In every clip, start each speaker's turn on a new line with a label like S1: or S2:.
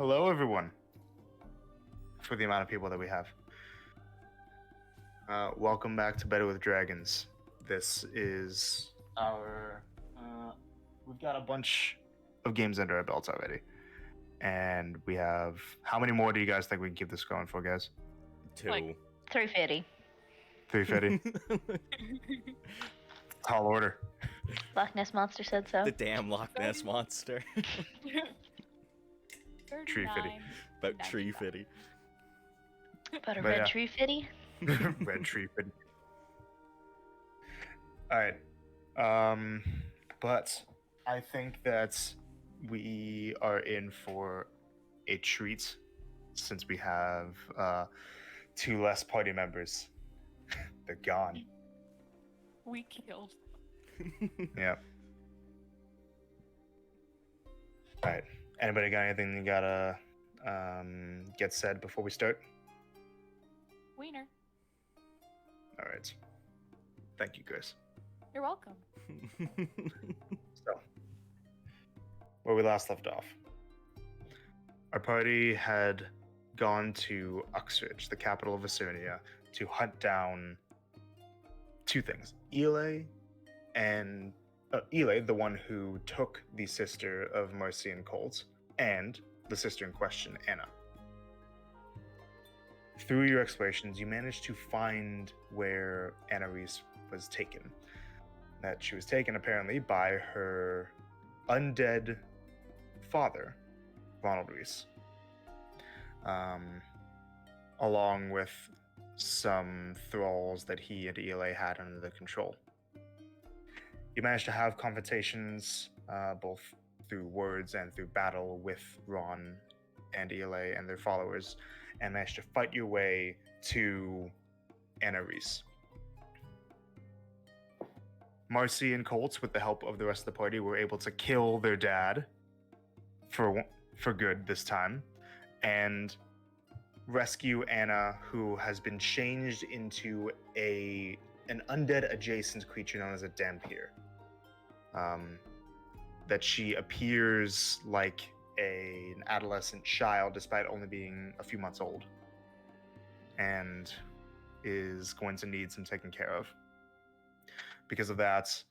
S1: Hello, everyone. For the amount of people that we have, welcome back to Better with Dragons. This is our. We've got a bunch of games under our belts already, and we have. How many more do you guys think we can keep this going for, guys?
S2: 2.
S3: Like-
S4: 350.
S1: 350. Tall order.
S4: Loch Ness Monster said so.
S2: The damn Loch Ness monster.
S3: 39.
S2: About tree fitty.
S4: About a
S1: But
S4: red
S1: yeah.
S4: tree fitty?
S1: Red tree. All right. But I think that we are in for a treat since we have 2 less party members. They're gone.
S3: We killed.
S1: Yeah. All right. Anybody got anything you gotta get said before we start?
S3: Wiener.
S1: All right. Thank you, Chris.
S3: You're welcome.
S1: So, where we last left off, our party had gone to Uxbridge, the capital of Acernia, to hunt down 2 things: Ile, the one who took the sister of Marcy and Colt, and the sister in question, Anna. Through your explorations, you managed to find where Anna Reese was taken. That she was taken apparently by her undead father, Ronald Reese, along with some thralls that he and Ile had under their control. You managed to have confrontations, both through words and through battle, with Ron and Ile and their followers, and managed to fight your way to Anna Reese. Marcy and Colt, with the help of the rest of the party, were able to kill their dad for good this time, and rescue Anna, who has been changed into an undead adjacent creature known as a Dhampir. That she appears like an adolescent child despite only being a few months old, and is going to need some taking care of. Because of that,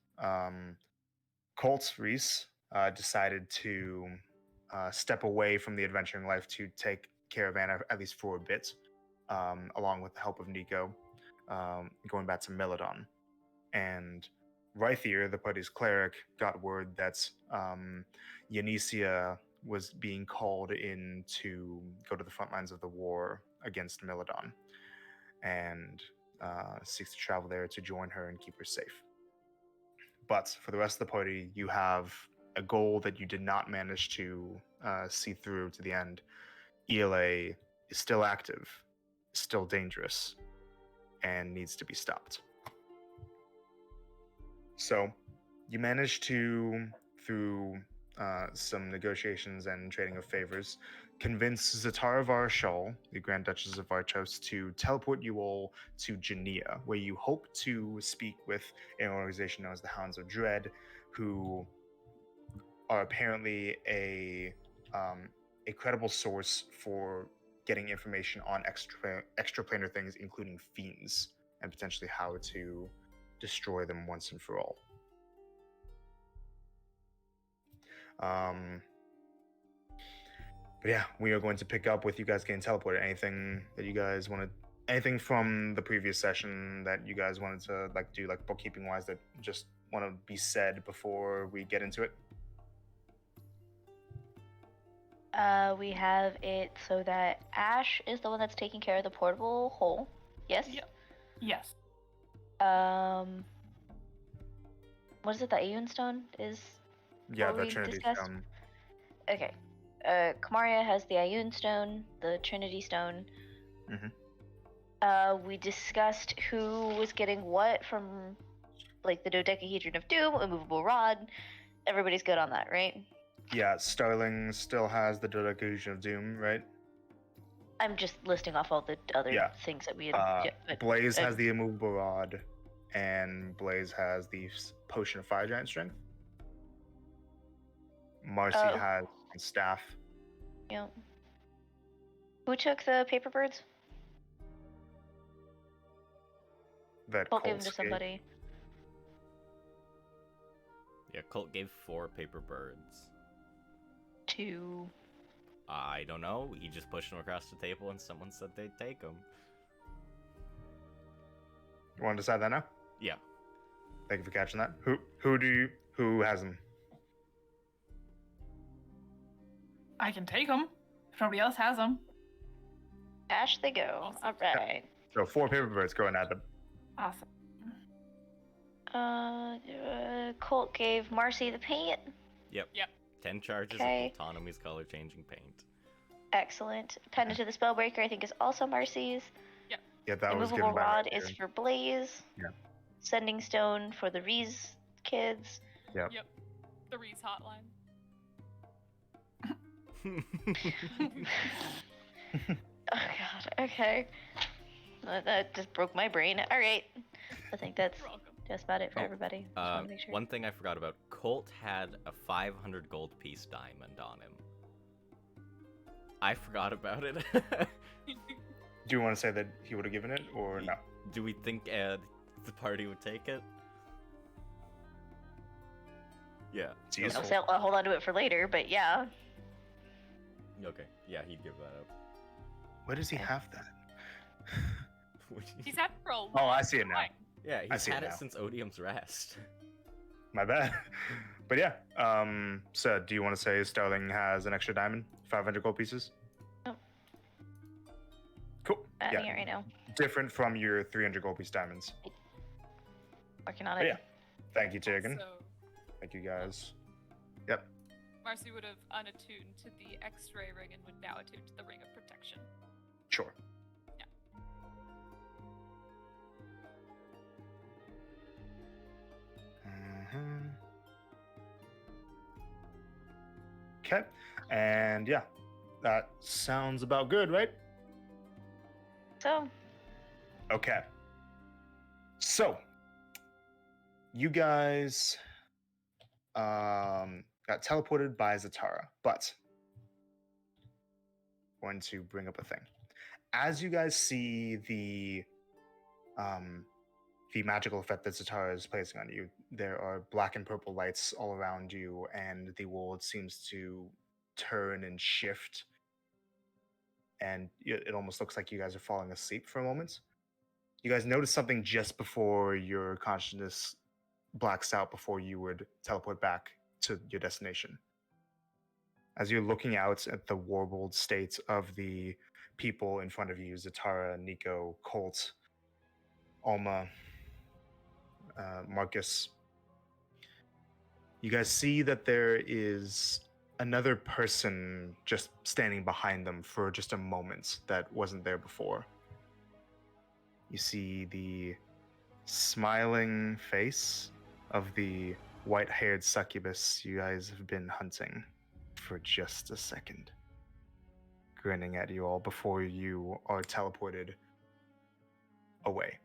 S1: Colt Reese decided to step away from the adventuring life to take care of Anna, at least for a bit, along with the help of Nico, going back to Melodon. And Rythier, the party's cleric, got word that Yanisia was being called in to go to the front lines of the war against Melodon, and seeks to travel there to join her and keep her safe. But for the rest of the party, you have a goal that you did not manage to see through to the end. ELA is still active, still dangerous, and needs to be stopped. So you managed to, through some negotiations and trading of favors, convince Zatara Varashal, the Grand Duchess of Vartos, to teleport you all to Genea, where you hope to speak with an organization known as the Hounds of Dread, who are apparently a credible source for getting information on extraplanar things, including fiends, and potentially how to destroy them once and for all. But yeah, we are going to pick up with you guys getting teleported. Anything that you guys wanted, anything from the previous session that you guys wanted to do, bookkeeping wise, that just want to be said before we get into it?
S4: We have it so that Ash is the one that's taking care of the portable hole. Yes?
S3: Yep. Yes.
S4: What is it? The Aeon Stone is?
S1: Yeah,
S4: What
S1: the
S4: we
S1: Trinity
S4: discussed?
S1: Stone.
S4: Okay. Kamaria has the Aeon Stone, the Trinity Stone.
S1: Mm-hmm.
S4: We discussed who was getting what from, the Dodecahedron of Doom, Immovable Rod. Everybody's good on that, right?
S1: Yeah, Starling still has the Dodecahedron of Doom, right?
S4: I'm just listing off all the other things that we had.
S1: Blaze has the Immovable Rod, and Blaze has the Potion of Fire Giant Strength. Marcy has staff.
S4: Yeah. Who took the paper birds?
S1: That
S4: Colt gave them to
S1: Colts gave.
S4: somebody.
S2: Yeah, Colt gave 4 paper birds.
S4: 2.
S2: I don't know. He just pushed them across the table, and someone said they'd take them.
S1: You want to decide that now?
S2: Yeah.
S1: Thank you for catching that. Who has them?
S3: I can take them. If nobody else has them.
S4: Ash they go.
S3: Awesome.
S4: Alright.
S1: So 4 paper birds going at them.
S3: Awesome.
S4: Colt gave Marcy the paint.
S2: Yep. 10 charges
S4: Okay.
S2: of Autonomy's color-changing paint.
S4: Excellent. Pendant to the Spellbreaker, I think, is also Marcy's.
S1: Yeah, that was
S4: Immovable
S1: given by
S4: Rod
S1: my
S4: is
S1: dear.
S4: for Blaze.
S1: Yeah.
S4: Sending Stone for the Reese kids.
S1: Yep.
S3: Yep. The Reese hotline.
S4: Oh god, okay. That just broke my brain. Alright. I think that's
S3: You're welcome.
S4: just about it for
S2: Oh,
S4: everybody. Just wanted to make sure.
S2: One thing I forgot about. Colt had a 500 gold piece diamond on him. I forgot about it.
S1: Do you want to say that he would have given it or no?
S2: Do we think the party would take it? Yeah.
S1: It's
S4: I'll,
S1: useful.
S4: say, I'll hold on to it for later, but yeah.
S2: Okay. Yeah, he'd give that up.
S1: Where does he have that?
S3: He's had it for a long
S1: Oh, I see it now.
S3: time.
S2: Yeah,
S1: I
S2: he's
S1: see it
S2: had it
S1: now.
S2: since Odium's Rest.
S1: My bad. But yeah, so do you want to say Sterling has an extra diamond? 500 gold pieces?
S4: No.
S1: Cool.
S4: Adding
S1: Yeah,
S4: it right now.
S1: different from your 300 gold piece diamonds.
S4: Working on
S1: But
S4: it.
S1: yeah, thank you, Tegan.
S3: So
S1: Thank you, guys. Yep,
S3: Marcy would have unattuned to the X-ray ring and would now attune to the ring of protection.
S1: sure.
S3: Yeah.
S1: Okay, and yeah, that sounds about good, right?
S4: So,
S1: Okay. So, you guys got teleported by Zatara, but going to bring up a thing. As you guys see the magical effect that Zatara is placing on you, there are black and purple lights all around you, and the world seems to turn and shift. And it almost looks like you guys are falling asleep for a moment. You guys notice something just before your consciousness blacks out before you would teleport back to your destination. As you're looking out at the warbled state of the people in front of you, Zatara, Nico, Colt, Alma, Marcus, you guys see that there is another person just standing behind them for just a moment that wasn't there before. You see the smiling face of the white-haired succubus you guys have been hunting for just a second, grinning at you all before you are teleported away.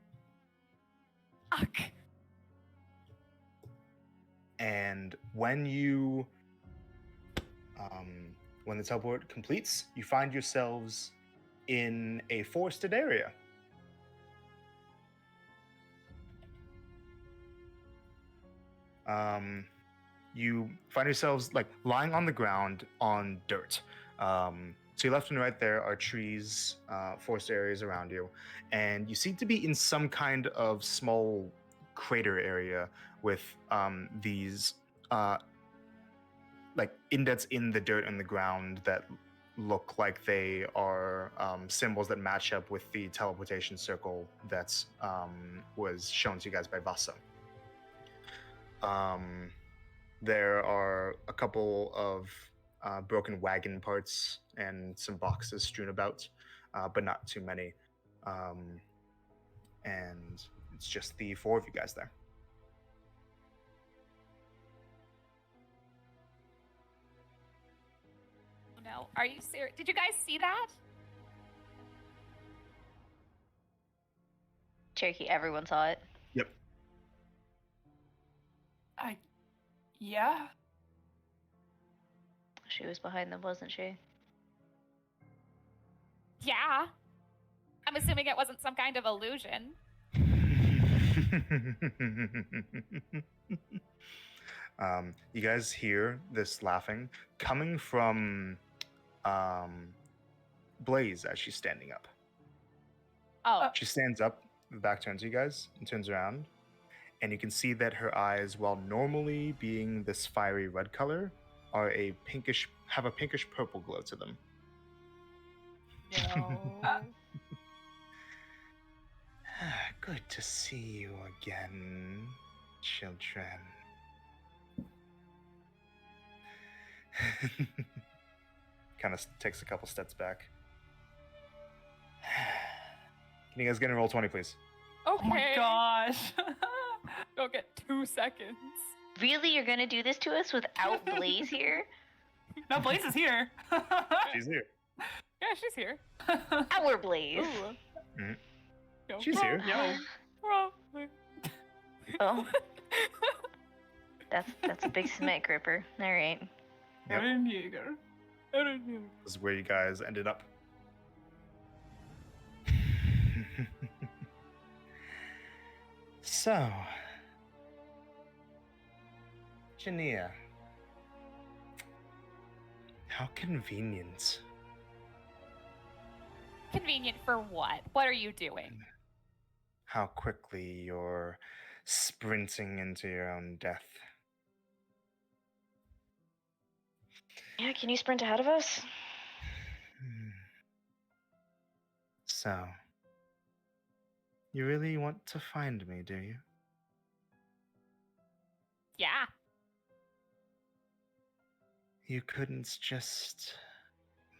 S3: Fuck.
S1: And when the teleport completes, you find yourselves in a forested area. You find yourselves like lying on the ground on dirt. To your left and right there are trees, forest areas around you, and you seem to be in some kind of small crater area with these like indents in the dirt and the ground that look like they are symbols that match up with the teleportation circle that was shown to you guys by Vasa. There are a couple of broken wagon parts and some boxes strewn about, but not too many. And it's just the 4 of you guys there.
S3: Oh no. Are you serious? Did you guys see that?
S4: Cherokee, everyone saw it.
S1: Yep.
S3: Yeah.
S4: She was behind them, wasn't she?
S3: Yeah. I'm assuming it wasn't some kind of illusion.
S1: You guys hear this laughing coming from Blaze as she's standing up.
S3: Oh.
S1: She stands up, the back turns to you guys, and turns around, and you can see that her eyes, while normally being this fiery red color, are have a pinkish purple glow to them.
S3: No.
S1: Good to see you again, children. Kind of takes a couple steps back. Can you guys get a roll 20, please?
S3: Okay.
S5: Oh my gosh.
S3: Go get 2 seconds.
S4: Really, you're gonna do this to us without Blaze here?
S5: No, Blaze is here.
S1: She's here.
S3: Yeah, she's here.
S4: Our Blaze.
S3: Ooh.
S1: Mhm.
S3: Yo,
S1: She's here.
S5: Yo.
S3: Probably.
S4: Oh, that's a big smack ripper. All right.
S1: Yep.
S5: Eren Yeager.
S3: I don't know.
S1: This is where you guys ended up. So, Jania, how convenient.
S3: Convenient for what? What are you doing?
S1: How quickly you're sprinting into your own death.
S4: Yeah, can you sprint ahead of us?
S1: So, you really want to find me, do you?
S3: Yeah.
S1: You couldn't just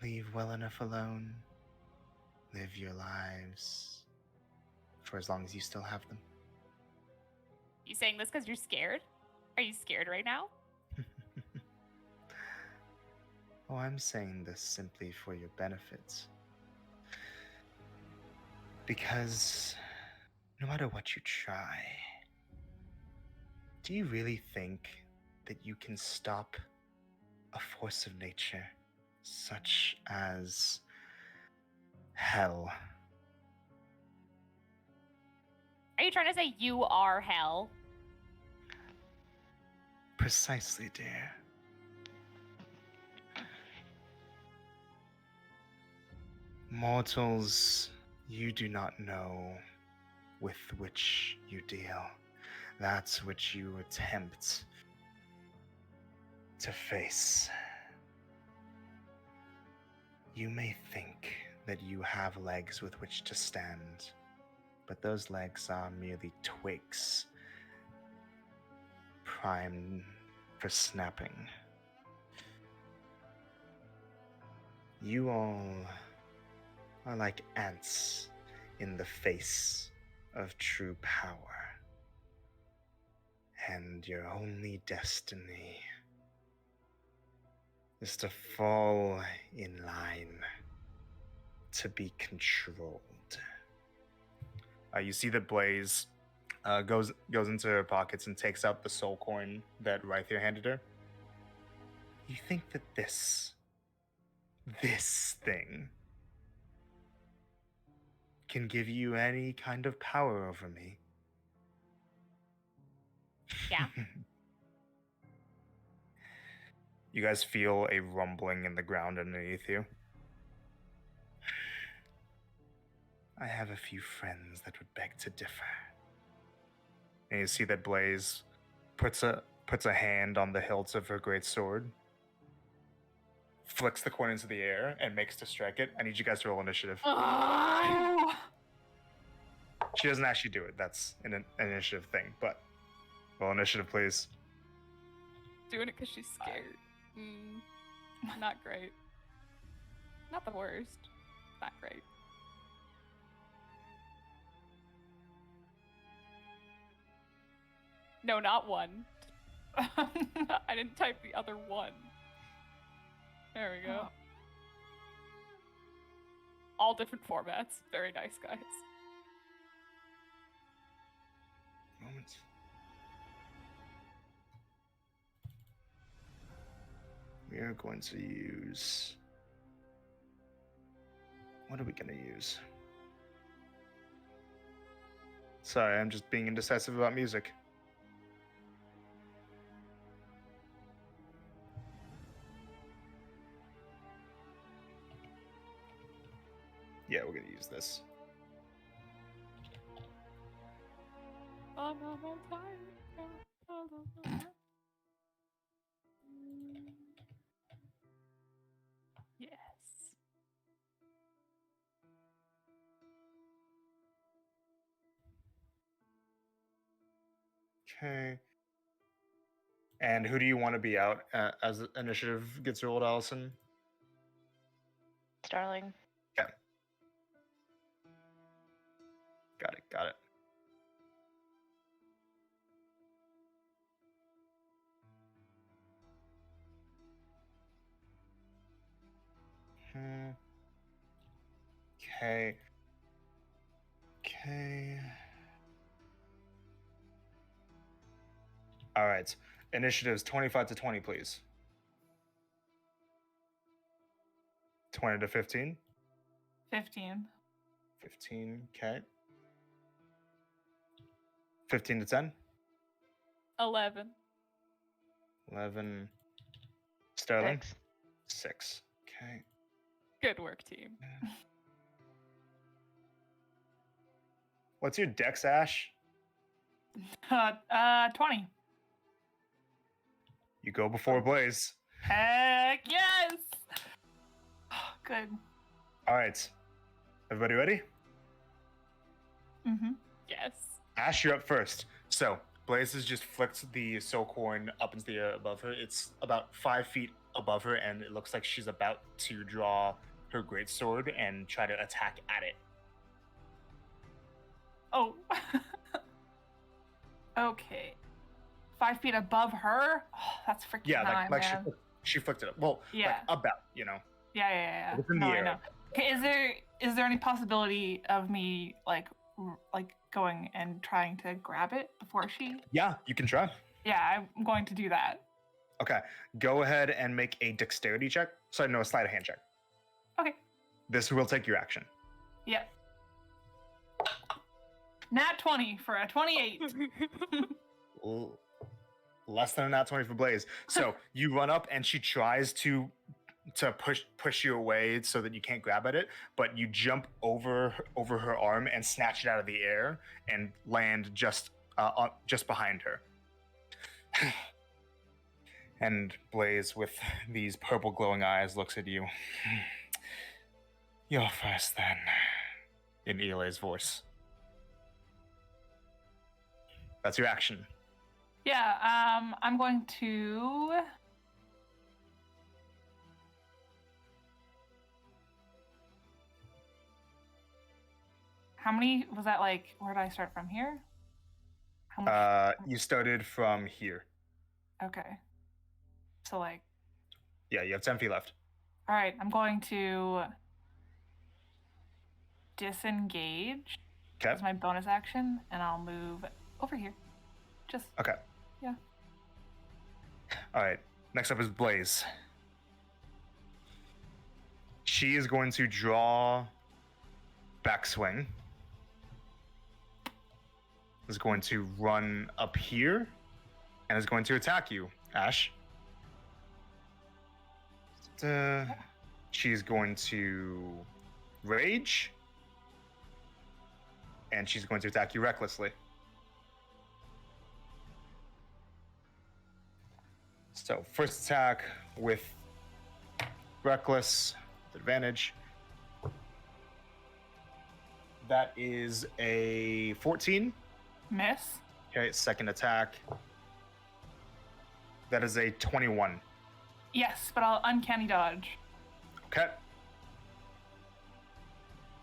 S1: leave well enough alone, live your lives for as long as you still have them.
S3: You saying this because you're scared? Are you scared right now?
S1: Oh, I'm saying this simply for your benefit. Because no matter what you try, do you really think that you can stop a force of nature such as hell?
S3: Are you trying to say you are hell?
S1: Precisely, dear. Mortals, you do not know with which you deal. That's which you attempt to face. You may think that you have legs with which to stand, but those legs are merely twigs primed for snapping. You all are like ants in the face of true power. And your only destiny is to fall in line to be controlled. You see that Blaze goes into her pockets and takes out the soul coin that Rythier handed her. You think that this thing can give you any kind of power over me?
S3: Yeah.
S1: You guys feel a rumbling in the ground underneath you. I have a few friends that would beg to differ. And you see that Blaze puts a hand on the hilt of her great sword, flicks the coin into the air, and makes to strike it. I need you guys to roll initiative.
S5: Oh.
S1: She doesn't actually do it. That's an initiative thing, but roll initiative, please.
S3: Doing it because she's scared. Not great. Not the worst. Not great. No, not one. I didn't type the other one. There we go.
S5: Oh.
S3: All different formats. Very nice, guys.
S1: Moment. We are going to use What are we gonna use? Sorry, I'm just being indecisive about music. Yeah, we're gonna use this.
S3: Yes.
S1: Okay. And who do you want to be out as initiative gets rolled, Allison?
S4: Starling.
S1: Okay. Got it. Got it. Okay. Okay. All right. Initiatives 25 to 20, please. 20 to 15.
S5: 15.
S1: 15. Okay. 15 to 10.
S3: 11.
S1: 11. Sterling.
S4: 6.
S1: 6. Okay.
S3: Good work, team.
S1: What's your dex, Ash?
S5: 20.
S1: You go before Blaze.
S5: Heck yes! Good.
S1: All right. Everybody ready?
S5: Mm-hmm.
S3: Yes.
S1: Ash, you're up first. So, Blaze has just flicked the soul coin up into the air above her. It's about 5 feet above her, and it looks like she's about to draw her greatsword and try to attack at it.
S5: Oh. Okay. 5 feet above her? Oh, that's freaking
S1: Yeah,
S5: high,
S1: like
S5: man.
S1: she flicked it up. Well,
S5: Yeah.
S1: like about, you know.
S5: Yeah.
S1: It's in
S5: No,
S1: the
S5: I
S1: air.
S5: know. Okay, is there any possibility of me like going and trying to grab it before she?
S1: Yeah, you can try.
S5: Yeah, I'm going to do that.
S1: Okay, go ahead and make a dexterity check. Sorry, no, a sleight of hand check.
S5: Okay.
S1: This will take your action.
S5: Yep. Nat 20 for a 28.
S1: Less than a nat 20 for Blaze. So you run up and she tries to push you away so that you can't grab at it, but you jump over her arm and snatch it out of the air and land just behind her. And Blaze, with these purple glowing eyes, looks at you. You're first, then, in Eli's voice. That's your action.
S5: Yeah, I'm going to how many was that, like, where did I start from here? How much?
S1: You started from here.
S5: Okay. So like,
S1: Yeah, you have 10 feet left.
S5: all right, I'm going to disengage
S1: Okay.
S5: as my bonus action, and I'll move over here. Just
S1: Okay.
S5: Yeah.
S1: All right. Next up is Blaze. She is going to draw backswing. Is going to run up here and is going to attack you, Ash. She's going to rage. And she's going to attack you recklessly. So, first attack with reckless, with advantage. That is a 14.
S5: miss.
S1: Okay, second attack. That is a 21.
S5: Yes, but I'll uncanny dodge.
S1: Okay.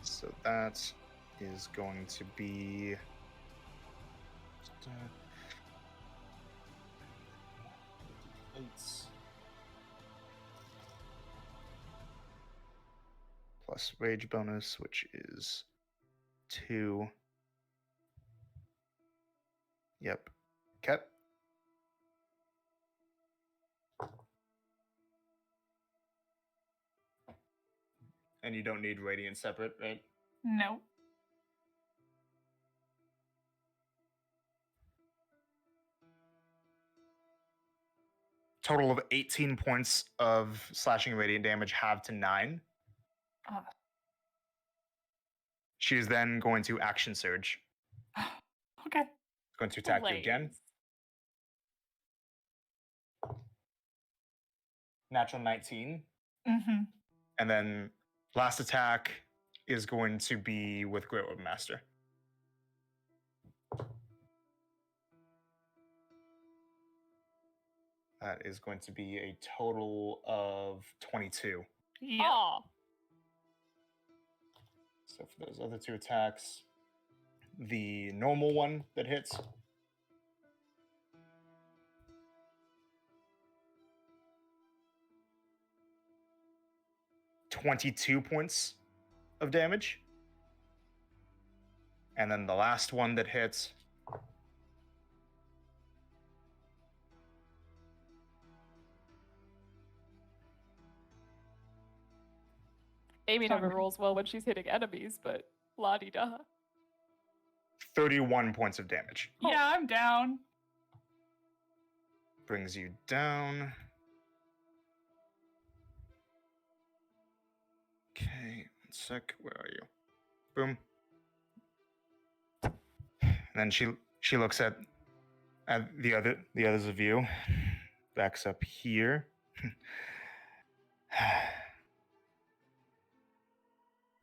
S1: So that is going to be... plus rage bonus, which is 2. Yep. Okay. And you don't need radiant separate, right?
S5: No.
S1: Total of 18 points of slashing radiant damage, halved to 9.
S5: Uh,
S1: She is then going to action surge.
S5: okay.
S1: Going to attack you again.
S3: Blaze.
S1: Natural 19.
S5: Mm-hmm.
S1: And then last attack is going to be with Great Weapon Master. That is going to be a total of 22.
S5: Yeah.
S3: Oh,
S1: So for those other 2 attacks, the normal one that hits. $22 points of damage. And then the last one that hits.
S3: Amy never
S5: Sorry.
S3: rolls well when she's hitting enemies, but la di da.
S1: 31 points of damage.
S5: Yeah, I'm down.
S1: Brings you down. Okay, 1 sec. Where are you? Boom. And then she looks at the others of you. Backs up here.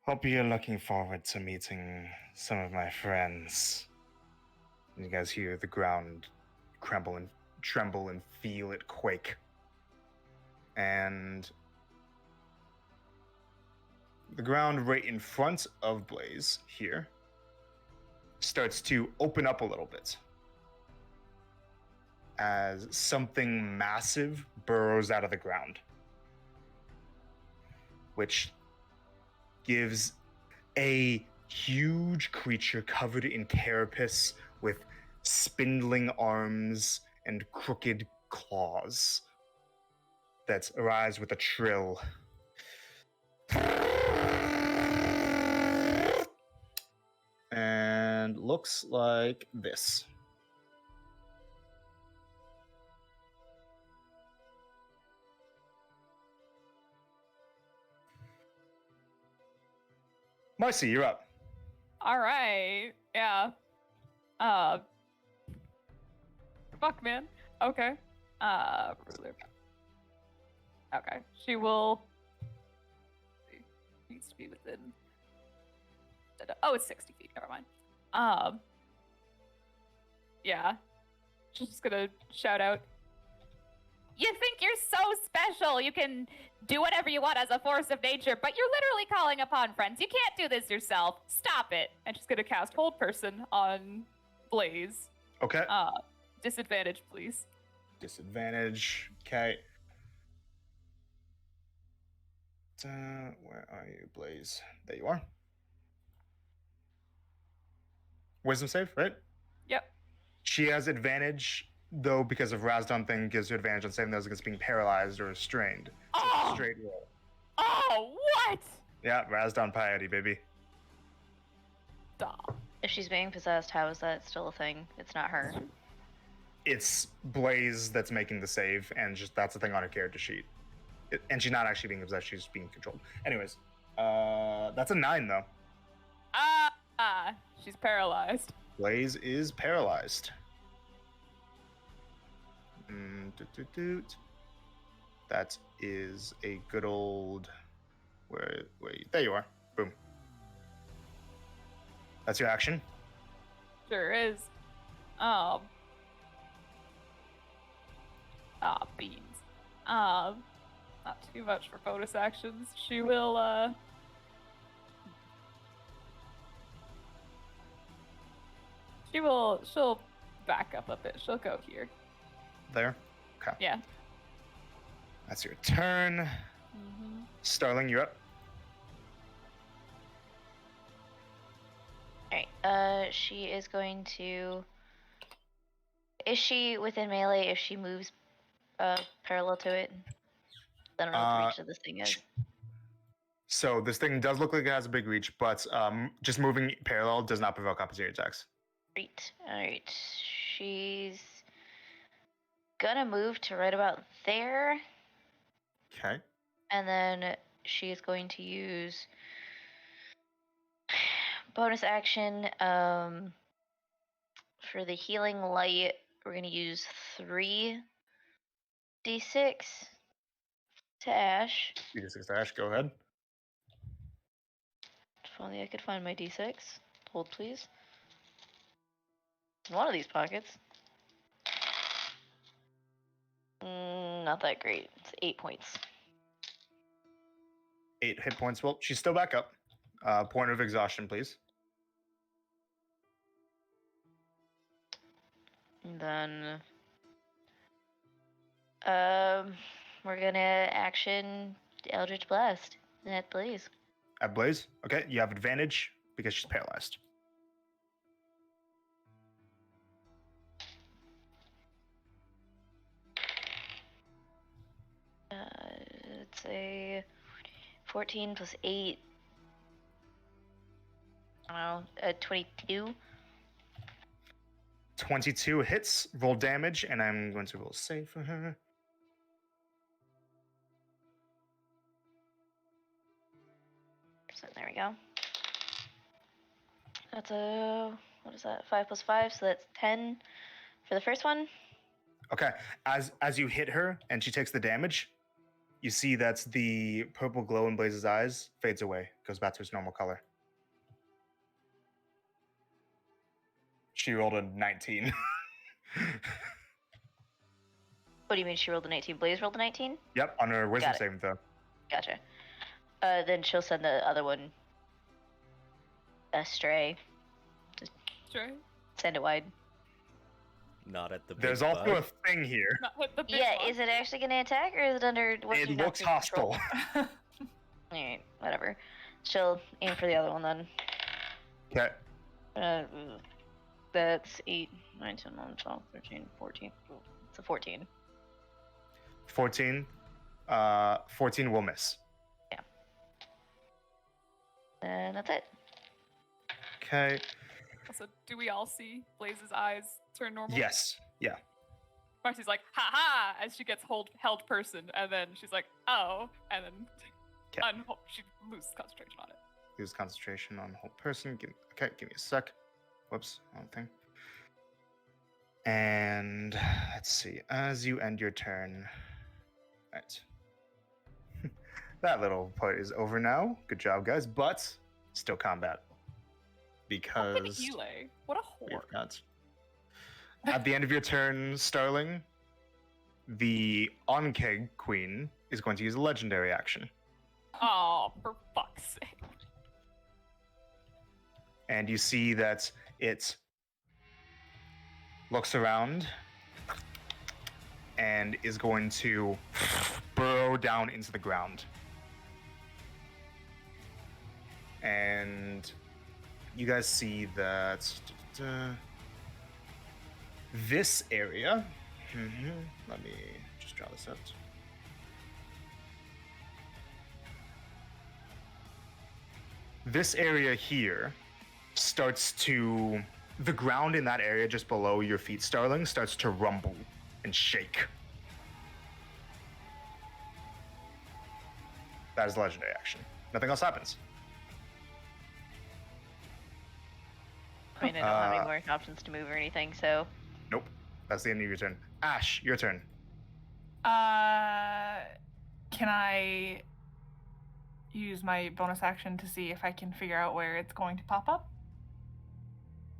S1: Hope you're looking forward to meeting some of my friends. You guys hear the ground tremble and feel it quake. And the ground right in front of Blaze here starts to open up a little bit as something massive burrows out of the ground, which gives a huge creature covered in carapace with spindling arms and crooked claws that arise with a trill. And looks like this. Marcy, you're up.
S3: All right. Yeah. Fuck, man. Okay. Ruler. Okay. She will. Needs to be within. Oh, it's 60 feet. Never mind. Yeah. She's just gonna shout out. You think you're so special. You can do whatever you want as a force of nature, but you're literally calling upon friends. You can't do this yourself. Stop it. And she's gonna cast Hold Person on Blaze.
S1: Okay.
S3: Disadvantage, please.
S1: Disadvantage. Okay. Where are you, Blaze? There you are. Wisdom save, right?
S3: Yep.
S1: She has advantage, though, because of Razdan thing gives her advantage on saving those against being paralyzed or restrained. So it's
S3: Oh!
S1: a straight roll.
S3: Oh, what?
S1: Yeah, Razdan piety, baby.
S3: Stop.
S4: If she's being possessed, how is that still a thing? It's not her.
S1: It's Blaze that's making the save, and just that's the thing on her character sheet. And she's not actually being possessed; she's being controlled. Anyways, that's a 9 though.
S3: She's paralyzed.
S1: Blaze is paralyzed. That is a good old. Where you? There you are. Boom. That's your action.
S3: Sure is. Beans. Not too much for bonus actions. She will, she'll back up a bit. She'll go here.
S1: There. Okay.
S3: Yeah.
S1: That's your turn.
S3: Mm-hmm.
S1: Starling, you're up.
S4: Alright, she is going to... Is she within melee if she moves parallel to it? I don't know what the reach of this thing is.
S1: So this thing does look like it has a big reach, but just moving parallel does not provoke opportunity attacks.
S4: Great. Alright. She's gonna move to right about there.
S1: Okay.
S4: And then she's going to use bonus action. For the healing light, we're gonna use 3d6 to Ash.
S1: D6 dash, go ahead.
S4: If only I could find my d6. Hold, please. In one of these pockets. Not that great. It's 8 points.
S1: 8 hit points. Well, she's still back up. Point of exhaustion, please.
S4: And then, we're gonna action Eldritch Blast at Blaze.
S1: At Blaze. Okay, you have advantage because she's paralyzed.
S4: It's a 14 plus 8. I don't know, 22.
S1: 22 hits, roll damage, and I'm going to roll save for her.
S4: So there we go. That's a, what is that? 5 plus 5, so that's 10 for the first one.
S1: Okay, as you hit her and she takes the damage, you see that the purple glow in Blaze's eyes fades away, goes back to its normal color. She rolled a 19.
S4: What do you mean she rolled a 19? Blaze rolled a 19?
S1: Yep, on her wisdom
S4: Got it.
S1: saving throw.
S4: Gotcha. Then she'll send the other one astray.
S3: Sure.
S4: Send it wide.
S2: Not at the big
S1: There's also
S2: bug.
S1: a thing here.
S3: Not hit the big
S4: Yeah,
S3: one.
S4: is it actually gonna attack or is it under what's
S1: It
S4: your
S1: looks
S4: doctor's control?
S1: hostile.
S4: Alright, whatever. She'll aim for the other one then.
S1: Okay,
S4: That's 8, 9, 10, 11, 12, 13, 14. It's a 14.
S1: 14. 14 will miss.
S4: And that's it.
S1: Okay,
S3: Also, do we all see Blaze's eyes turn normal?
S1: yes, yeah.
S3: Marcy's like, ha ha, as she gets held person, and then she's like, oh, and then
S1: Okay.
S3: she loses concentration on it.
S1: Lose concentration on whole person. Okay, give me a sec. Whoops, wrong thing. And let's see. As you end your turn, right. That little part is over now. Good job, guys. But still combat
S3: Fucking
S1: because
S3: Hele. What a
S1: we've
S3: whore.
S1: got. At the end of your turn, Starling, the Onkeg Queen is going to use a legendary action.
S3: Oh, for fuck's sake.
S1: And you see that it looks around and is going to burrow down into the ground. And you guys see that this area. Let me just draw this out. This area here starts to, the ground in that area just below your feet, Starling, starts to rumble and shake. That is legendary action. Nothing else happens.
S4: I mean, I don't have any more options to move or anything, so.
S1: Nope. That's the end of your turn. Ash, your turn.
S5: Can I use my bonus action to see if I can figure out where it's going to pop up?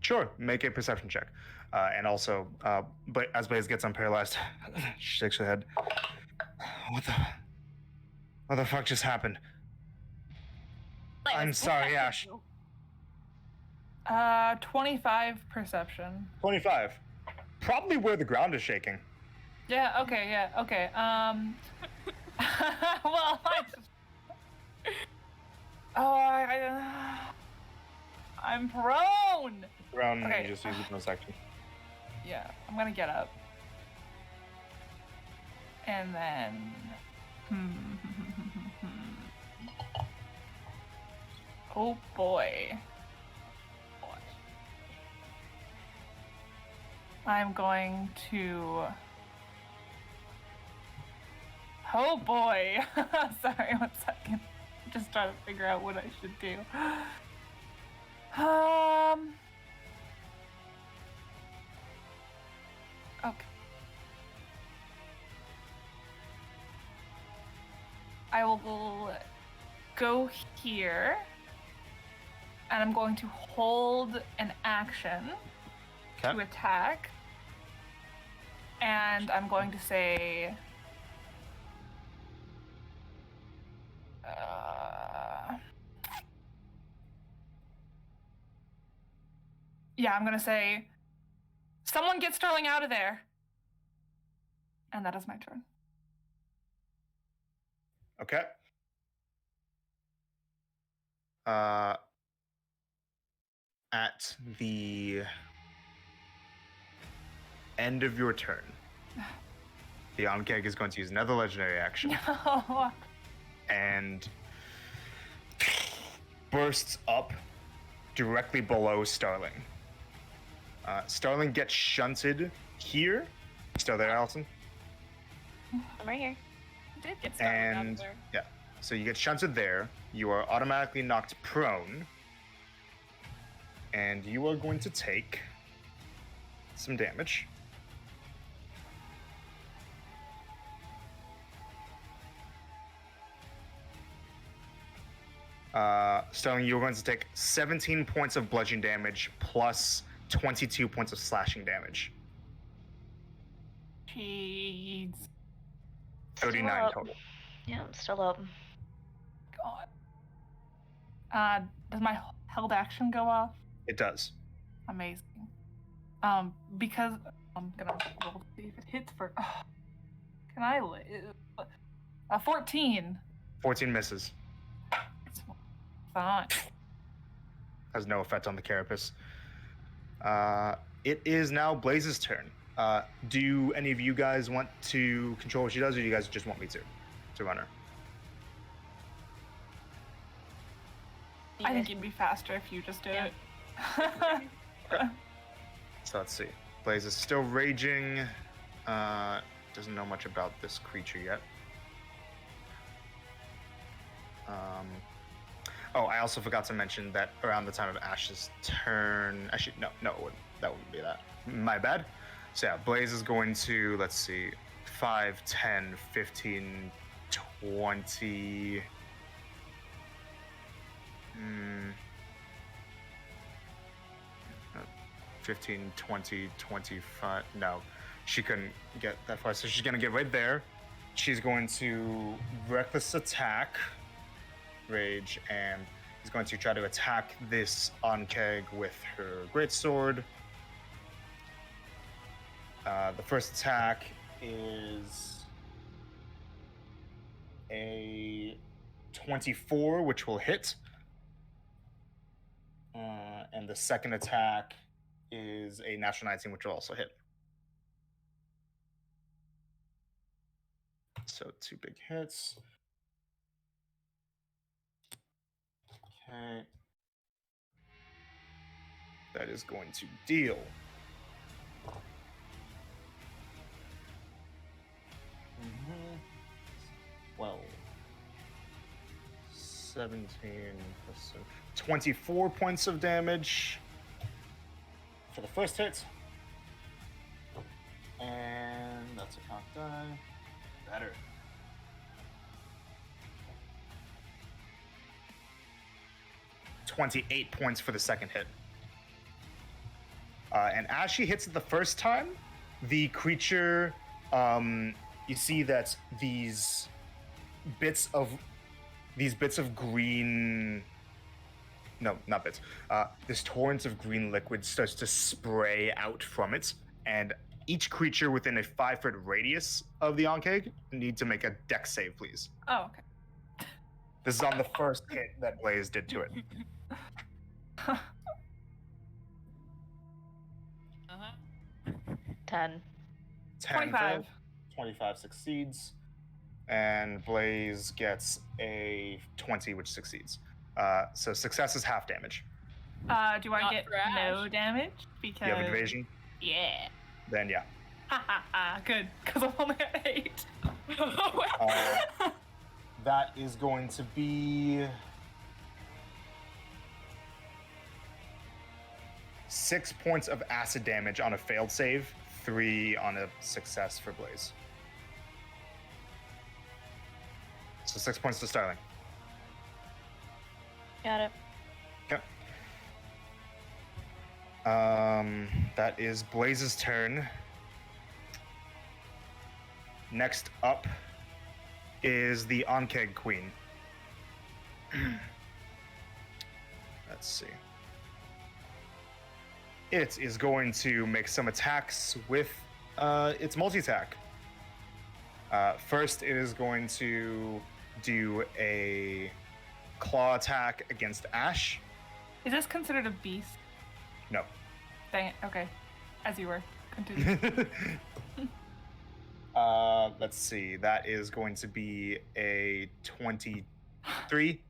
S1: Sure, make a perception check. And also, but as Blaze gets unparalyzed, she shakes her head. What the fuck just happened? I'm sorry, Ash.
S5: 25 perception.
S1: 25. Probably where the ground is shaking.
S5: Yeah, okay. Well, I'm prone!
S1: Ground,
S5: Okay.
S1: you just use it in a section.
S5: Yeah, I'm gonna get up. And then... Oh boy. I'm going to. Oh boy. Sorry, 1 second. Just trying to figure out what I should do. Okay. I will go here, and I'm going to hold an action to attack, and I'm going to say, yeah, I'm going to say, someone get Sterling out of there. And that is my turn.
S1: Okay. At the end of your turn, the Ankeg is going to use another legendary action
S5: No.
S1: and bursts up directly below Starling. Starling gets shunted here. Still there, Allison?
S4: I'm right here.
S3: Did get started out of
S1: And
S3: there.
S1: yeah, so you get shunted there. You are automatically knocked prone, and you are going to take some damage. Sterling, you're going to take 17 points of bludgeoning damage plus 22 points of slashing damage.
S5: Jeez.
S1: 39
S4: Still up.
S1: total.
S4: Yeah, I'm still up.
S5: God. Does my held action go off?
S1: It does.
S5: Amazing. Because I'm gonna roll to see if it hits for. Can I live? 14.
S1: 14 misses.
S5: It's fine.
S1: Has no effect on the carapace. It is now Blaze's turn. Do any of you guys want to control what she does, or do you guys just want me to run her?
S5: I think it'd be faster if you just did
S3: Yeah.
S5: it.
S1: So let's see. Blaze is still raging. Doesn't know much about this creature yet. Oh, I also forgot to mention that around the time of Ash's turn. Actually, no, that wouldn't be that. My bad. So yeah, Blaze is going to, let's see, 5, 10, 15, 20. 15, 20, 25. No, she couldn't get that far. So she's going to get right there. She's going to reckless attack, rage, and is going to try to attack this Ankeg with her greatsword. The first attack is a 24, which will hit. And the second attack is a natural 19, which will also hit. So 2 big hits. Okay. That is going to deal 12, 17 plus 24 points of damage for the first hit. And that's a cock die. Better. $28 points for the second hit. And as she hits it the first time, the creature, you see that these bits of green. No, not bits. This torrent of green liquid starts to spray out from it, and each creature within a 5-foot radius of the Ankeg need to make a dex save, please.
S5: Oh, okay.
S1: This is on the first hit that Blaze did to it.
S4: 10.
S1: 10
S5: 25.
S1: failed, 25 succeeds, and Blaze gets a 20, which succeeds. So success is half damage.
S5: Do I
S3: Not
S5: get
S3: for Ash.
S5: no damage? Because
S1: You have evasion?
S3: Yeah.
S1: Then yeah.
S5: Ha ha ha! Good, because I'm only at 8.
S1: That is going to be 6 points of acid damage on a failed save, 3 on a success for Blaze. So 6 points to Starling.
S4: Got it.
S1: Okay. That is Blaze's turn. Next up is the Ankeg Queen. Let's see. It is going to make some attacks with its multi-attack. First, it is going to do a claw attack against Ash.
S5: Is this considered a beast?
S1: No.
S5: Dang it. Okay. As you were. Continue.
S1: Let's see. That is going to be a 23.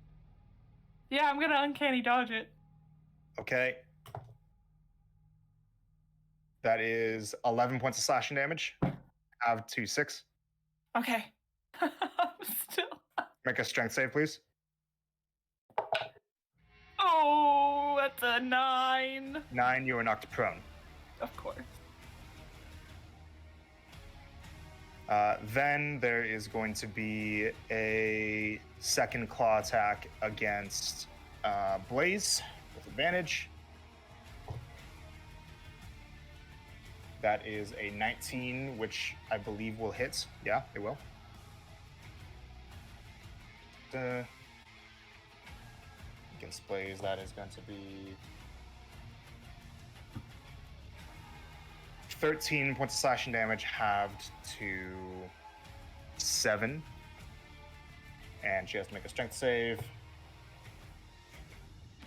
S5: Yeah, I'm gonna uncanny dodge it.
S1: Okay. That is 11 points of slashing damage. Have 2/6.
S5: Okay. Still.
S1: Make a strength save, please.
S5: Oh, that's a 9.
S1: 9, you are knocked prone.
S5: Of course.
S1: Then there is going to be a second claw attack against Blaze with advantage. That is a 19, which I believe will hit. Yeah, it will. Against Blaze, that is going to be 13 points of slashing damage, halved to 7. And she has to make a strength save.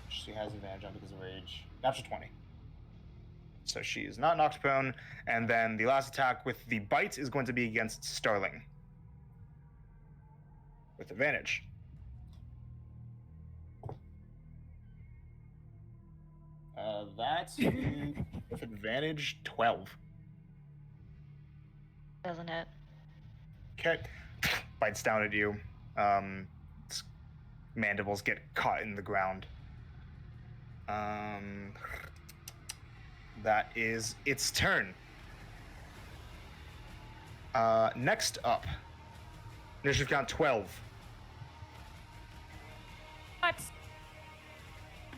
S1: She has advantage on because of rage. Natural 20. So she is not knocked prone. And then the last attack with the bite is going to be against Starling. With advantage. That's with advantage 12.
S4: Doesn't it?
S1: Okay. Bites down at you. Its mandibles get caught in the ground. That is its turn. Next up, initiative count 12.
S3: What?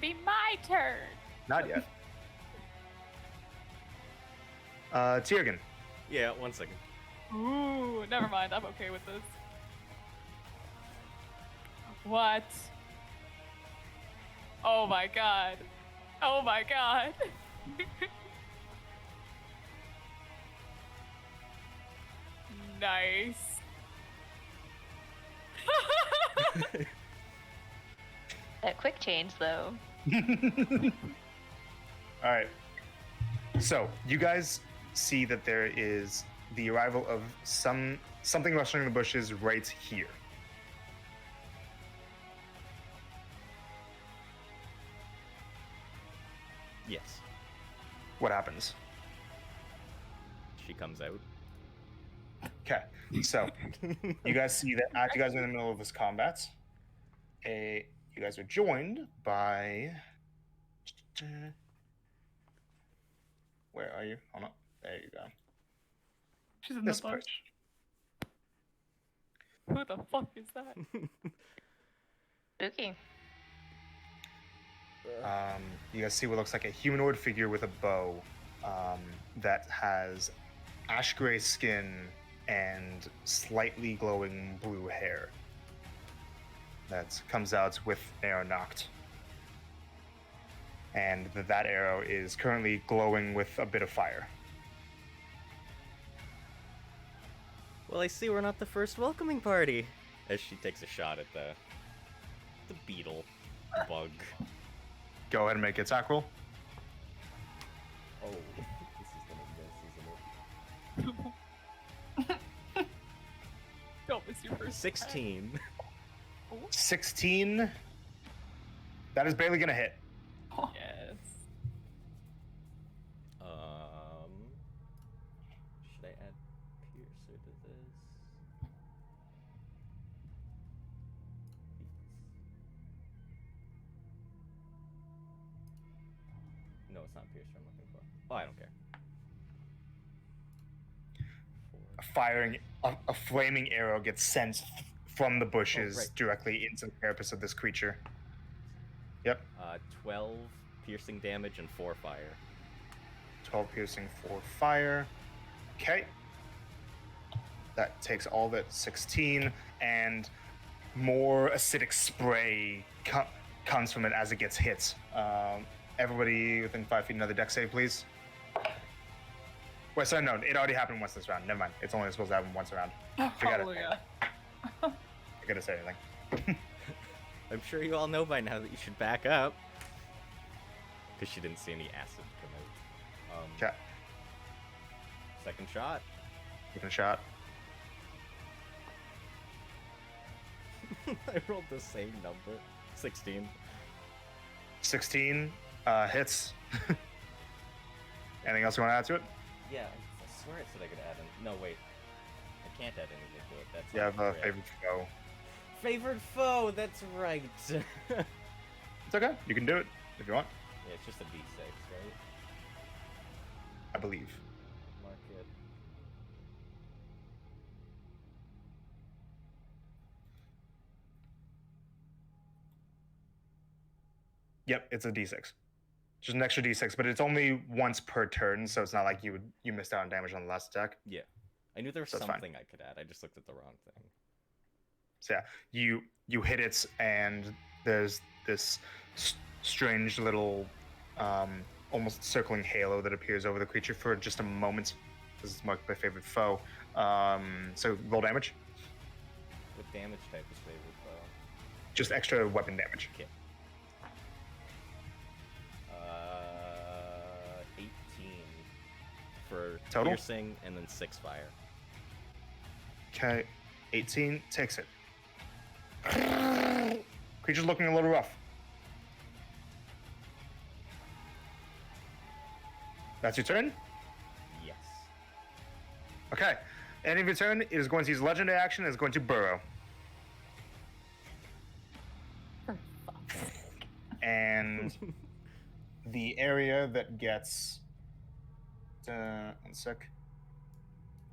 S3: Be my turn.
S1: Not yet. Tiergan.
S2: Yeah, 1 second.
S3: Ooh, never mind. I'm okay with this. What? Oh my god. Oh my god. Nice.
S4: That quick change, though.
S1: All right. So you guys see that there is the arrival of something rustling in the bushes right here.
S2: Yes.
S1: What happens?
S2: She comes out.
S1: Okay. So you guys see that as you guys are in the middle of this combat, you guys are joined by. Where are you? Hold on. There you go.
S5: She's in
S1: This
S5: the bush.
S3: Who the fuck is that?
S4: Spooky.
S1: You guys see what looks like a humanoid figure with a bow that has ash gray skin and slightly glowing blue hair that comes out with an arrow knocked. And that arrow is currently glowing with a bit of fire.
S2: Well, I see we're not the first welcoming party. As she takes a shot at the beetle bug.
S1: Go ahead and make an attack roll.
S2: Oh, this is gonna miss, isn't it?
S3: Don't miss your first.
S2: 16.
S1: 16. That is barely gonna hit.
S3: Yes.
S2: Should I add Piercer to this? No, it's not Piercer I'm looking for. Oh, I don't care.
S1: A flaming arrow gets sent from the bushes
S2: right.
S1: directly into the carapace of this creature. Yep.
S2: 12 piercing damage and 4 fire.
S1: 12 piercing, 4 fire. Okay. That takes all of it, 16, and more acidic spray comes from it as it gets hit. Everybody within 5 feet, another dex save, please. Wait, sorry, no, it already happened once this round. Never mind. It's only supposed to happen once a round. Forget it.
S5: Hallelujah.
S1: I gotta say anything.
S2: I'm sure you all know by now that you should back up. Because she didn't see any acid come out.
S1: Okay.
S2: Second shot.
S1: Taking a shot.
S2: I rolled the same number. 16.
S1: 16 hits. Anything else you want to add to it?
S2: Yeah, I swear it said I could add in. No, wait. I can't add anything to it. That's
S1: You have a
S2: not correct.
S1: favorite foe.
S2: Favorite foe, that's right. Yeah,
S1: It's okay. You can do it if you want,
S2: it's just a d6, right?
S1: I believe.
S2: Mark it.
S1: Yep, it's a d6. Just an extra d6, but it's only once per turn, so it's not like you missed out on damage on the last attack.
S2: Yeah. I knew there was
S1: So it's fine.
S2: something I could add. I just looked at the wrong thing.
S1: So yeah, you hit it, and there's this strange little, almost circling halo that appears over the creature for just a moment. This is marked by favorite foe. So roll damage,
S2: What damage type is favorite foe?
S1: just extra weapon damage.
S2: Okay. 18 for
S1: Total?
S2: piercing and then 6 fire.
S1: Okay, 18 takes it. Creature's looking a little rough. That's your turn?
S2: Yes.
S1: Okay. End of your turn, it is going to use legendary action and is going to burrow.
S3: For fuck's sake.
S1: And the area that gets. One sec.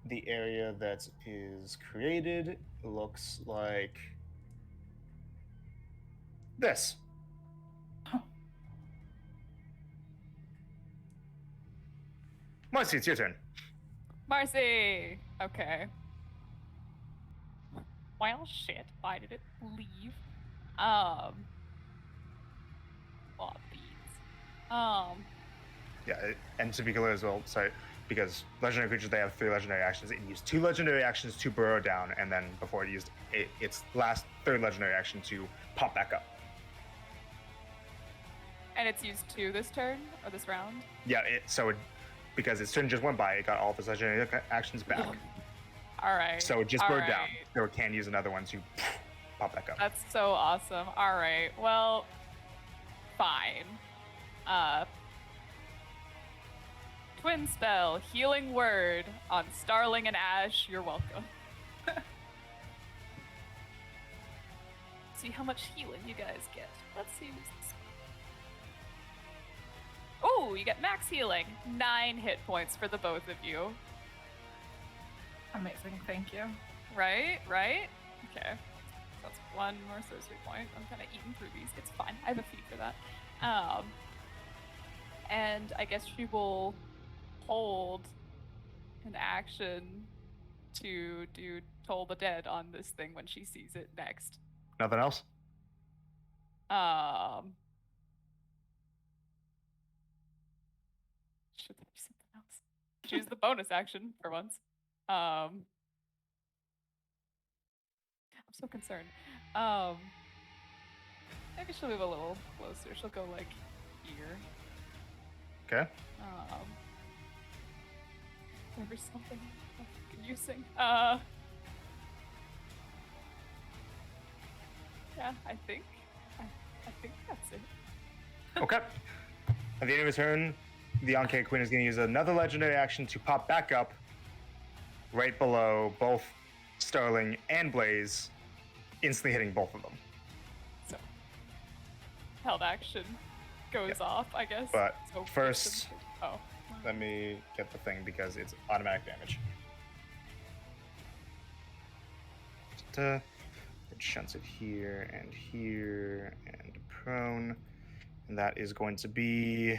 S1: The area that is created looks like this. Marcy, it's your turn.
S3: Marcy! Okay. Well, shit. Why did it leave? Plot beads.
S1: Yeah, and to be clear as well, sorry, because legendary creatures, they have 3 legendary actions. It used 2 legendary actions to burrow down, and then before it used its last 3rd legendary action to pop back up.
S3: And it's used 2 this turn, or this round?
S1: Yeah, because its turn just went by, it got all of its legendary actions back.
S3: Alright.
S1: So it just burrowed down.
S3: alright.
S1: So it can use another one to pop back up.
S3: That's so awesome. Alright, well, fine. Twin spell, healing word on Starling and Ash. You're welcome. See how much healing you guys get. Let's see who's this. Oh, you get max healing. 9 hit points for the both of you.
S5: Amazing, thank you.
S3: Right? Right? Okay. That's 1 more sorcery point. I'm kind of eating through these. It's fine. I have a feat for that. And I guess she will hold an action to do Toll the Dead on this thing when she sees it next.
S1: Nothing else?
S3: Should there be something else? Choose the bonus action for once. I'm so concerned. Maybe she'll move a little closer. She'll go like here.
S1: Okay.
S3: There was something I'm fucking using. Yeah, I think
S5: think that's it.
S1: Okay. At the end of his turn, the Ankhe Queen is going to use another legendary action to pop back up right below both Sterling and Blaze, instantly hitting both of them.
S3: So, held action goes off, I guess.
S1: But
S3: So
S1: first-
S3: oh,
S1: Let me get the thing because it's automatic damage. It shunts it here and prone. And that is going to be,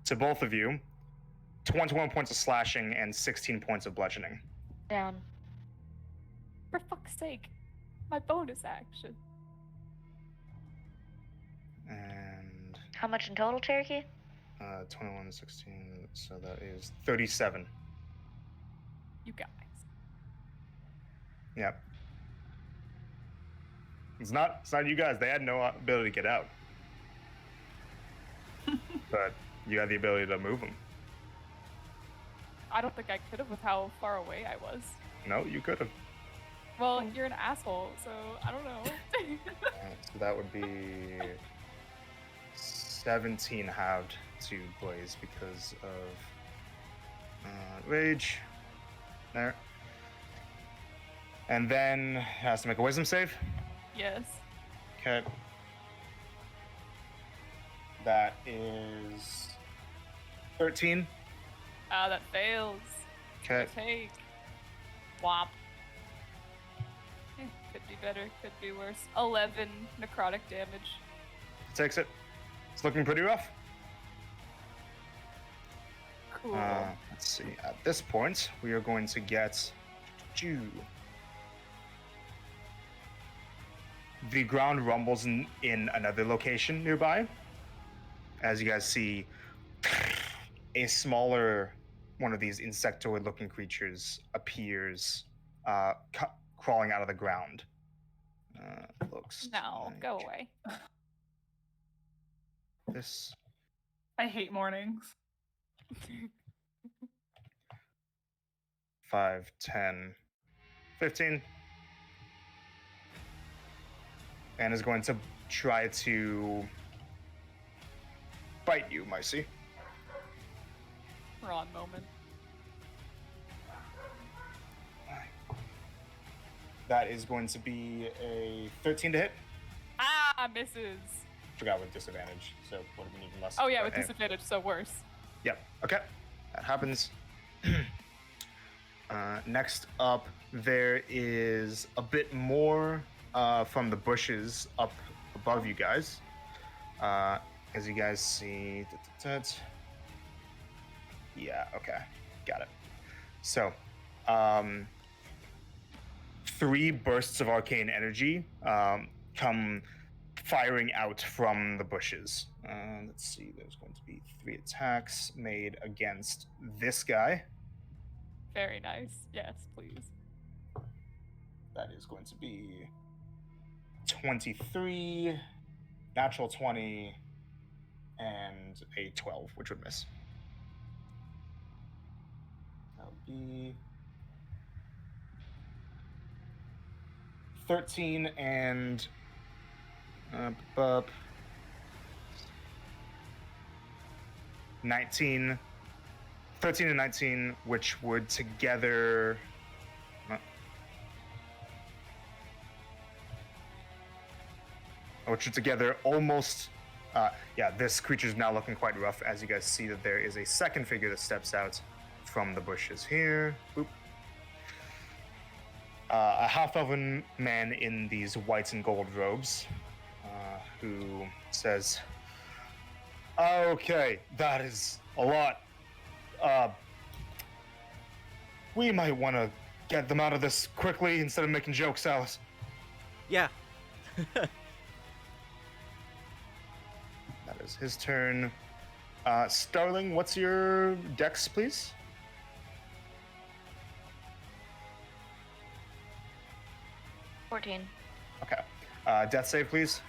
S1: to both of you, 21 points of slashing and 16 points of bludgeoning.
S4: Down.
S3: for fuck's sake, my bonus action.
S1: And
S4: How much in total, Cherokee?
S1: 21, 16, so that is 37.
S3: You guys.
S1: Yep. It's not you guys. They had no ability to get out. But you had the ability to move them.
S3: I don't think I could have with how far away I was.
S1: No, you could have.
S3: Well, you're an asshole, so I don't know.
S1: So that would be 17 halved to Blaze because of rage. There. And then has to make a wisdom save.
S3: Yes.
S1: Okay. That is 13.
S3: Ah, that fails.
S1: Okay.
S3: Take. Womp. Could be better, could be worse. 11 necrotic damage.
S1: Takes it. It's looking pretty rough.
S3: Cool.
S1: Let's see. At this point, we are going to get the ground rumbles in another location nearby. As you guys see, a smaller one of these insectoid-looking creatures appears, crawling out of the ground. Looks
S3: No,
S1: like
S3: go away.
S1: this.
S5: I hate mornings.
S1: 5, 10, 15. And is going to try to bite you, Marcy.
S3: Wrong moment.
S1: That is going to be a 13 to hit.
S3: Ah, misses.
S1: Forgot with disadvantage, so would have been even less.
S3: Oh yeah,
S1: but
S3: with
S1: anyway.
S3: disadvantage, so worse.
S1: Yep. Okay. That happens. Next up, there is a bit more from the bushes up above you guys. As you guys see. Yeah, okay. Got it. So, 3 bursts of arcane energy come firing out from the bushes. Let's see, there's going to be 3 attacks made against this guy.
S3: Very nice. Yes, please.
S1: That is going to be 23, natural 20, and a 12, which would miss. That would be 13 and 19. 13 and 19, which would together. Which are together almost. Yeah, this creature's now looking quite rough. As you guys see, that there is a second figure that steps out from the bushes here. Boop. A half-elven man in these white and gold robes, who says, "Okay, that is a lot. We might want to get them out of this quickly instead of making jokes, Alice."
S2: Yeah.
S1: That is his turn. Starling, what's your dex, please?
S4: $14.
S1: Okay. Death save, please.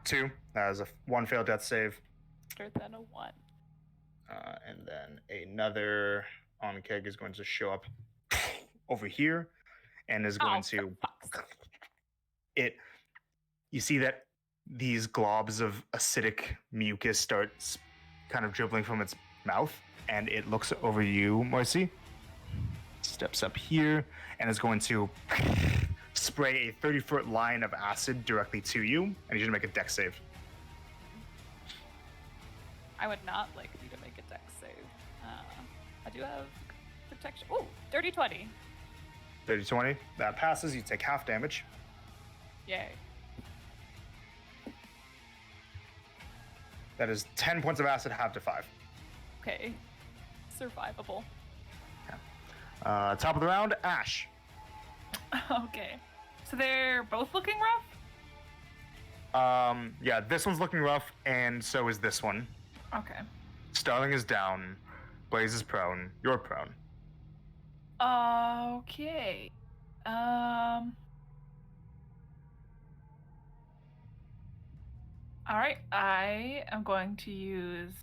S1: Two. That is a 1 failed death save.
S3: Better than a 1.
S1: And then another on keg is going to show up over here and is going to
S3: fuck's
S1: it. You see that these globs of acidic mucus start kind of dribbling from its mouth, and it looks over you, Marcy. Steps up here and is going to spray a 30-foot line of acid directly to you. I need you to make a dex save.
S3: I would not like you to make a dex save. I do have protection. Oh, dirty 20.
S1: 30-20. That passes. You take half damage.
S3: Yay.
S1: That is 10 points of acid, half to 5.
S3: Okay. Survivable.
S1: Top of the round, Ash.
S5: Okay. So they're both looking rough?
S1: Yeah, this one's looking rough, and so is this one.
S5: Okay.
S1: Starling is down. Blaze is prone. You're prone.
S5: Okay. Alright, I am going to use...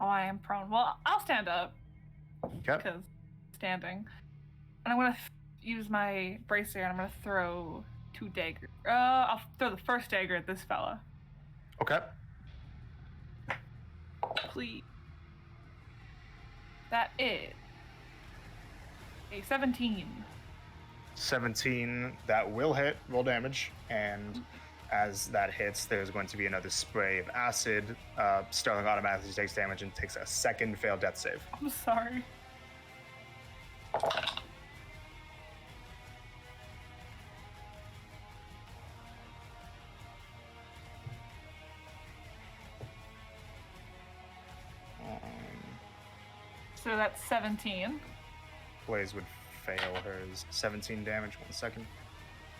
S5: Oh, I am prone. Well, I'll stand up,
S1: Okay.
S5: because standing. And I'm going to use my bracer, and I'm going to throw 2 daggers. I'll throw the first dagger at this fella.
S1: Okay.
S5: Please. That is a 17.
S1: 17. That will hit. Roll damage. And as that hits, there's going to be another spray of acid. Starling automatically takes damage and takes a second failed death save.
S5: I'm sorry. So that's 17.
S1: Blaze would fail hers. 17 damage. 1 second.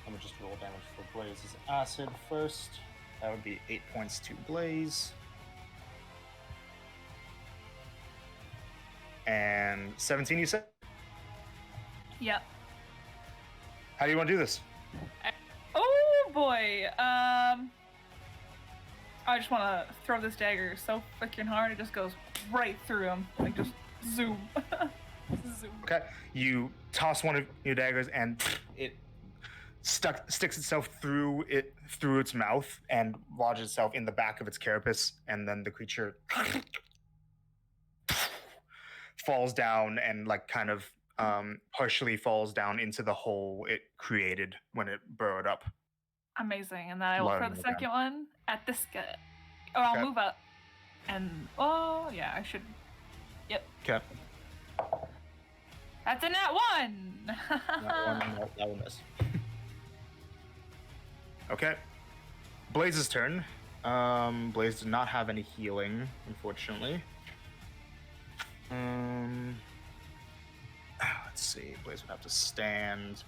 S1: Let me just roll damage for Blaze's acid first. That would be 8 points to Blaze. And 17, you said?
S5: Yep.
S1: How do you want to do this?
S5: Oh boy. I just want to throw this dagger so freaking hard it just goes right through him. Like just zoom. Zoom.
S1: Okay. You toss one of your daggers and it sticks itself through its mouth and lodges itself in the back of its carapace, and then the creature falls down and like kind of partially falls down into the hole it created when it burrowed up.
S5: Amazing. And then I will throw
S1: Learn
S5: the
S1: again.
S5: second one at this guy. Or I'll
S1: Okay.
S5: move up. And oh yeah, I should. Yep.
S1: Okay.
S5: That's a nat 1.
S1: That one miss. Okay. Blaze's turn. Blaze did not have any healing, unfortunately. Let's see. Blaze would have to stand.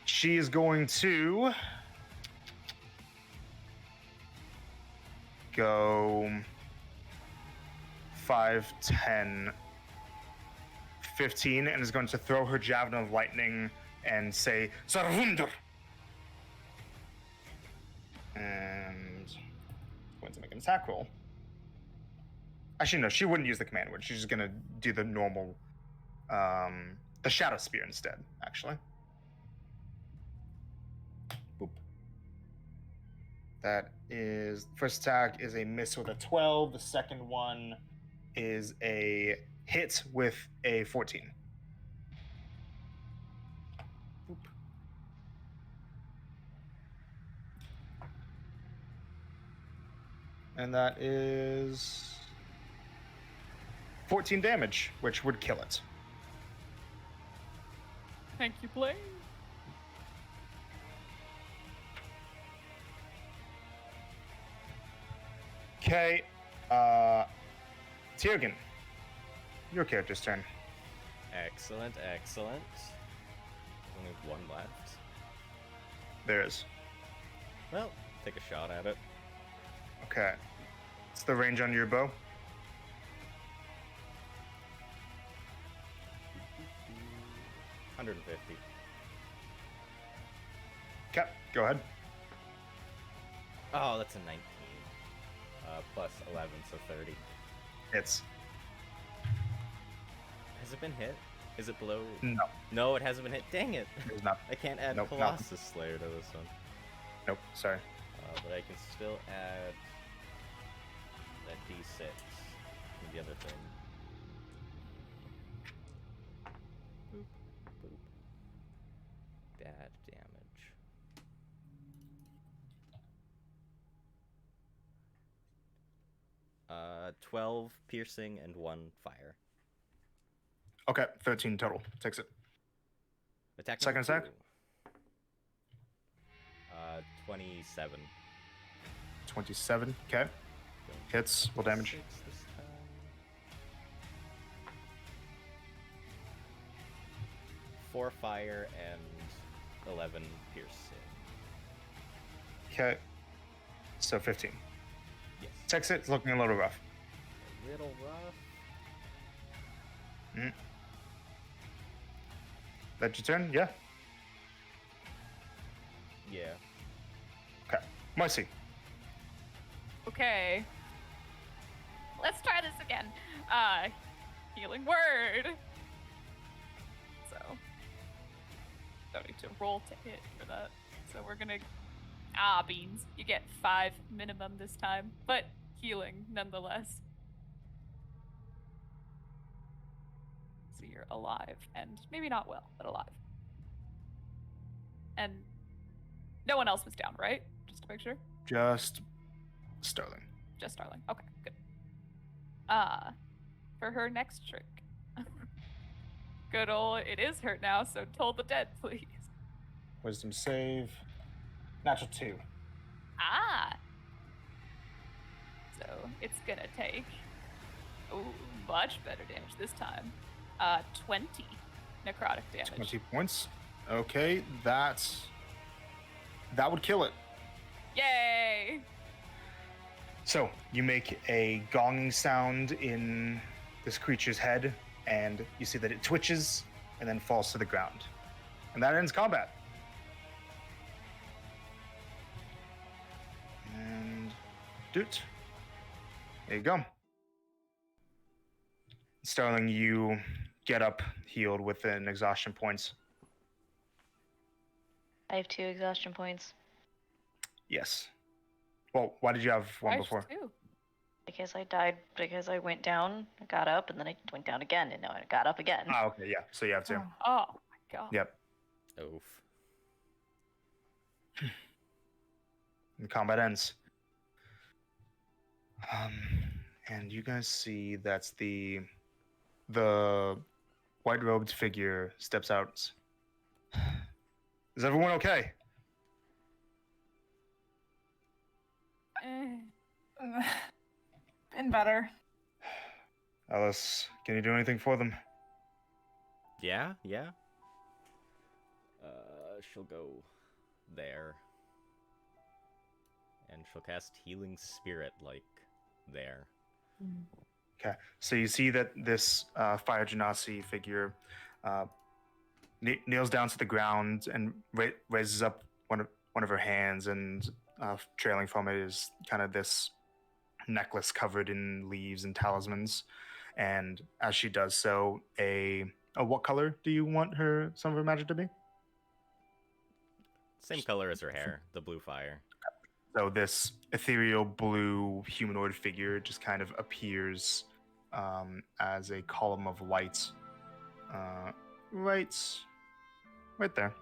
S1: She is going to go 5, 10, 15, and is going to throw her javelin of lightning and say Sarvunder. And going to make an attack roll. Actually, no, she wouldn't use the command word. She's just gonna do the normal, the shadow spear instead. Actually, boop. That is first attack is a miss with a 12. The second one is a hit with a 14. Boop. And that is 14 damage, which would kill it.
S3: Thank you, Blaze.
S1: Okay, Tiergan, your character's turn.
S2: Excellent, excellent. Only one left.
S1: There is.
S2: Well, take a shot at it.
S1: Okay. What's the range on your bow?
S2: 150.
S1: Okay, go ahead.
S2: Oh, that's a 19. Plus 11, so 30.
S1: Hits.
S2: Has it been hit? Is it below?
S1: No,
S2: No, it hasn't been hit. Dang it!
S1: it's not.
S2: I can't add
S1: Nope, no.
S2: Colossus Slayer to this one.
S1: Nope, sorry.
S2: But I can still add that D6 from the other thing. Boop, boop. Bad damage. Uh, 12 piercing and 1 fire.
S1: Okay, 13 total. Takes it.
S2: Attack
S1: Second
S2: number
S1: attack?
S2: 2. 27.
S1: 27. Okay. Hits. Roll damage.
S2: 6 this time. 4 fire and 11 piercing.
S1: Okay. So 15.
S2: Yes.
S1: Takes it. It's looking a little rough.
S2: A little rough.
S1: That your turn? Yeah.
S2: Yeah.
S1: Okay. Marcy.
S3: Okay. Let's try this again. Healing word. So, don't need to roll to hit for that. So we're gonna. Beans. You get 5 minimum this time, but healing nonetheless. So you're alive, and maybe not well, but alive. And no one else was down, right? Just to make sure.
S1: Just Sterling.
S3: Just Starling. Okay, good. For her next trick. Good old, it is hurt now, so toll the dead, please.
S1: Wisdom save. Natural 2.
S3: So it's gonna take, much better damage this time. 20 necrotic damage.
S1: 20 points. Okay, that would kill it.
S3: Yay!
S1: So you make a gonging sound in this creature's head, and you see that it twitches and then falls to the ground. And that ends combat. And doot. There you go. Starling, you get up healed within exhaustion points.
S4: I have 2 exhaustion points
S1: Yes. Well, why did you have one
S3: Why
S1: before?
S3: two?
S4: because I died because I went down, I got up, and then I went down again, and now I got up again.
S1: Ah, okay, yeah. So you have 2.
S3: Oh my god.
S1: Yep.
S2: Oof.
S1: The combat ends. And you guys see that's the white-robed figure steps out. Is everyone okay?
S3: Eh.
S5: Been better.
S1: Alice, can you do anything for them?
S2: Yeah, yeah. She'll go there. And she'll cast Healing Spirit, like, there.
S1: Okay. So you see that this fire genasi figure kneels down to the ground and raises up one of her hands, and trailing from it is kind of this necklace covered in leaves and talismans. And as she does so, what color do you want some of her magic to be?
S2: Same color as her hair, the blue fire.
S1: So this ethereal blue humanoid figure just kind of appears as a column of light, right there.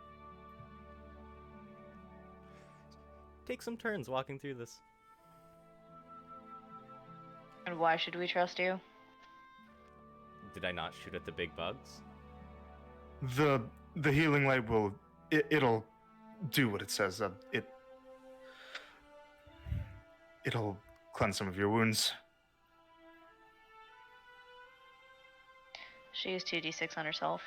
S2: Take some turns walking through this.
S4: And why should we trust you?
S2: Did I not shoot at the big bugs?
S1: The healing light it'll do what it says. It'll cleanse some of your wounds.
S4: She used 2d6 on herself.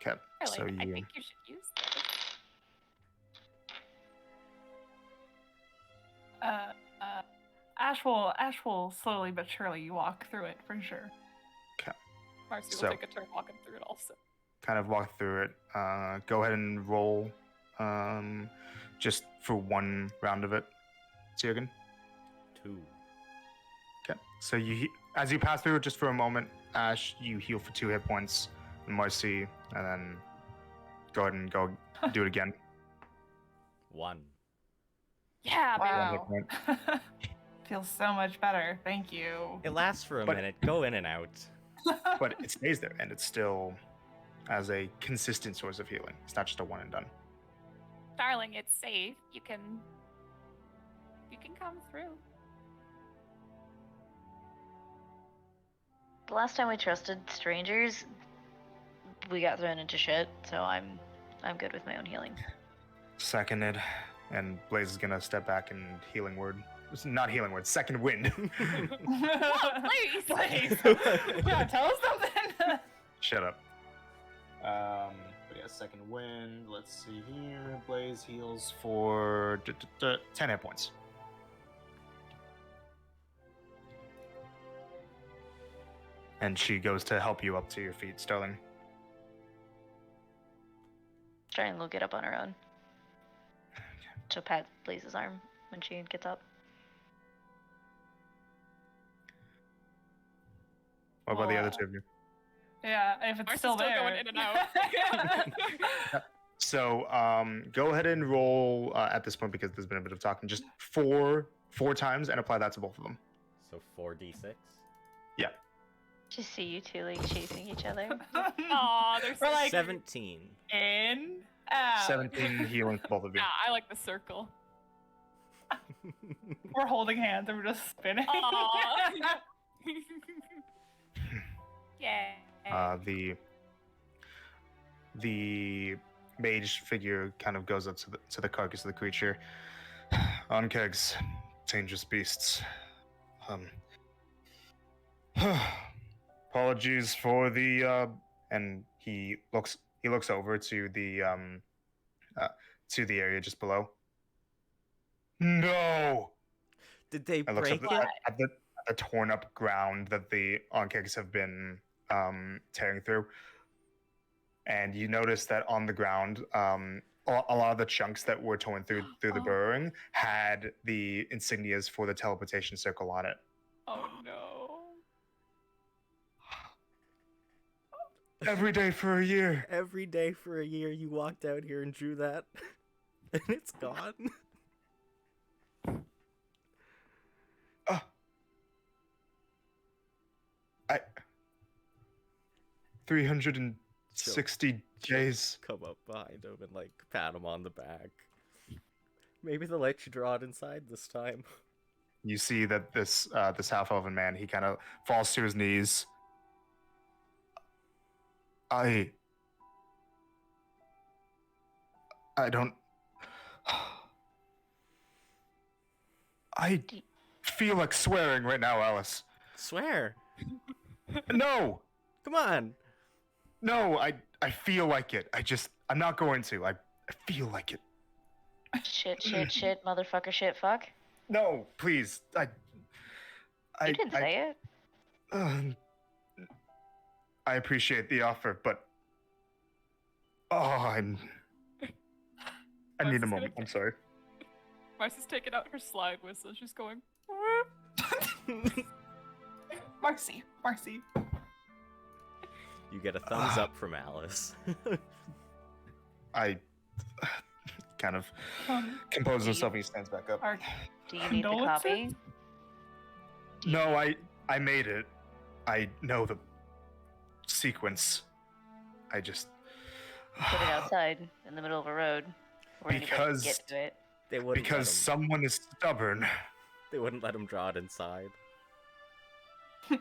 S1: Okay, so
S3: Starling, I
S1: you
S3: think you should use this.
S5: Ash will slowly but surely walk through it for sure.
S3: Marcy will
S1: So-
S3: take a turn walking through it also.
S1: kind of walk through it. Go ahead and roll just for one round of it. Tiergan.
S2: 2.
S1: Okay. So as you pass through it just for a moment, Ash, you heal for 2 hit points. Marcy, and then go ahead and go do it again.
S2: 1.
S3: Yeah, baby.
S5: Wow.
S1: One hit
S5: Feels so much better. Thank you.
S2: It lasts for a
S1: But-
S2: minute. Go in and out.
S1: But it stays there, and it's still as a consistent source of healing. It's not just a one and done.
S3: Darling, it's safe. You can come through.
S4: The last time we trusted strangers, we got thrown into shit. So I'm good with my own healing.
S1: Seconded, and Blaze is gonna step back and healing word. It's not healing word. Second wind.
S3: Please.
S5: Please. Yeah, tell us something.
S1: Shut up. But yeah, second wind. Let's see here. Blaze heals for 10 hit points. And she goes to help you up to your feet, Sterling.
S4: Trying to get up on her own. To pat Blaze's arm when she gets up.
S1: What about the other
S5: Wow.
S1: two of you?
S5: Yeah, if it's
S3: Marcy's
S5: still
S3: still
S5: there.
S3: going in and out.
S1: So go ahead and roll at this point because there's been a bit of talking. Just four times and apply that to both of them.
S2: So 4d6.
S4: Just see you two like chasing each other.
S3: Aw, they're so
S5: We're like
S2: 17.
S5: in, out.
S1: 17 healing for both of you.
S3: Yeah, I like the circle.
S5: We're holding hands and we're just spinning.
S3: Aw. Yeah.
S1: The mage figure kind of goes up to the carcass of the creature. On kegs, dangerous beasts. Apologies for the and he looks over to the area just below. No.
S2: Did they
S1: And looks
S2: break
S1: at
S2: it?
S1: the torn up ground that the onkegs have been tearing through. And you notice that on the ground, a lot of the chunks that were torn through the
S3: Oh.
S1: burrowing had the insignias for the teleportation circle on it.
S3: Oh no.
S1: Every day for a year.
S2: Every day for a year you walked out here and drew that. And it's gone.
S1: I 360 days.
S2: Come up behind him and like pat him on the back. Maybe they'll let you draw it inside this time.
S1: You see that this half elven man, he kind of falls to his knees. I don't. I feel like swearing right now, Alice.
S2: Swear.
S1: No,
S2: Come on.
S1: no, I feel like it. I'm not going to. I feel like it.
S4: Shit, motherfucker, shit, fuck.
S1: No, please.
S4: You didn't say it.
S1: I appreciate the offer, but I need a
S3: Marcy's
S1: moment. I'm sorry.
S3: Marcy's taking out her slide whistle. She's going.
S5: Marcy.
S2: You get a thumbs up from Alice.
S1: I kind of composes himself and he stands back up.
S5: Our
S4: Do you need the
S5: Condolences?
S4: copy?
S1: No, I made it. I know the sequence. I just
S4: Put it outside in the middle of a road where anybody can
S1: Because-
S4: get to it.
S2: They wouldn't
S1: because
S2: let him,
S1: someone is stubborn.
S2: they wouldn't let him draw it inside.
S4: You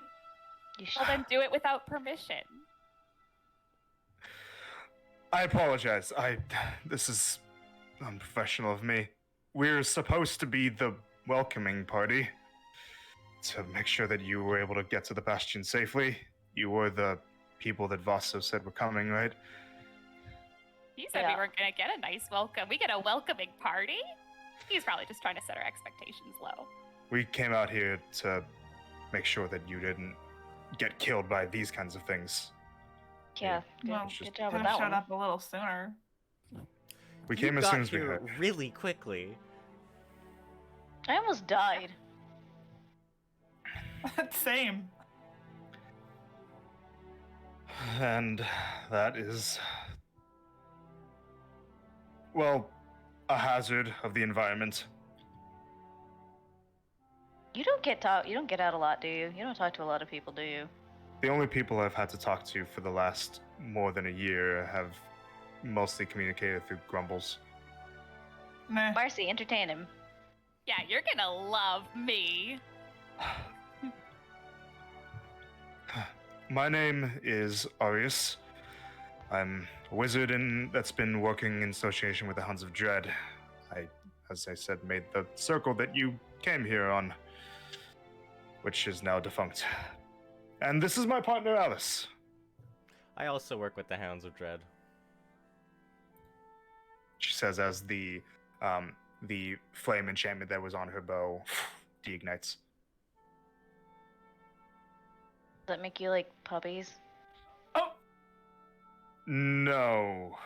S3: Well, then do it without permission.
S1: I apologize. This is unprofessional of me. We're supposed to be the welcoming party to make sure that you were able to get to the bastion safely. You were the people that Vaso said were coming, right?
S3: He said
S4: Yeah.
S3: we weren't gonna get a nice welcome. We get a welcoming party. He's probably just trying to set our expectations low.
S1: We came out here to make sure that you didn't get killed by these kinds of things.
S4: Yeah, good,
S5: Well,
S4: good job
S5: could
S4: with
S5: have
S4: that
S5: showed
S4: one.
S5: up a little sooner.
S1: We
S2: You
S1: came as
S2: got
S1: soon as we
S2: here
S1: heard.
S2: really quickly.
S4: I almost died.
S5: Same.
S1: And that is, well, a hazard of the environment.
S4: You don't get out a lot, do you? You don't talk to a lot of people, do you?
S1: The only people I've had to talk to for the last more than a year have mostly communicated through grumbles.
S5: Meh.
S4: Marcy, entertain him.
S3: Yeah, you're gonna love me.
S1: My name is Arius. I'm a wizard that's been working in association with the Hounds of Dread. I, as I said, made the circle that you came here on, which is now defunct. And this is my partner, Alice.
S2: I also work with the Hounds of Dread.
S1: She says as the flame enchantment that was on her bow deignites.
S4: Does that make you like puppies?
S5: Oh,
S1: No.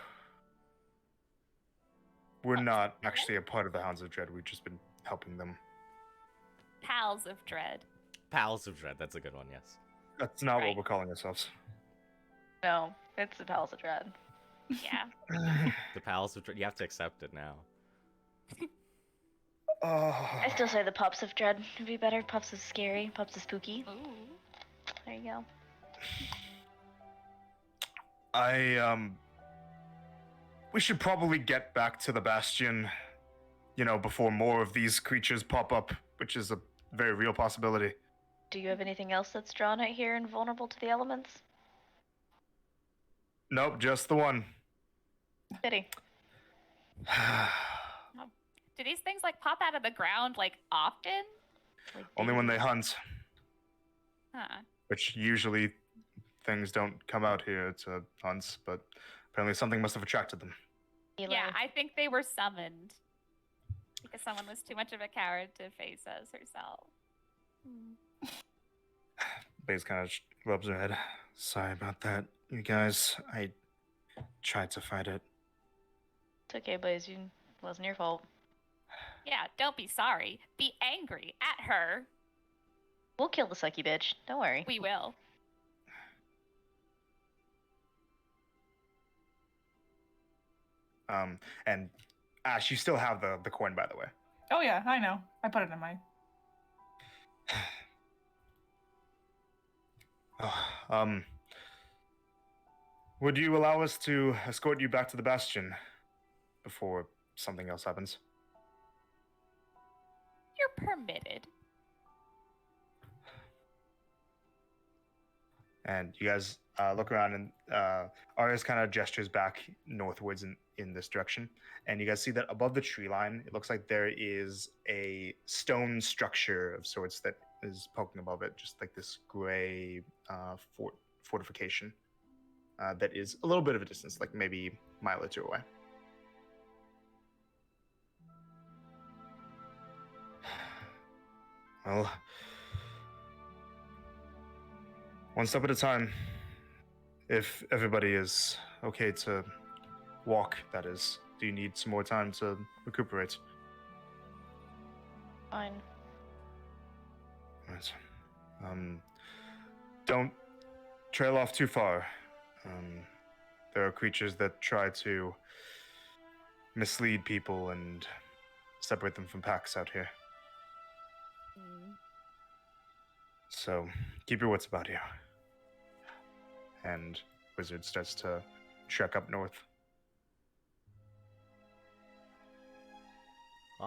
S1: We're not actually a part of the Hounds of Dread. We've just been helping them.
S3: Pals of Dread.
S2: Pals of Dread, that's a good one, yes.
S1: That's not
S3: Right.
S1: what we're calling ourselves.
S4: No, it's the Palace of Dread.
S3: Yeah.
S2: The Pals of Dread, you have to accept it now.
S4: I still say the Pups of Dread would be better. Pups is scary. Pups is spooky.
S3: Ooh.
S4: There you go.
S1: We should probably get back to the Bastion, before more of these creatures pop up, which is a very real possibility.
S4: Do you have anything else that's drawn out here and vulnerable to the elements?
S1: Nope, just the one.
S4: Pity.
S3: Do these things like pop out of the ground like often?
S4: Like
S1: Only when they
S4: babies.
S1: hunt,
S3: Huh.
S1: which usually things don't come out here to hunts, but apparently something must have attracted them.
S4: Eli.
S3: Yeah, I think they were summoned. Because someone was too much of a coward to face us herself.
S1: Baze kind of rubs her head. Sorry about that, you guys. I tried to fight it.
S4: It's okay, Blaze. It wasn't your fault.
S3: Yeah, don't be sorry. Be angry at her.
S4: We'll kill the sucky bitch. Don't worry.
S3: We will.
S1: And Ash, you still have the coin, by the way.
S5: oh yeah, I know. I put it in my.
S1: Would you allow us to escort you back to the Bastion before something else happens?
S3: You're permitted.
S1: And you guys look around, and Arias kind of gestures back northwards in this direction. And you guys see that above the tree line, it looks like there is a stone structure of sorts that is poking above it, just like this gray fortification that is a little bit of a distance, like maybe a mile or two away. Well, one step at a time. If everybody is okay to walk, that is. Do you need some more time to recuperate?
S4: Fine.
S1: Right. Don't trail off too far. There are creatures that try to mislead people and separate them from packs out here. So keep your wits about you. And Wizard starts to trek up north.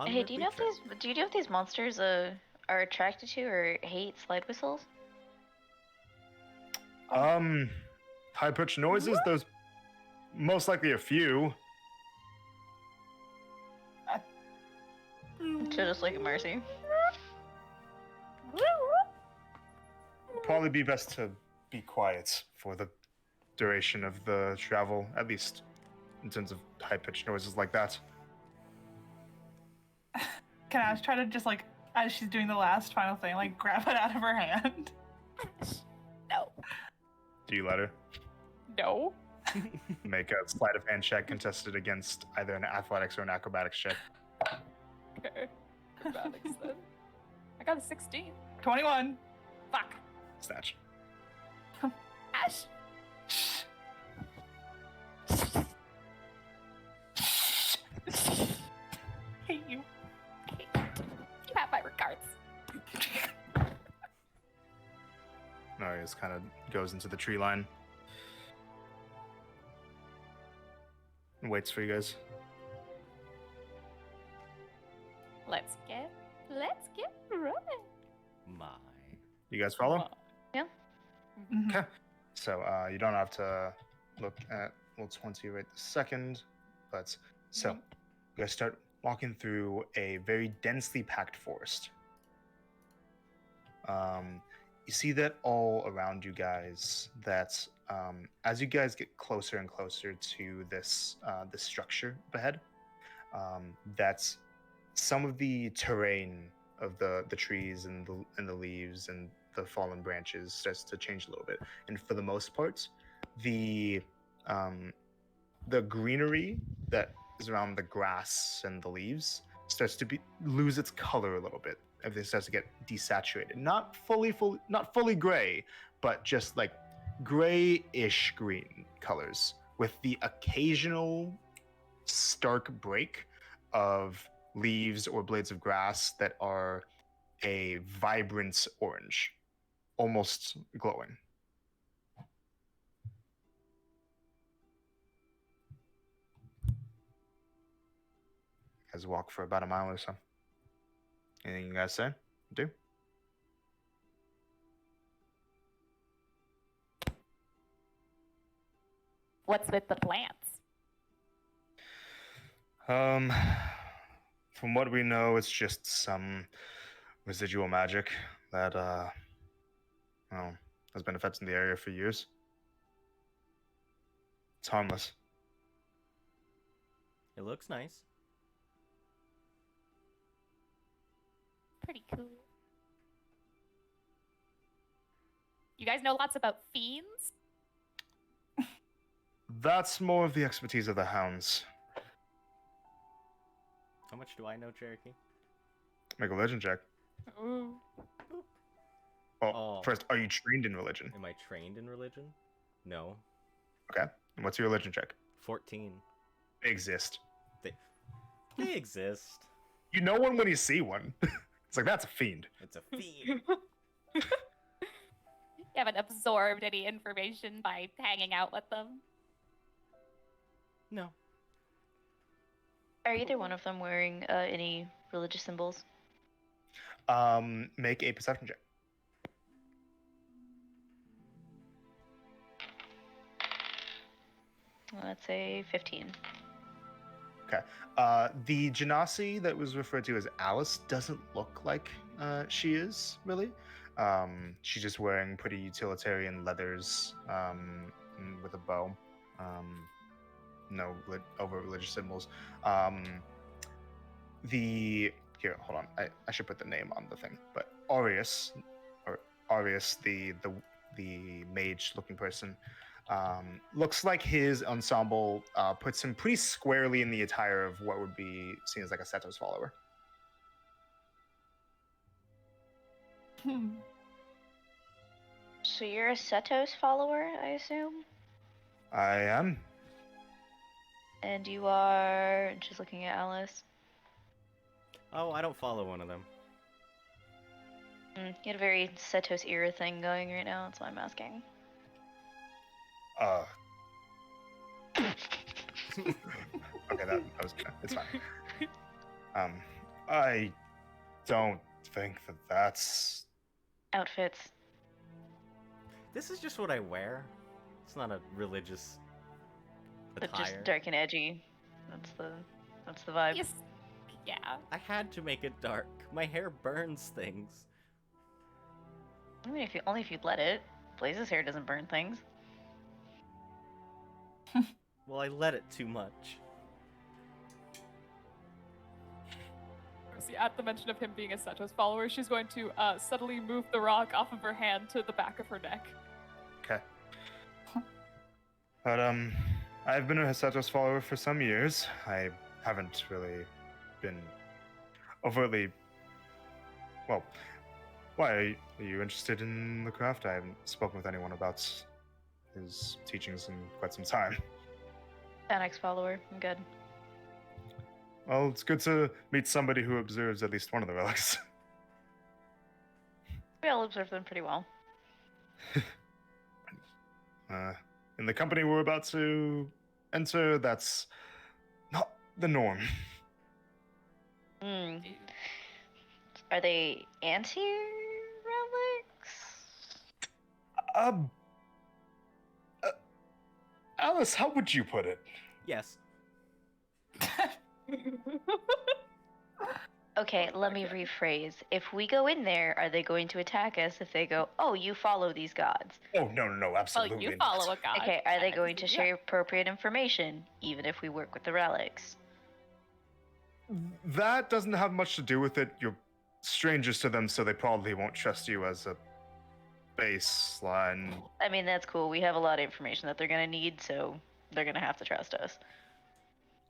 S4: Hey, do you know if these monsters are attracted to or hate slide whistles?
S1: High pitched noises, there's most likely a few.
S4: So just like a Marcy.
S1: Probably be best to be quiet for the duration of the travel, at least in terms of high pitched noises like that.
S5: Can Ash try to just like, as she's doing the last final thing, like grab it out of her hand?
S3: No.
S1: Do you let her?
S3: No.
S1: Make a sleight of hand check contested against either an athletics or an acrobatics check.
S3: Okay. Acrobatics then. I got a 16.
S5: 21.
S3: Fuck.
S1: Snatch.
S3: Ash.
S1: Arius kind of goes into the tree line and waits for you guys.
S3: Let's get running.
S2: My.
S1: You guys follow?
S5: Mhm.
S1: Okay. So you don't have to look at roll 20 right this second, but so you guys start walking through a very densely packed forest. You see that all around you guys. That as you guys get closer and closer to this this structure up ahead, that's some of the terrain of the trees and the leaves and the fallen branches starts to change a little bit, and for the most part, the greenery that is around the grass and the leaves starts to lose its color a little bit. Everything starts to get desaturated. Not fully gray, but just like grayish green colors with the occasional stark break of leaves or blades of grass that are a vibrant orange, almost glowing. You guys walk for about a mile or so. Anything you guys say? Do?
S3: What's with the plants?
S1: From what we know, it's just some residual magic that well, has been affecting the area for years. It's harmless.
S2: It looks nice.
S3: Pretty cool. You guys know lots about fiends?
S1: That's more of the expertise of the hounds.
S2: How much do I know, Cherokee?
S1: Make a religion check.
S3: Ooh.
S2: Oh.
S1: First, are you trained in religion?
S2: Am I trained in religion? No.
S1: Okay. And what's your religion check?
S2: 14.
S1: They exist.
S2: They exist.
S1: You know one when you see one. It's like, that's a fiend.
S2: It's a fiend.
S3: You haven't absorbed any information by hanging out with them.
S2: No.
S4: Are either one of them wearing any religious symbols?
S1: Make a perception check.
S4: Let's say 15.
S1: The Genasi that was referred to as Alice doesn't look like she is, really. She's just wearing pretty utilitarian leathers with a bow. No over religious symbols. Here, hold on. I should put the name on the thing. But Arius, the mage-looking person, looks like his ensemble puts him pretty squarely in the attire of what would be seen as like a Setos follower.
S4: So you're a Setos follower, I assume?
S1: I am.
S4: And you are... Just looking at Alice.
S2: Oh, I don't follow one of them.
S4: You had a very Setos era thing going right now, that's why I'm asking.
S1: Okay, that was good. It's fine. I don't think that's...
S4: Outfits.
S2: This is just what I wear. It's not a religious
S4: But
S2: attire.
S4: just dark and edgy. That's the vibe.
S3: Yes. Yeah.
S2: I had to make it dark. My hair burns things.
S4: I mean, only if you'd let it. Blaze's hair doesn't burn things.
S2: Well, I let it too much.
S5: See, at the mention of him being a Setos follower, she's going to subtly move the rock off of her hand to the back of her neck.
S1: Okay. But I've been a Setos follower for some years. I haven't really been overtly... Well, why are you interested in the craft? I haven't spoken with anyone about his teachings in quite some time.
S4: Annex follower. I'm good.
S1: Well, it's good to meet somebody who observes at least one of the relics.
S4: We all observe them pretty well.
S1: In the company we're about to enter, that's not the norm.
S4: Hmm. Are they anti-relics?
S1: Um, Alice, how would you put it?
S2: Yes.
S4: Okay, let me rephrase. If we go in there, are they going to attack us if they go, oh, you follow these gods?
S1: Oh, no,
S3: Well,
S1: absolutely
S3: you
S1: not.
S3: follow a god.
S4: Okay, are they
S3: and
S4: going to
S3: yeah.
S4: share appropriate information, even if we work with the relics?
S1: That doesn't have much to do with it. You're strangers to them, so they probably won't trust you as a baseline.
S4: I mean, that's cool. We have a lot of information that they're going to need, so they're going to have to trust us.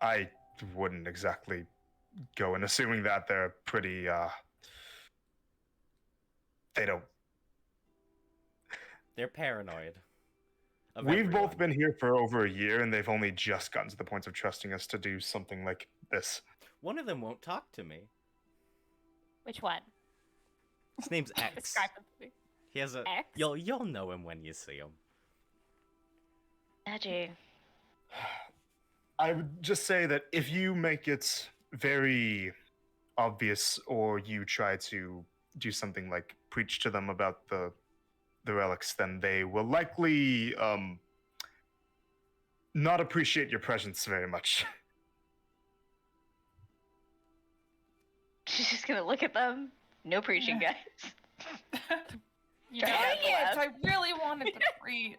S1: I wouldn't exactly go in assuming that they're pretty, they don't.
S2: They're paranoid. of
S1: We've both
S2: everyone.
S1: been here for over a year, and they've only just gotten to the point of trusting us to do something like this.
S2: One of them won't talk to me.
S3: Which one?
S2: His name's X.
S3: Describe them to me.
S2: He has a.
S3: X?
S2: You'll know him when you see him.
S4: Magic.
S1: I would just say that if you make it very obvious, or you try to do something like preach to them about the relics, then they will likely not appreciate your presence very much.
S4: She's just going to look at them. No preaching, guys.
S3: You
S4: Try
S3: know,
S4: not
S5: Dang
S4: to
S5: it!
S4: laugh.
S5: I really wanted to preach.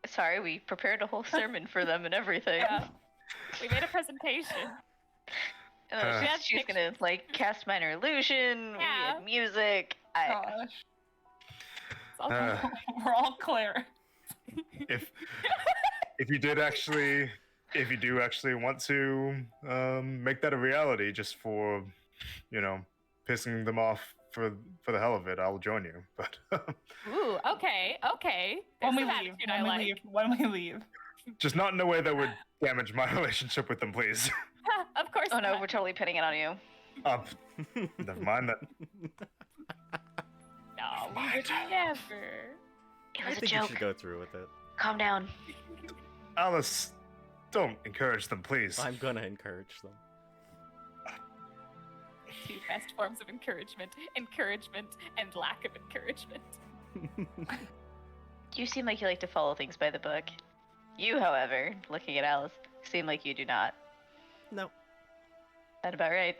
S4: Sorry, we prepared a whole sermon for them and everything.
S3: Yeah. We made a presentation.
S4: She's gonna like cast minor illusion. We
S3: Yeah.
S4: had music.
S5: Gosh,
S3: It's all
S1: Uh,
S5: we're all clear.
S1: if you do actually want to make that a reality, just for pissing them off for the hell of it, I'll join you. But
S3: Ooh, okay.
S5: When we
S3: There's some
S5: leave.
S3: attitude I like.
S5: When we leave.
S1: just not in a way that would damage my relationship with them, please.
S3: Of course.
S4: Oh no,
S3: not.
S4: we're totally pinning it on you.
S1: Never mind that.
S3: No, we
S1: Mind.
S3: would never.
S4: It
S2: I
S4: was a
S2: think you
S4: joke.
S2: should go through with it.
S4: Calm down.
S1: Alice, don't encourage them, please.
S2: I'm gonna encourage them.
S3: Two best forms of encouragement: encouragement and lack of encouragement.
S4: You seem like you like to follow things by the book. You, however, looking at Alice, seem like you do not.
S2: No.
S4: That about right?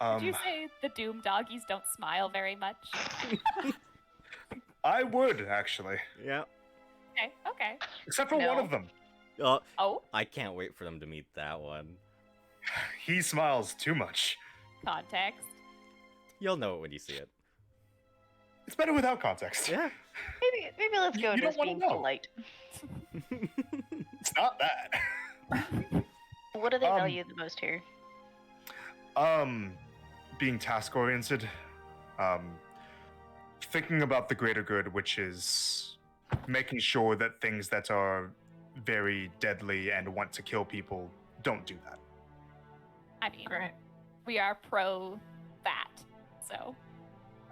S3: Did you say the Doom doggies don't smile very much?
S1: I would actually,
S2: Yeah.
S3: Okay.
S1: except for one
S4: No.
S1: of them.
S3: Oh,
S2: I can't wait for them to meet that one.
S1: He smiles too much.
S3: context.
S2: You'll know it when you see it.
S1: It's better without context.
S2: Yeah.
S4: Maybe let's go
S1: You
S4: into
S1: don't
S4: this
S1: wanna
S4: being
S1: know.
S4: polite.
S1: It's not that.
S4: What do they
S1: Um,
S4: value the most here?
S1: Being task oriented, thinking about the greater good, which is making sure that things that are very deadly and want to kill people don't do that.
S3: I mean,
S5: Great.
S3: we are pro that, so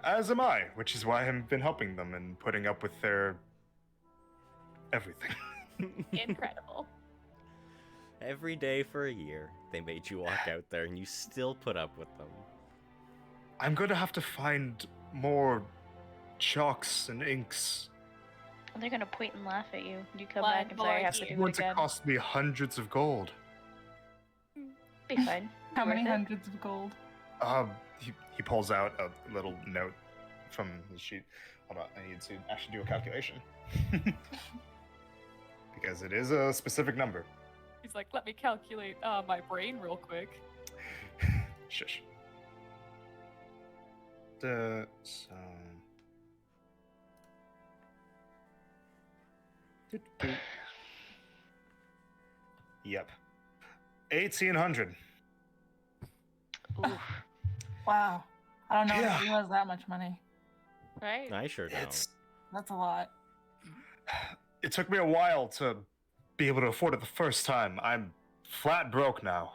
S1: As am I, which is why I've been helping them and putting up with their everything.
S3: incredible.
S2: Every day for a year, they made you walk out there and you still put up with them.
S1: I'm going to have to find more chalks and inks.
S4: They're gonna point and laugh at you. You come
S3: One
S4: back and say,
S3: more
S4: I have to
S3: year.
S1: It's
S4: do
S1: going
S4: it
S1: to
S4: again.
S1: cost me hundreds of gold.
S4: Be fine.
S5: How many
S4: Worth it.
S5: hundreds of gold?
S1: He pulls out a little note from his sheet. Hold on, I need to actually do a calculation. Because it is a specific number.
S3: He's like, let me calculate my brain real quick.
S1: Shush. Yep. 1,800.
S4: Oof.
S5: Wow. I don't know
S1: Yeah.
S5: if he has that much money.
S3: Right?
S2: I sure don't.
S5: That's a lot.
S1: It took me a while to be able to afford it the first time. I'm flat broke now.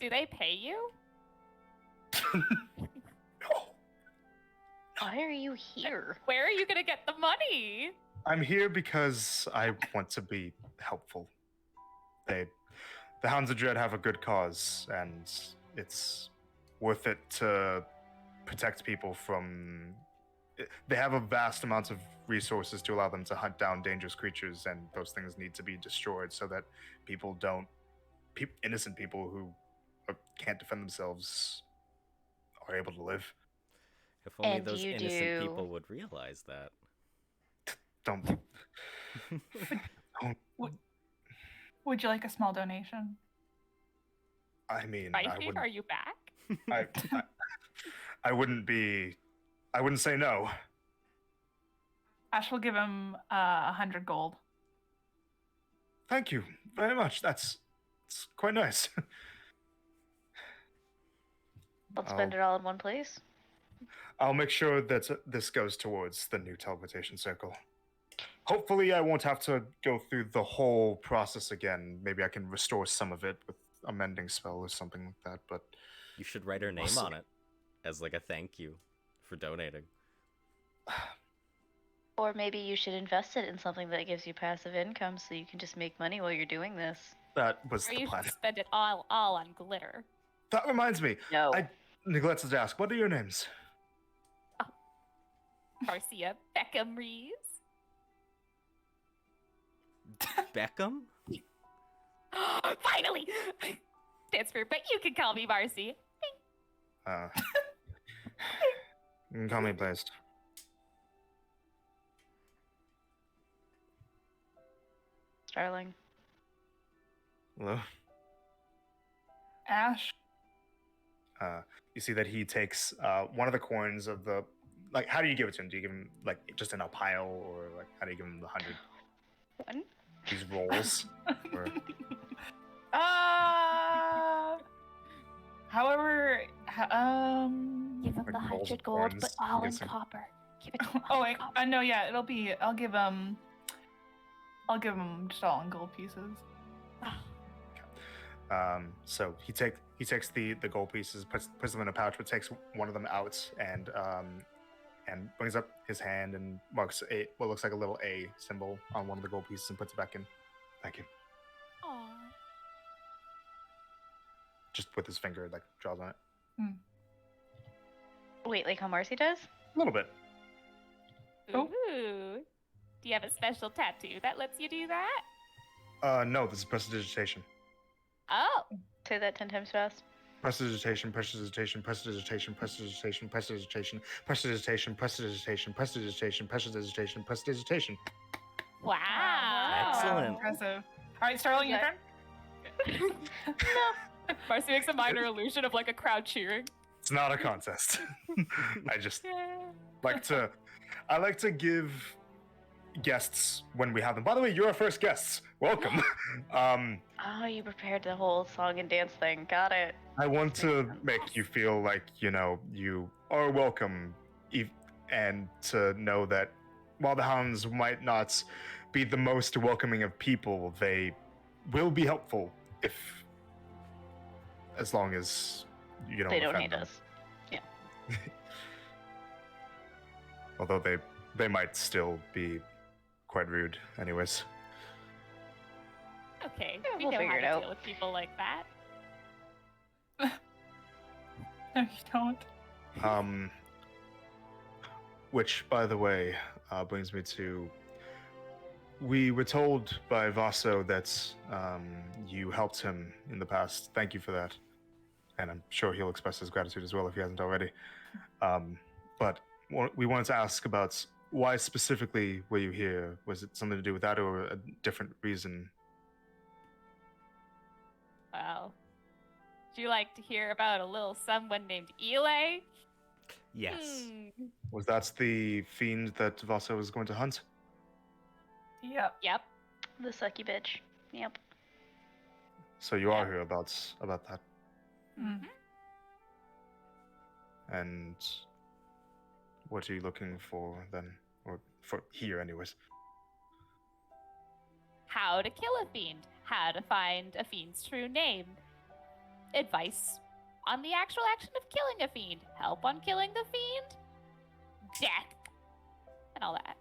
S3: Do they pay you?
S4: Why are you here?
S3: Where are you gonna get the money?
S1: I'm here because I want to be helpful. The Hounds of Dread have a good cause, and it's worth it to protect people from. They have a vast amount of resources to allow them to hunt down dangerous creatures, and those things need to be destroyed so that people don't. Innocent people who can't defend themselves are able to live.
S2: If only
S4: And
S2: those
S4: you
S2: innocent
S4: do-
S2: people would realize that.
S1: Don't.
S5: Would you like a small donation?
S1: I mean, I
S3: Spicy,
S1: wouldn't.
S3: are you back?
S1: I wouldn't be. I wouldn't say no.
S5: Ash will give him 100 gold.
S1: Thank you very much. It's quite nice.
S4: Don't spend it all in one place.
S1: I'll make sure that this goes towards the new teleportation circle. Hopefully, I won't have to go through the whole process again. Maybe I can restore some of it with a mending spell or something like that. But
S2: You should write her name
S1: see.
S2: on it as like a thank you for donating.
S4: Or maybe you should invest it in something that gives you passive income so you can just make money while you're doing this.
S1: that was
S3: Or
S1: the
S3: you
S1: plan.
S3: should spend it all on glitter.
S1: That reminds me.
S4: No.
S1: I neglected to ask. What are your names?
S3: Marcia Beckham Reeves.
S2: Beckham?
S3: Finally! Stands for, but you can call me Marcy.
S1: You can call me Blazed.
S4: Starling.
S1: Hello.
S5: Ash.
S1: You see that he takes one of the coins of the. Like, how do you give it to him? Do you give him like just in a pile, or like how do you give him the 100?
S4: One?
S1: These rolls. Or...
S5: However,
S3: Give him
S1: Like
S3: the
S1: rolls
S3: 100
S1: of
S3: gold,
S1: coins,
S3: but all in
S1: guessing.
S3: copper. Give it to him.
S5: oh wait, no, yeah, it'll be. I'll give him just all in gold pieces.
S1: So he takes the gold pieces, puts them in a pouch, but takes one of them out and brings up his hand and marks what looks like a little A symbol on one of the gold pieces and puts it back in. Thank you.
S3: Aw.
S1: Just with his finger, like draws on it
S4: Wait, like how Marcy does?
S1: a little bit.
S5: Oh.
S3: Ooh. Do you have a special tattoo that lets you do that?
S1: No, this is prestidigitation.
S3: Oh.
S4: Say that 10 times fast.
S1: Prestidigitation, prestidigitation, prestidigitation, prestidigitation, prestidigitation, prestidigitation, prestidigitation, prestidigitation, prestidigitation, prestidigitation.
S3: Wow.
S2: Excellent.
S5: Impressive. All right, Starling, your turn.
S3: Marcy makes a minor illusion of like a crowd cheering.
S1: It's not a contest. I just
S3: Yeah.
S1: I like to give guests when we have them. By the way, you're our first guests. Welcome.
S4: Oh, you prepared the whole song and dance thing. Got it.
S1: I want to make you feel like, you are welcome, and to know that while the hounds might not be the most welcoming of people, they will be helpful as long as you don't
S4: They don't
S1: offend
S4: hate
S1: them.
S4: us.
S1: Although they might still be quite rude anyways.
S3: Okay.
S4: Yeah,
S3: We
S4: we'll
S3: know
S4: figure
S3: how
S4: it
S3: to
S4: out.
S3: deal with people like that.
S5: No, you don't.
S1: Which, by the way, brings me to... We were told by Vaso that you helped him in the past. Thank you for that. And I'm sure he'll express his gratitude as well if he hasn't already. But we wanted to ask about why specifically were you here? Was it something to do with that or a different reason?
S3: Well, would you like to hear about a little someone named Eli?
S2: Yes.
S1: Was that the fiend that Vaso was going to hunt?
S5: Yep.
S3: Yep.
S4: The sucky bitch. Yep.
S1: So you are here about that.
S5: Mm.
S1: And what are you looking for then? Or for here anyways?
S3: How to kill a fiend. How to find a fiend's true name. advice on the actual action of killing a fiend, help on killing the fiend, death, and all that.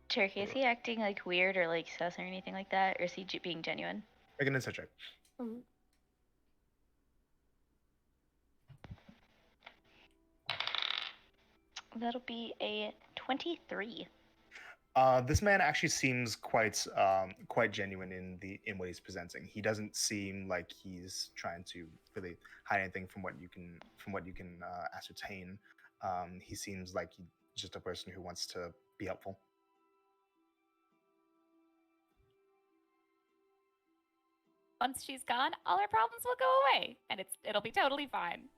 S4: Turkey, is he acting like weird or like sus or anything like that, or is he being genuine?
S1: Make an insight check.
S4: That'll be a 23.
S1: This man actually seems quite genuine in what he's presenting. He doesn't seem like he's trying to really hide anything from what you can ascertain. He seems like he's just a person who wants to be helpful.
S3: Once she's gone, all our problems will go away, and it'll be totally fine.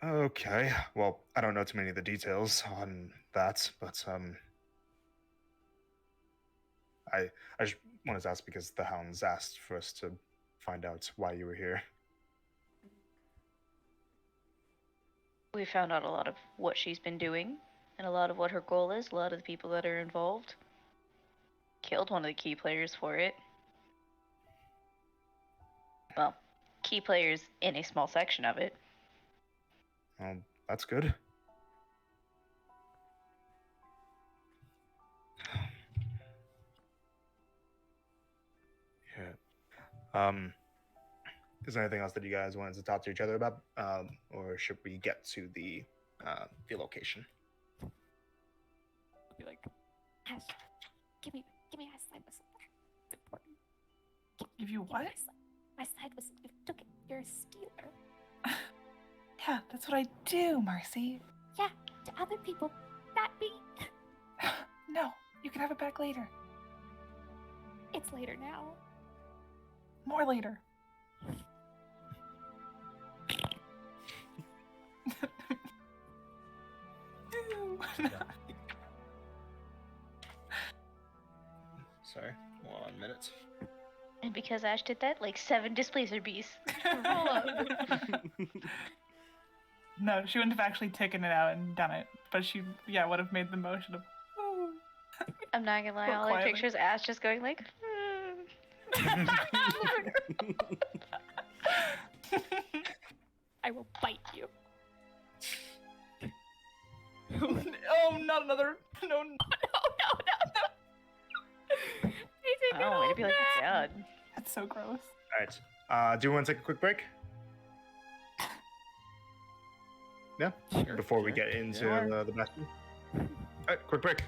S1: Okay, well, I don't know too many of the details on that, but I just wanted to ask because the hounds asked for us to find out why you were here.
S4: We found out a lot of what she's been doing, and a lot of what her goal is, a lot of the people that are involved. Killed one of the key players for it. Well, key players in a small section of it.
S1: Well, that's good. Yeah. Is there anything else that you guys wanted to talk to each other about, or should we get to the location?
S3: I'll be like, Ash, give me my side whistle. It's important.
S5: Give you
S3: Give me
S5: what?
S3: my side whistle. You took it. You're a stealer.
S5: Yeah, that's what I do, Marcy.
S3: Yeah, to other people, not me.
S5: No, you can have it back later.
S3: It's later now.
S5: More later.
S1: Sorry, 1 minute.
S4: And because Ash did that, like 7 displacer beasts.
S5: No, she wouldn't have actually taken it out and done it, but she, would have made the motion of.
S4: I'm not gonna lie,
S5: But
S4: all I
S5: quietly.
S4: picture is Ash just going like,
S3: I will bite you.
S5: Oh, not another. No.
S3: No. They take
S4: oh, way to be like
S3: that.
S4: dad.
S5: That's so gross.
S1: All right. Do you want to take a quick break? Yeah.
S2: Sure,
S1: Before we
S2: sure.
S1: get into
S2: Yeah.
S1: the bastion. All right. Quick break.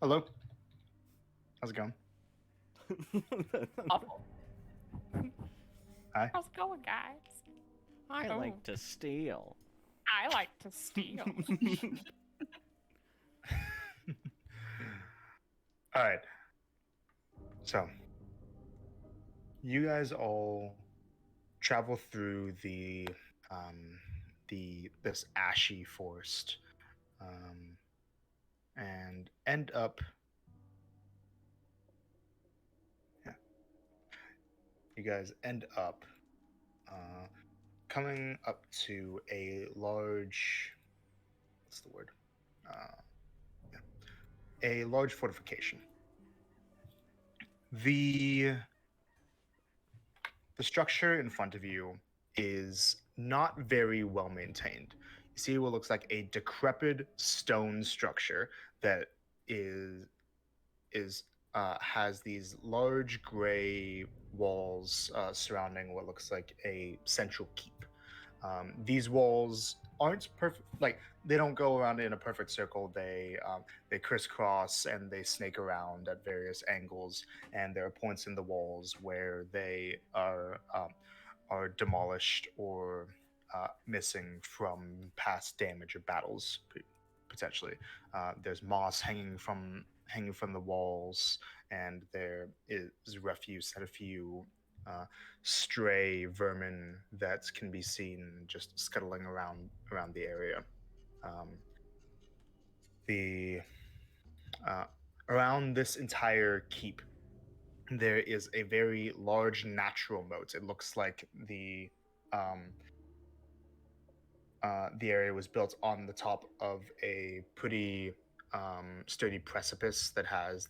S1: Hello. How's it going?
S3: Awful.
S1: Hi.
S3: How's it going, guys?
S2: I
S3: Oh.
S2: like to steal.
S3: I like to steal.
S1: All right. So, you guys all travel through this ashy forest, and end up. Yeah, you guys end up coming up to a large. What's the word? Yeah, a large fortification. The the structure in front of you is not very well maintained. You see what looks like a decrepit stone structure that is has these large gray walls surrounding what looks like a central keep. These walls aren't perfect; like they don't go around in a perfect circle. They crisscross and they snake around at various angles, and there are points in the walls where they are demolished or missing from past damage or battles potentially. There's moss hanging from the walls, and there is refuse and a few stray vermin that can be seen just scuttling around the area. Um, the Around this entire keep, there is a very large natural moat. It looks like the area was built on the top of a pretty sturdy precipice that has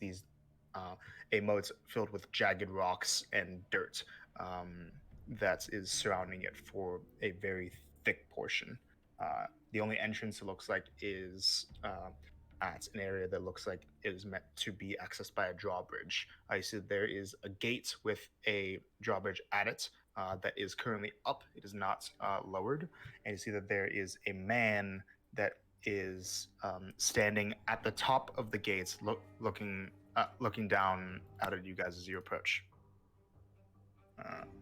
S1: a moat filled with jagged rocks and dirt that is surrounding it for a very thick portion. The only entrance it looks like is at an area that looks like it is meant to be accessed by a drawbridge. I see there is a gate with a drawbridge at it that is currently up. It is not lowered, and you see that there is a man that is standing at the top of the gates, looking down out at you guys as you approach.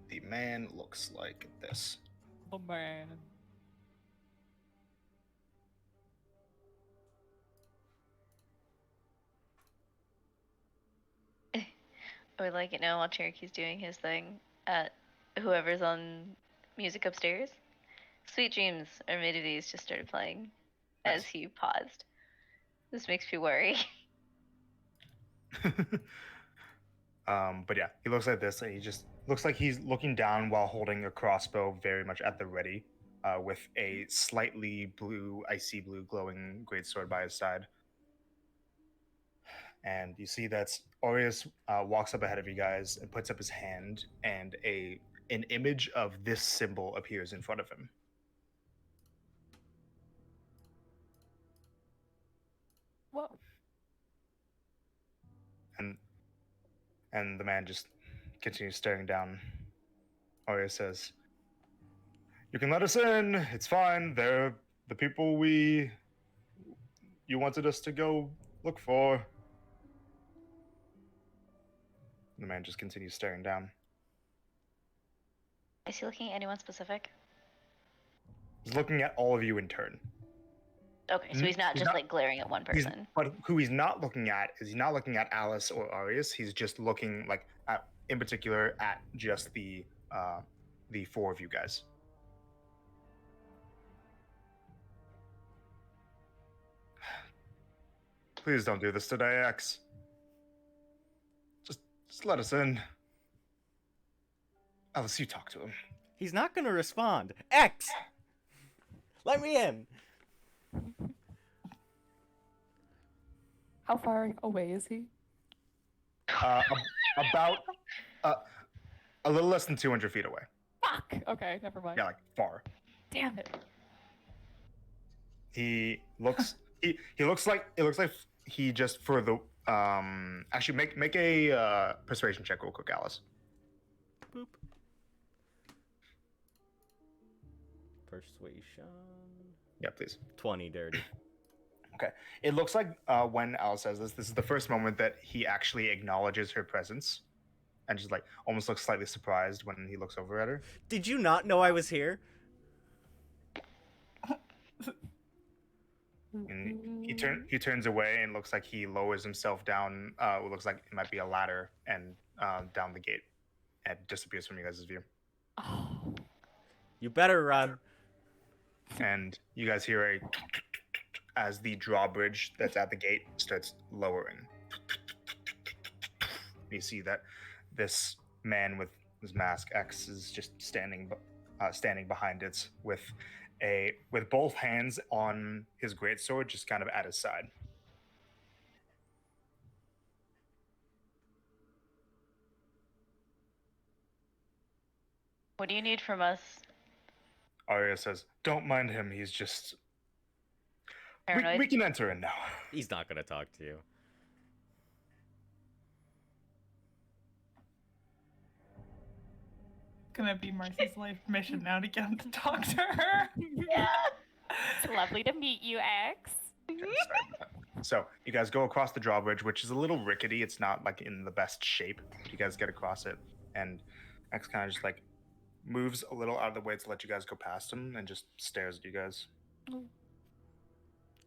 S1: The man looks like this.
S3: Oh man.
S4: I would like it now while Cherokee's doing his thing at whoever's on music upstairs. Sweet Dreams or Mid of These just started playing as
S1: Nice.
S4: he paused. This makes me worry.
S1: But yeah, he looks like this, and he just looks like he's looking down while holding a crossbow very much at the ready, with a slightly icy blue, glowing greatsword by his side. And you see that Aureus walks up ahead of you guys and puts up his hand, and an image of this symbol appears in front of him.
S3: Whoa.
S1: And the man just continues staring down. Aureus says, "You can let us in. It's fine. They're the people you wanted us to go look for." The man just continues staring down.
S4: Is he looking at anyone specific?
S1: He's looking at all of you in turn.
S4: Okay, so he's not
S1: He's
S4: just
S1: not-
S4: like glaring at one person.
S1: But who he's not looking at is he's not looking at Alice or Arius. He's just looking in particular at just the four of you guys. Please don't do this today, X. Just let us in. Alice, you talk to him.
S2: He's not gonna respond. X! Let me in!
S3: How far away is he?
S1: About a little less than 200 feet away.
S3: Fuck. Okay, never mind.
S1: Yeah, like far.
S3: Damn it.
S1: He looks. he looks like it looks like he just for the Actually, make a persuasion check real quick, Alice.
S2: Boop. Persuasion.
S1: Yeah, please.
S2: 20 dirty.
S1: Okay. It looks like when Al says this is the first moment that he actually acknowledges her presence, and just like almost looks slightly surprised when he looks over at her.
S2: Did you not know I was here?
S1: And he turns away and looks like he lowers himself down. What looks like it might be a ladder, and down the gate, and disappears from you guys' view.
S3: Oh.
S2: You better run.
S1: And you guys hear a as the drawbridge that's at the gate starts lowering. You see that this man with his mask X is just standing behind it with both hands on his greatsword, just kind of at his side.
S4: What do you need from us?
S1: Arya says, "Don't mind him. He's just
S4: Paranoid?
S1: we can enter in now."
S2: He's not gonna talk to you.
S5: Gonna be Marcy's life mission now to get him to talk to her.
S4: Yeah.
S3: It's lovely to meet you, X.
S1: So you guys go across the drawbridge, which is a little rickety. It's not like in the best shape. You guys get across it, and X kind of just like moves a little out of the way to let you guys go past him, and just stares at you guys.
S3: May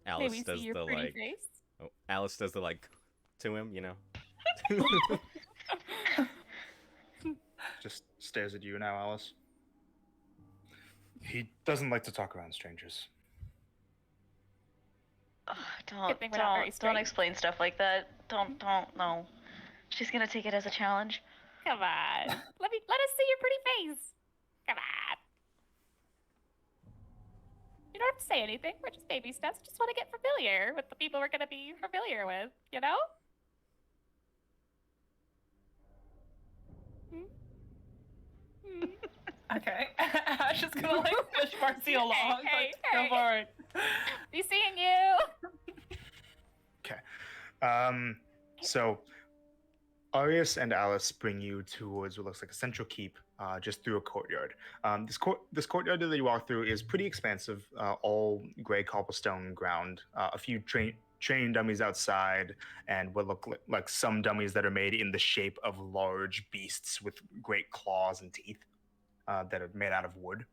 S2: Alice
S3: we
S2: does
S3: see your
S2: the
S3: pretty
S2: like.
S3: face?
S2: Oh, Alice does the like to him, you know.
S1: Just stares at you now, Alice. He doesn't like to talk around strangers.
S4: Ugh,
S3: Good thing we're not very
S4: don't
S3: straight.
S4: explain stuff like that. Don't no. She's gonna take it as a challenge.
S3: Come on. Let us see your pretty face. Come on. You don't have to say anything. We're just baby steps. Just want to get familiar with the people we're going to be familiar with, you know?
S5: Okay. Ash is gonna like push Marcy along.
S3: Hey,
S5: Like, go
S3: hey.
S5: for it.
S3: Be seeing you.
S1: So Arius and Alice bring you towards what looks like a central keep, just through a courtyard. This courtyard that you walk through is pretty expansive, all gray cobblestone ground. A few training dummies outside, and what look like some dummies that are made in the shape of large beasts with great claws and teeth that are made out of wood.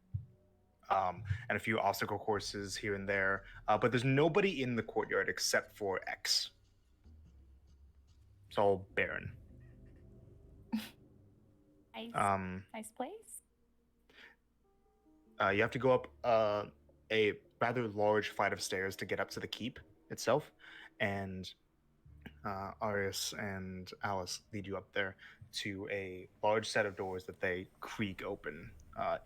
S1: And a few obstacle courses here and there, but there's nobody in the courtyard except for X. It's all barren.
S3: Nice place.
S1: You have to go up a rather large flight of stairs to get up to the keep itself, and Arius and Alice lead you up there to a large set of doors that they creak open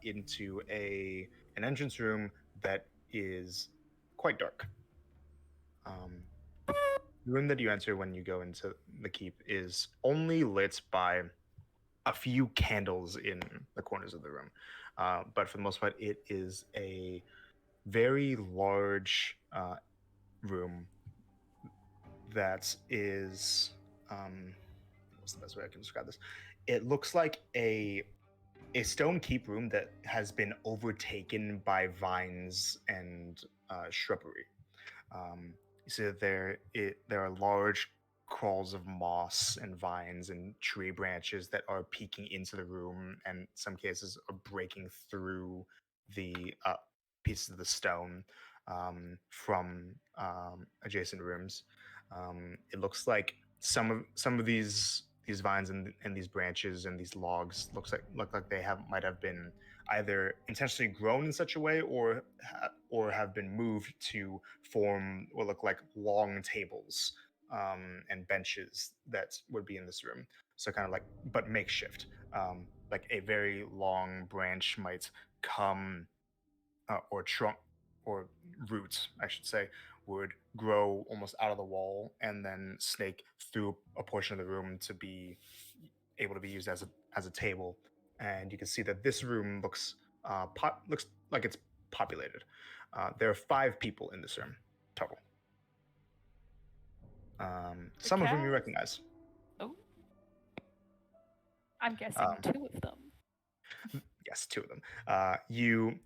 S1: into an entrance room that is quite dark. The room that you enter when you go into the keep is only lit by a few candles in the corners of the room, but for the most part, it is a very large room that is what's the best way I can describe this? It looks like a stone keep room that has been overtaken by vines and shrubbery. You see that there are large crawls of moss and vines and tree branches that are peeking into the room, and in some cases are breaking through the pieces of the stone from adjacent rooms. It looks like some of these vines and these branches and these logs look like they might have been either intentionally grown in such a way or have been moved to form what look like long tables and benches that would be in this room. So kind of like, but makeshift. Like a very long branch might come or trunk or roots, I should say, would grow almost out of the wall and then snake through a portion of the room to be able to be used as a table. And you can see that this room looks like it's populated. There are 5 people in this room total. Some of whom you recognize.
S3: Oh. I'm guessing 2 of them.
S1: Yes, 2 of them. You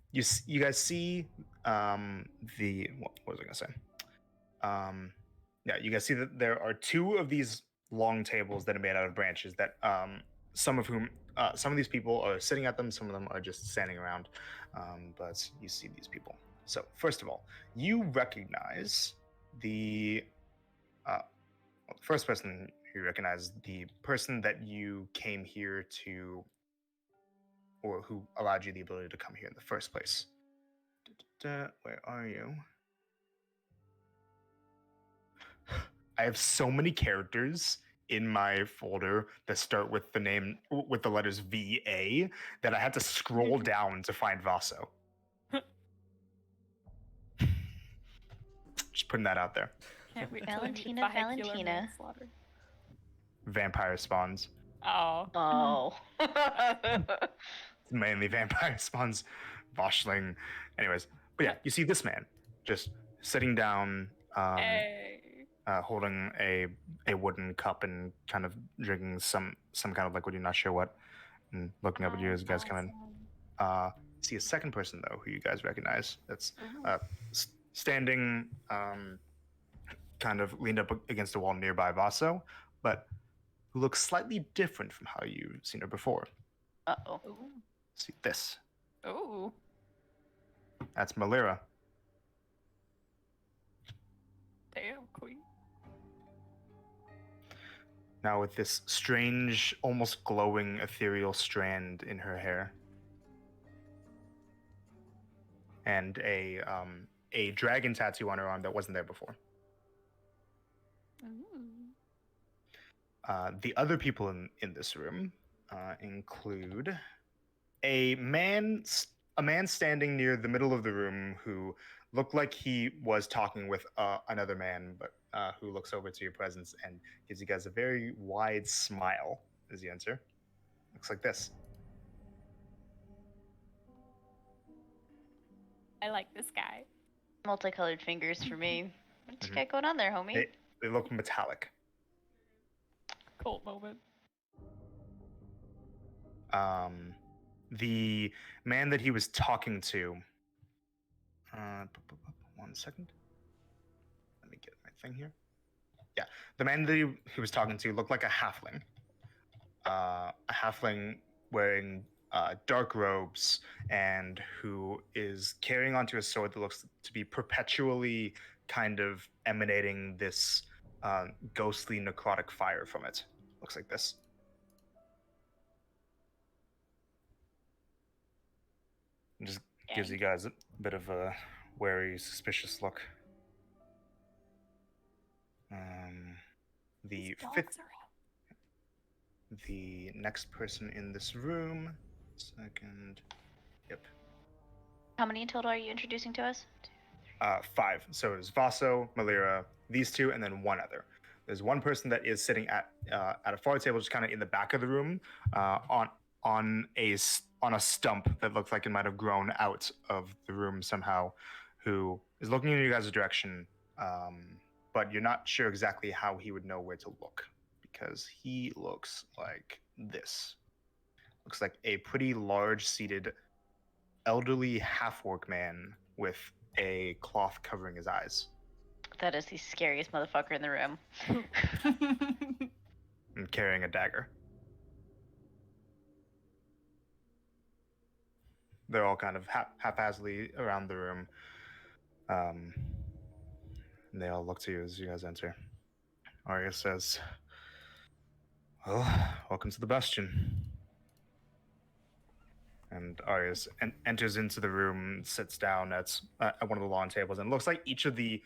S1: guys see what was I gonna say? Yeah, you guys see that there are two of these long tables that are made out of branches that some of these people are sitting at them, some of them are just standing around, but you see these people. So first of all, you recognize the well, the first person you recognize, the person that you came here to, or who allowed you the ability to come here in the first place. Where are you? I have so many characters in my folder that start with the name with the letters VA that I had to scroll down to find Vaso. Just putting that out there.
S3: Can't wait till I meet
S4: Valentina,
S3: vehicular
S4: Valentina.
S3: manslaughter.
S1: Vampire spawns.
S3: Oh.
S4: Oh.
S1: Mainly vampire spawns, Voshling. Anyways, but yeah, you see this man just sitting down,
S3: Hey.
S1: holding a wooden cup and kind of drinking some kind of liquid. You're not sure what, and looking up at you as you guys come in. See a second person though who you guys recognize. That's standing, kind of leaned up against a wall nearby Vaso, but who looks slightly different from how you've seen her before.
S4: Uh-oh.
S3: Ooh.
S1: See this.
S3: Ooh.
S1: That's Malira.
S3: Damn, queen.
S1: Now with this strange, almost glowing, ethereal strand in her hair. And a dragon tattoo on her arm that wasn't there before.
S3: Ooh.
S1: The other people in this room include a man standing near the middle of the room who looked like he was talking with another man, but who looks over to your presence and gives you guys a very wide smile as you enter. Looks like this.
S3: I like this guy.
S4: Multicolored fingers for me. What you got going on there, homie?
S1: They look metallic.
S3: Cold moment.
S1: The man that he was talking to. 1 second. Let me get my thing here. Yeah, the man that he was talking to looked like a halfling. A halfling wearing dark robes and who is carrying onto a sword that looks to be perpetually kind of emanating this ghostly necrotic fire from it. Looks like this. It just gives you guys a bit of a wary, suspicious look. The next person in this room. Second. Yep.
S4: How many in total are you introducing to us?
S1: 5. So it's Vaso, Malira, these two, and then one other. There's one person that is sitting at a far table, just kind of in the back of the room, on a stump that looks like it might have grown out of the room somehow, who is looking in you guys' direction, but you're not sure exactly how he would know where to look, because he looks like this. Looks like a pretty large-seated, elderly half-orc man with a cloth covering his eyes.
S4: That is the scariest motherfucker in the room.
S1: And carrying a dagger. They're all kind of haphazardly around the room. And they all look to you as you guys enter. Arya says, "Well, welcome to the Bastion." And Arya enters into the room, sits down at one of the long tables, and it looks like each of the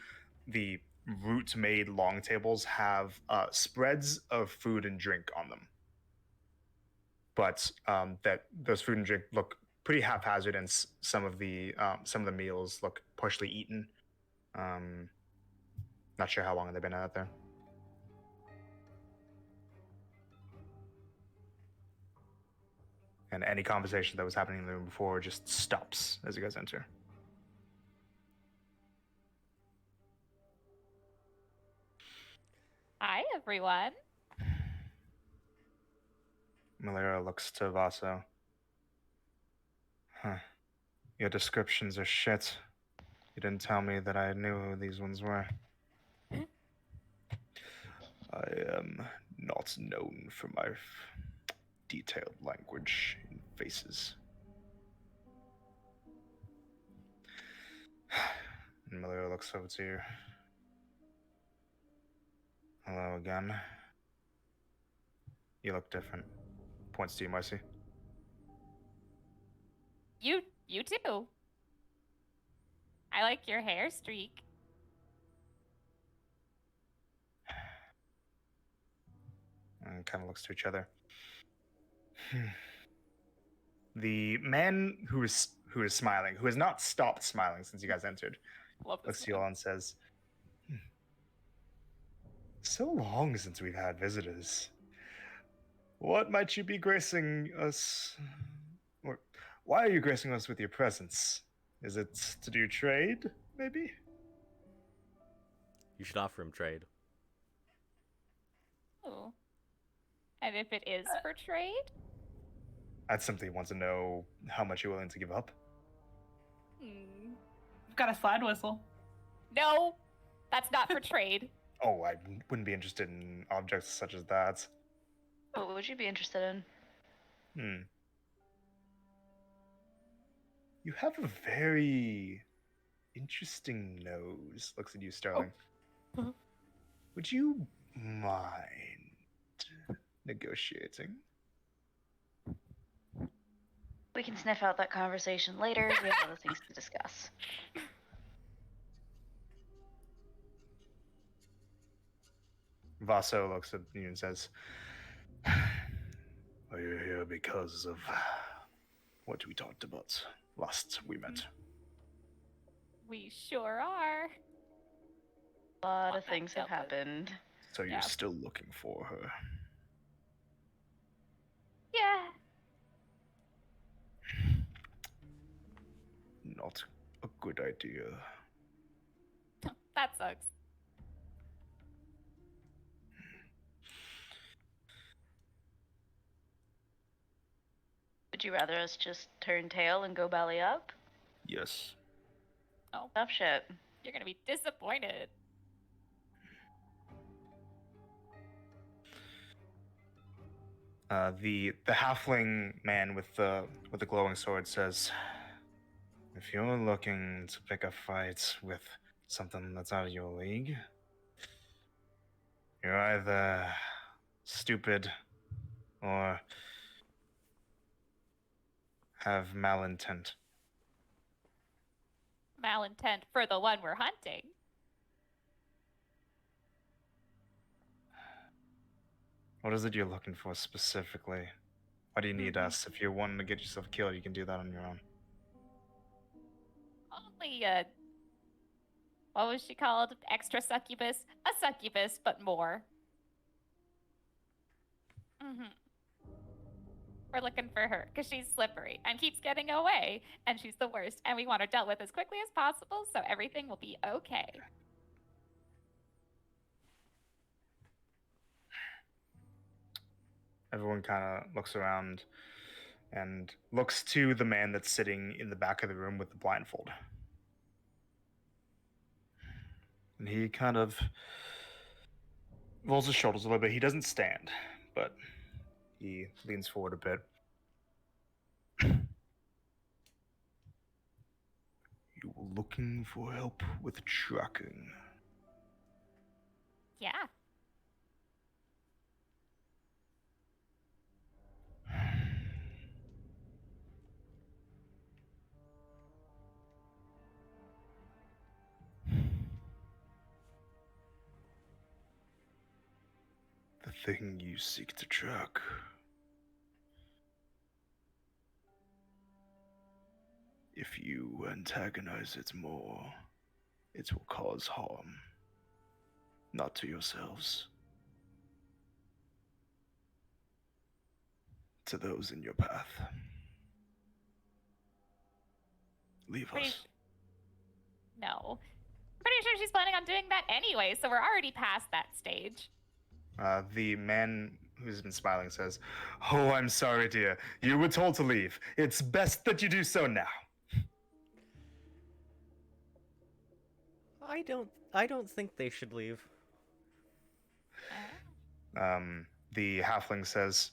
S1: root-made long tables have spreads of food and drink on them. But that those food and drink look pretty haphazard, and some of the meals look partially eaten. Not sure how long they've been out there. And any conversation that was happening in the room before just stops as you guys enter.
S3: Hi, everyone.
S1: Malira looks to Vaso. Huh. Your descriptions are shit. You didn't tell me that I knew who these ones were. I am not known for my detailed language in faces. And Malia looks over to you. Hello again. You look different. Points to you, Marcy.
S3: You too. I like your hair streak.
S1: And kind of looks to each other. The man who is smiling, who has not stopped smiling since you guys entered,
S3: Love
S1: looks
S3: this
S1: to you
S3: man.
S1: all and says, So long since we've had visitors. What might you be gracing us? Or why are you gracing us with your presence? Is it to do trade, maybe?
S2: You should offer him trade.
S3: Ooh. And if it is for trade?
S1: I'd simply want to know how much you're willing to give up.
S3: Hmm.
S5: I've got a slide whistle.
S3: No, that's not for trade.
S1: Oh, I wouldn't be interested in objects such as that.
S4: What would you be interested in?
S1: You have a very interesting nose. Looks at you, Sterling.
S3: Oh.
S1: Would you mind negotiating?
S4: We can sniff out that conversation later. We have other things to discuss.
S1: Vaso looks at you and says, Are you here because of what we talked about last we met?
S3: We sure are.
S4: A lot
S3: Want
S4: of
S3: that
S4: things have
S3: dealt with.
S4: happened.
S1: So you're
S3: Yeah.
S1: still looking for her?
S3: Yeah.
S1: Not a good idea.
S3: That sucks.
S4: Would you rather us just turn tail and go belly up?
S1: Yes.
S3: Oh,
S4: Tough shit.
S3: you're gonna be disappointed.
S1: The halfling man with the glowing sword says, "If you're looking to pick a fight with something that's out of your league, you're either stupid or have malintent."
S3: Malintent for the one we're hunting.
S1: What is it you're looking for specifically? Why do you need us? If you're wanting to get yourself killed, you can do that on your own.
S3: Only what was she called? Extra succubus? A succubus, but more. We're looking for her because she's slippery and keeps getting away, and she's the worst, and we want her dealt with as quickly as possible so everything will be okay.
S1: Everyone kind of looks around and looks to the man that's sitting in the back of the room with the blindfold. And he kind of rolls his shoulders a little bit. He doesn't stand, but he leans forward a bit. You were looking for help with tracking.
S3: Yeah.
S1: The thing you seek to track. If you antagonize it more, it will cause harm. Not to yourselves. To those in your path. Leave
S3: Pretty
S1: us.
S3: No. Pretty sure she's planning on doing that anyway, so we're already past that stage.
S1: The man who's been smiling says, "Oh, I'm sorry, dear. You were told to leave. It's best that you do so now."
S2: I don't think they should leave.
S1: The halfling says,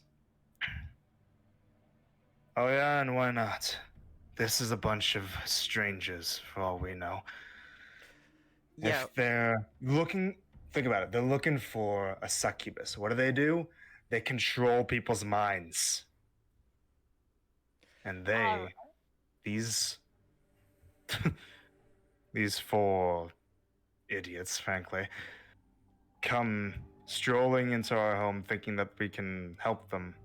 S1: "Oh yeah, and why not? This is a bunch of strangers, for all we know.
S2: Yeah,
S1: If they're looking, think about it. They're looking for a succubus. What do? They control people's minds, and these, these four idiots, frankly, come strolling into our home thinking that we can help them.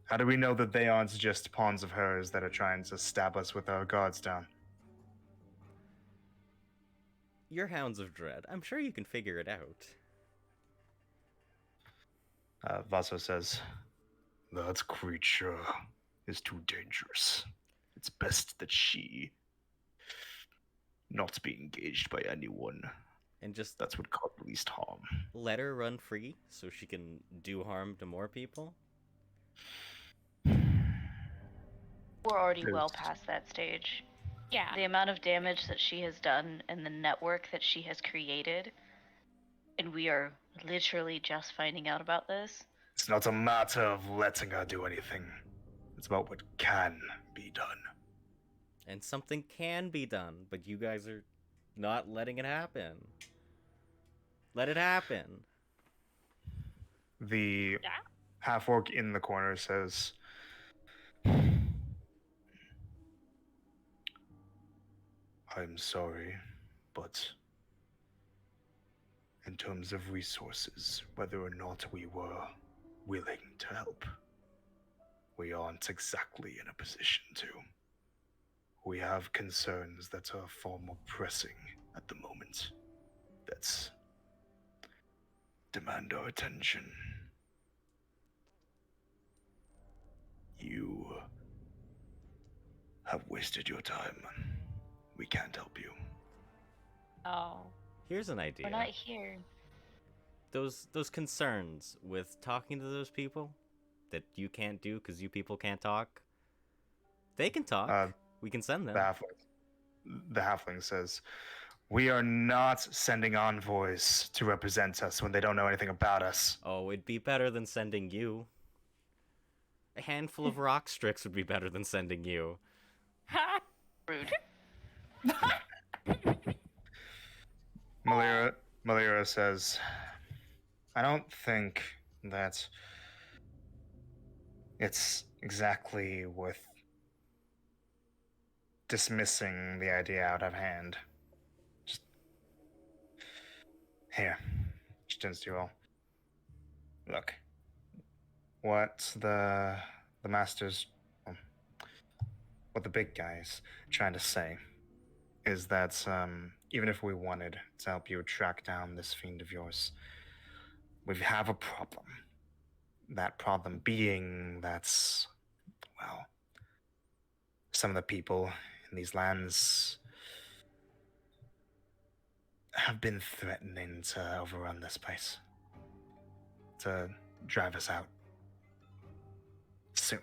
S1: How do we know that they aren't just pawns of hers that are trying to stab us with our guards down?"
S2: you're Hounds of Dread. I'm sure you can figure it out.
S1: Vaso says, "That creature is too dangerous. It's best that she not be engaged by anyone.
S2: And just
S1: That's what cause least harm."
S2: let her run free so she can do harm to more people.
S4: We're already well
S1: Yes.
S4: past that stage.
S3: Yeah.
S4: The amount of damage that she has done and the network that she has created, and we are literally just finding out about this.
S1: It's not a matter of letting her do anything. It's about what can be done.
S2: And something can be done, but you guys are not letting it happen. Let it happen.
S1: The
S3: Yeah.
S1: half-orc in the corner says, "I'm sorry, but in terms of resources, whether or not we were willing to help, we aren't exactly in a position to. We have concerns that are far more pressing at the moment that demand our attention. You have wasted your time. We can't help you."
S3: Oh.
S2: Here's an idea.
S4: We're not here.
S2: Those concerns with talking to those people that you can't do because you people can't talk. They can talk. We can send them.
S1: The halfling says, "We are not sending envoys to represent us when they don't know anything about us."
S2: Oh, it'd be better than sending you. A handful of rock strix would be better than sending you.
S3: Ha!
S4: Rude.
S1: Malira says, "I don't think that it's exactly worth dismissing the idea out of hand. Just here." She turns to you all. "Look, what the masters, what the big guys trying to say is that even if we wanted to help you track down this fiend of yours, we have a problem. That problem being that's, well, some of the people in these lands have been threatening to overrun this place, to drive us out soon."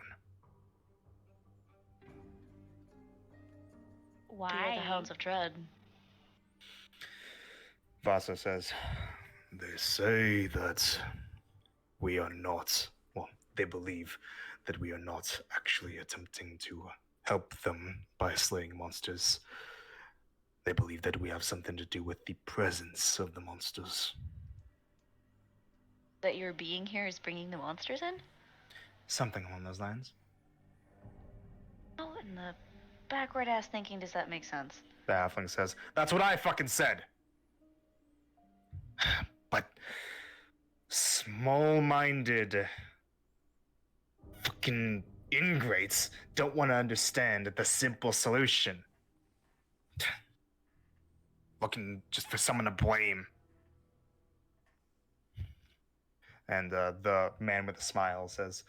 S4: We are
S3: Why?
S4: the Hounds of Dread.
S1: Vasa says, "They say that we are not, well, they believe that we are not actually attempting to help them by slaying monsters. They believe that we have something to do with the presence of the monsters.
S4: That your being here is bringing the monsters in?
S1: Something along those lines."
S4: How in the backward ass thinking does that make sense?
S1: The halfling says, "That's what I fucking said." But small-minded fucking ingrates don't want to understand the simple solution. Looking just for someone to blame. And the man with the smile says,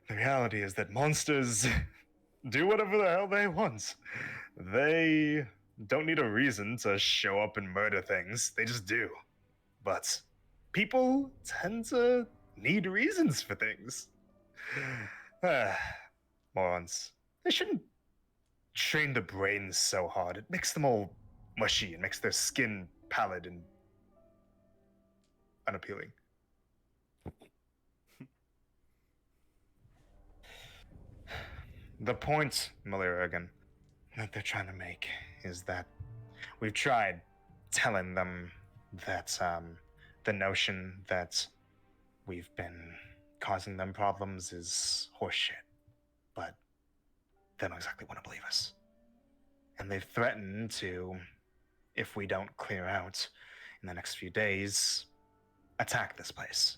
S1: "The reality is that monsters do whatever the hell they want. They don't need a reason to show up and murder things. They just do. But people tend to need reasons for things. Morons. They shouldn't train the brains so hard. It makes them all mushy and makes their skin pallid and unappealing." The point, Malira again, that they're trying to make is that we've tried telling them that the notion that we've been causing them problems is horseshit, but they don't exactly want to believe us. And they've threatened to, if we don't clear out in the next few days, attack this place.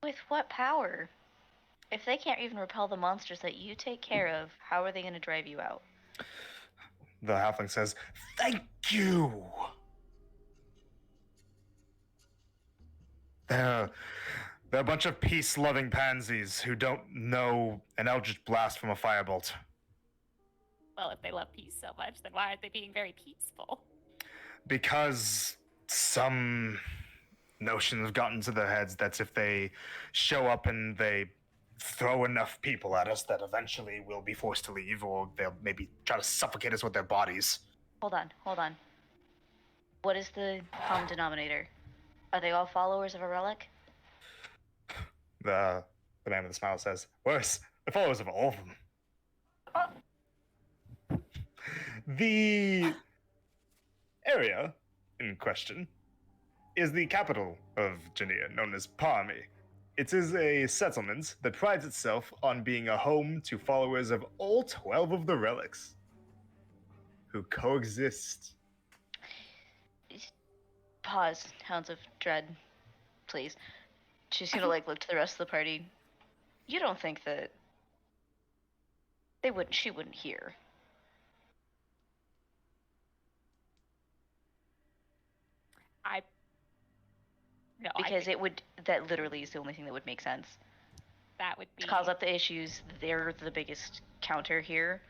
S4: With what power? If they can't even repel the monsters that you take care of, how are they going to drive you out?
S1: The halfling says, "Thank you!" They're a bunch of peace-loving pansies who don't know an eldritch blast from a firebolt.
S3: Well, if they love peace so much, then why aren't they being very peaceful?
S1: Because some notions have gotten to their heads that if they show up and they throw enough people at us, that eventually we'll be forced to leave, or they'll maybe try to suffocate us with their bodies.
S4: Hold on. What is the common denominator? Are they all followers of a relic?
S1: The man with the smile says, "Worse, the followers of all of them." The area in question is the capital of Genea, known as Parmi. It is a settlement that prides itself on being a home to followers of all 12 of the relics, who coexist.
S4: Pause, Hounds of Dread, please. She's gonna look to the rest of the party. You don't think that she wouldn't hear?
S3: No,
S4: because that literally is the only thing that would make sense.
S3: That would be...
S4: To cause up the issues, they're the biggest counter here.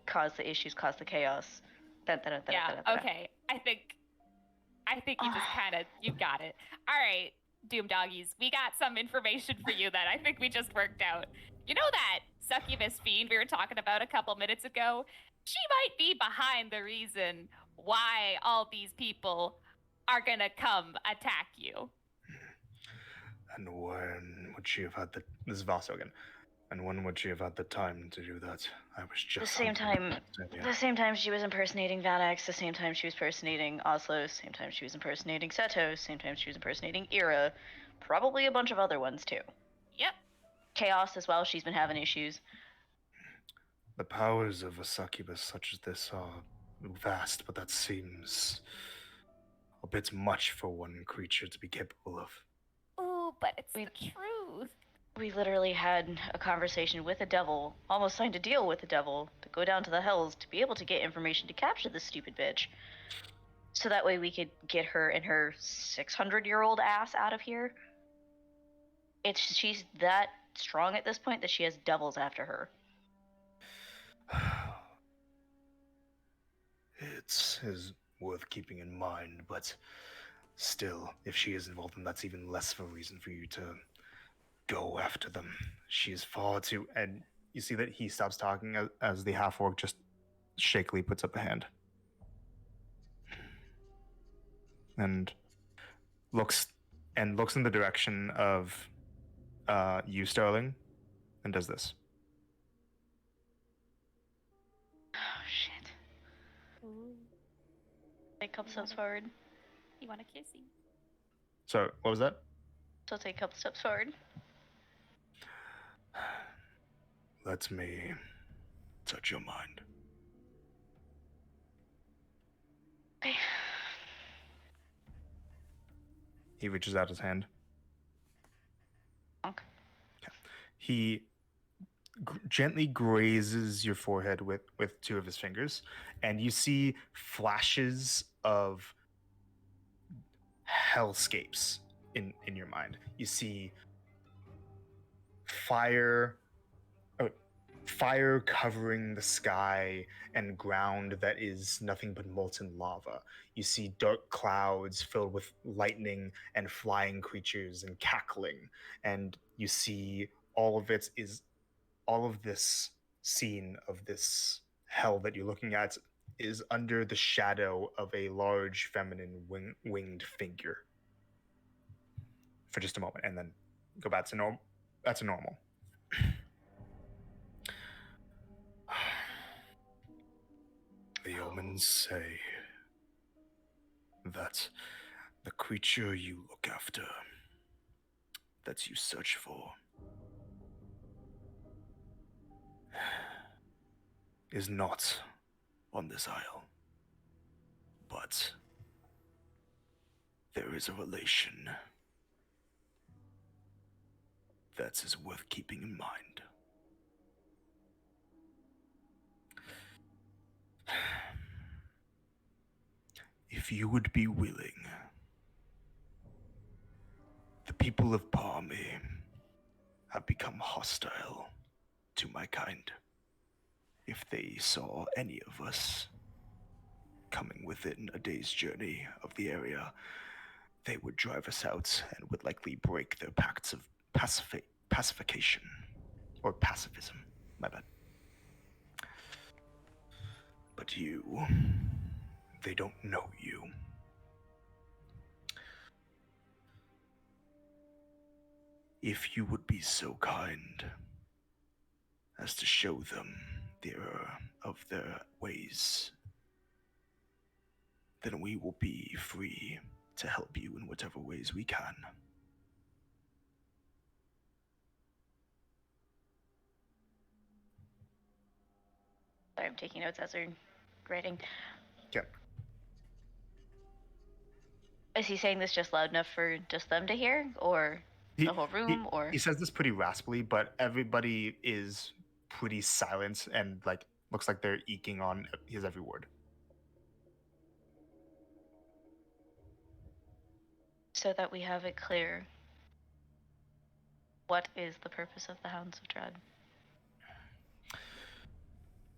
S4: Cause the issues, cause the chaos.
S3: Okay. I think you just you got it. All right, Doom Doggies, we got some information for you that I think we just worked out. You know that succubus fiend we were talking about a couple minutes ago? She might be behind the reason why all these people are gonna come attack you.
S1: And when would she have had the... This is Vaso again. And when would she have had the time to do that? I was just...
S4: The same time she was impersonating Vanax, the same time she was impersonating Oslo, same time she was impersonating Seto, same time she was impersonating Ira. Probably a bunch of other ones too.
S3: Yep.
S4: Chaos as well, she's been having issues.
S1: The powers of a succubus such as this are vast, but that seems a bit much for one creature to be capable of.
S3: Ooh, but it's the truth.
S4: We literally had a conversation with a devil, almost signed a deal with the devil to go down to the hells to be able to get information to capture this stupid bitch. So that way we could get her and her 600-year-old ass out of here. She's that strong at this point that she has devils after her.
S1: It is worth keeping in mind, but still, if she is involved, then that's even less of a reason for you to go after them. She is far too... And you see that he stops talking as the half-orc just shakily puts up a hand. And looks in the direction of you, Sterling, and does this.
S4: Oh, shit.
S3: Ooh.
S4: Take a couple steps forward.
S3: You want a kissy?
S1: So, what was that?
S4: So take a couple steps forward.
S1: Let me touch your mind.
S4: Okay.
S1: He reaches out his hand.
S4: Okay.
S1: He gently grazes your forehead with two of his fingers, and you see flashes of hellscapes in your mind. You see fire covering the sky and ground that is nothing but molten lava. You see dark clouds filled with lightning and flying creatures and cackling, and you see all of this scene of this hell that you're looking at is under the shadow of a large feminine winged figure for just a moment, and then go back to normal. That's normal. omens say that the creature you look after, that you search for, is not on this isle. But there is a relation that is worth keeping in mind. If you would be willing, the people of Palmy have become hostile to my kind. If they saw any of us coming within a day's journey of the area, they would drive us out and would likely break their pacts of pacification. Or pacifism, my bad. But you, they don't know you. If you would be so kind as to show them the error of their ways, then we will be free to help you in whatever ways we can.
S4: Sorry, I'm taking notes as we're writing.
S1: Yep.
S4: Is he saying this just loud enough for just them to hear, or the whole room, or?
S1: He says this pretty raspily, but everybody is pretty silent and like looks like they're eking on his every word.
S4: So that we have it clear, what is the purpose of the Hounds of Dread?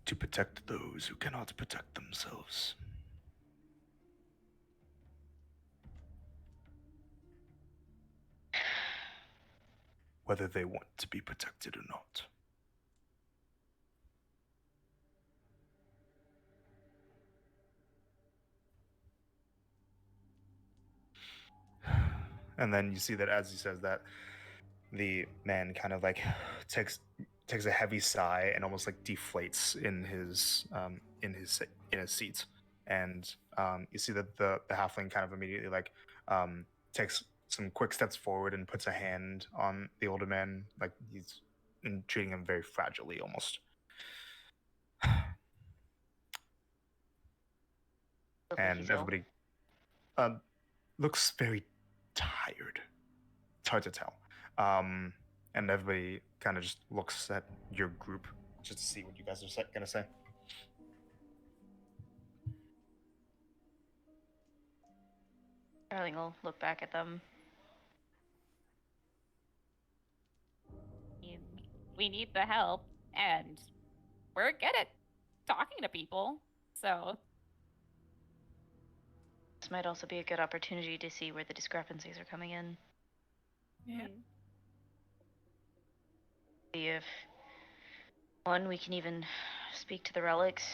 S1: To protect those who cannot protect themselves. Whether they want to be protected or not. And then you see that as he says that, the man kind of like takes a heavy sigh and almost like deflates in his seat, and you see that the halfling kind of immediately like takes some quick steps forward and puts a hand on the older man, like he's treating him very fragilely almost. And everybody looks very tired. It's hard to tell. And everybody kind of just looks at your group just to see what you guys are gonna say.
S4: Darling will look back at them.
S3: We need the help, and we're good at talking to people, so...
S4: This might also be a good opportunity to see where the discrepancies are coming in.
S5: Yeah.
S4: See if, one, we can even speak to the relics.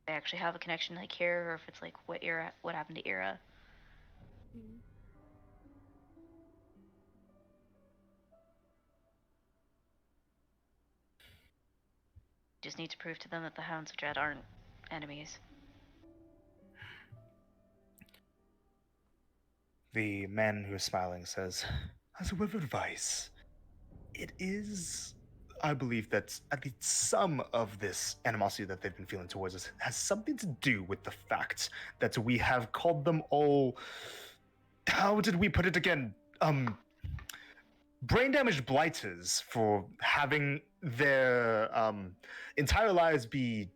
S4: They actually have a connection like here, or if it's like what happened to Ira. Just need to prove to them that the Hounds of Dread aren't enemies.
S1: The man who is smiling says, as a word of advice, it is, I believe that at least some of this animosity that they've been feeling towards us has something to do with the fact that we have called them all, how did we put it again? Brain damaged blighters for having their entire lives be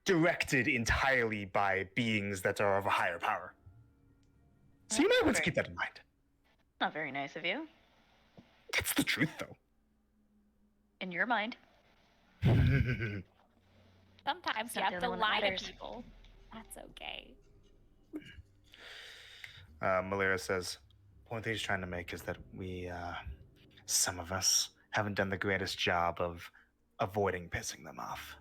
S1: directed entirely by beings that are of a higher power. So you might want to keep that in mind.
S4: Not very nice of you.
S1: It's the truth, though.
S4: In your mind.
S3: Sometimes
S4: It's
S3: you
S4: not
S3: have
S4: the
S3: to
S4: only one that
S3: lie to
S4: matters.
S3: people. That's okay.
S1: Malira says, the point that he's trying to make is that we, some of us, haven't done the greatest job of avoiding pissing them off.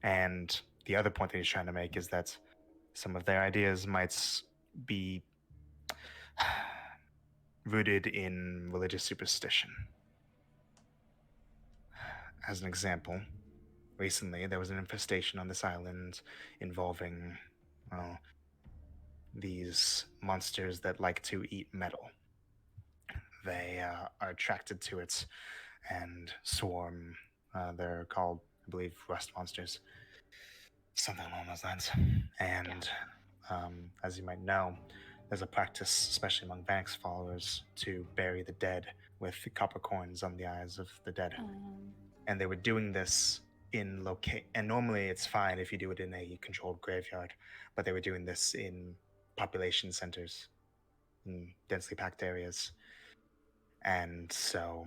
S1: And the other point that he's trying to make is that some of their ideas might be rooted in religious superstition. As an example, recently there was an infestation on this island involving, well, these monsters that like to eat metal. They are attracted to it and swarm. They're called, I believe, rust monsters. Something along those lines. And as you might know, there's a practice, especially among Vank's followers, to bury the dead with copper coins on the eyes of the dead. And they were doing this in and normally it's fine if you do it in a controlled graveyard, but they were doing this in population centers, in densely packed areas. And so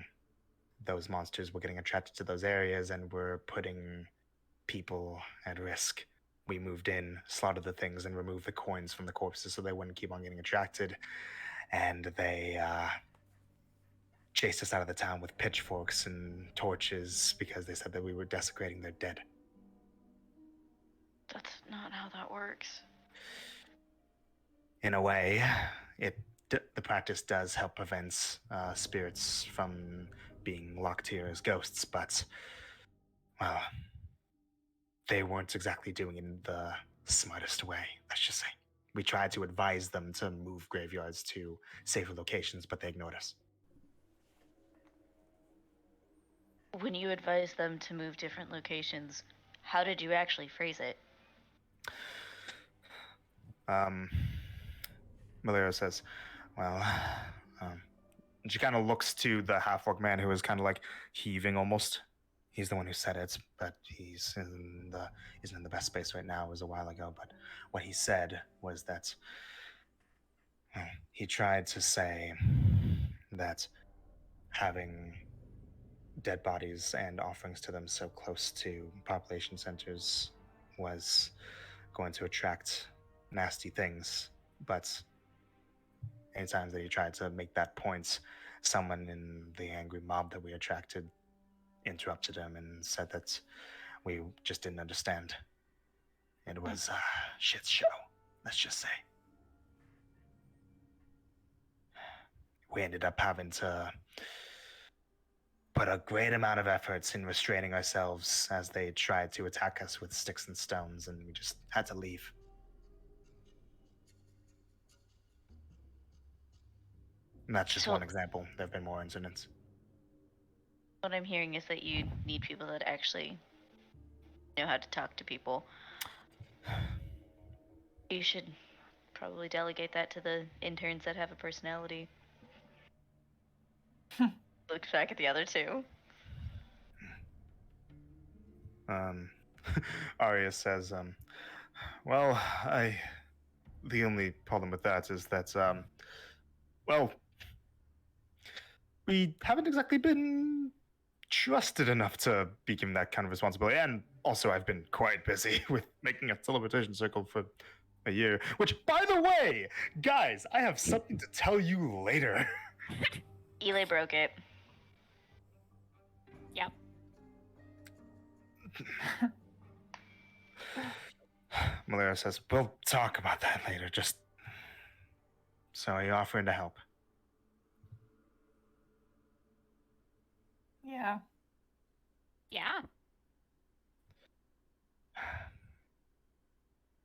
S1: those monsters were getting attracted to those areas and were putting people at risk. We moved in, slaughtered the things, and removed the coins from the corpses so they wouldn't keep on getting attracted. And they chased us out of the town with pitchforks and torches because they said that we were desecrating their dead.
S4: That's not how that works.
S1: In a way, the practice does help prevent spirits from being locked here as ghosts, but, well, they weren't exactly doing it in the smartest way, let's just say. We tried to advise them to move graveyards to safer locations, but they ignored us.
S4: When you advised them to move different locations, how did you actually phrase it?
S1: Malero says, well, she kind of looks to the half-orc man who is kind of like heaving almost. He's the one who said it, but isn't in the best space right now. It was a while ago, but what he said was that he tried to say that having dead bodies and offerings to them so close to population centers was going to attract nasty things, but anytime that he tried to make that point, someone in the angry mob that we attracted interrupted him and said that we just didn't understand. It was a shit show, let's just say. We ended up having to put a great amount of efforts in restraining ourselves as they tried to attack us with sticks and stones, and we just had to leave. And that's just one example. There have been more incidents.
S4: What I'm hearing is that you need people that actually know how to talk to people. You should probably delegate that to the interns that have a personality. Look back at the other two.
S1: Arya says, well, the only problem with that is that, well, we haven't exactly been trusted enough to be given that kind of responsibility. And also, I've been quite busy with making a teleportation circle for a year. Which, by the way, guys, I have something to tell you later.
S4: Eli broke it.
S3: Yep.
S1: Malera says, we'll talk about that later. Just so are you offering to help?
S5: Yeah.
S3: Yeah.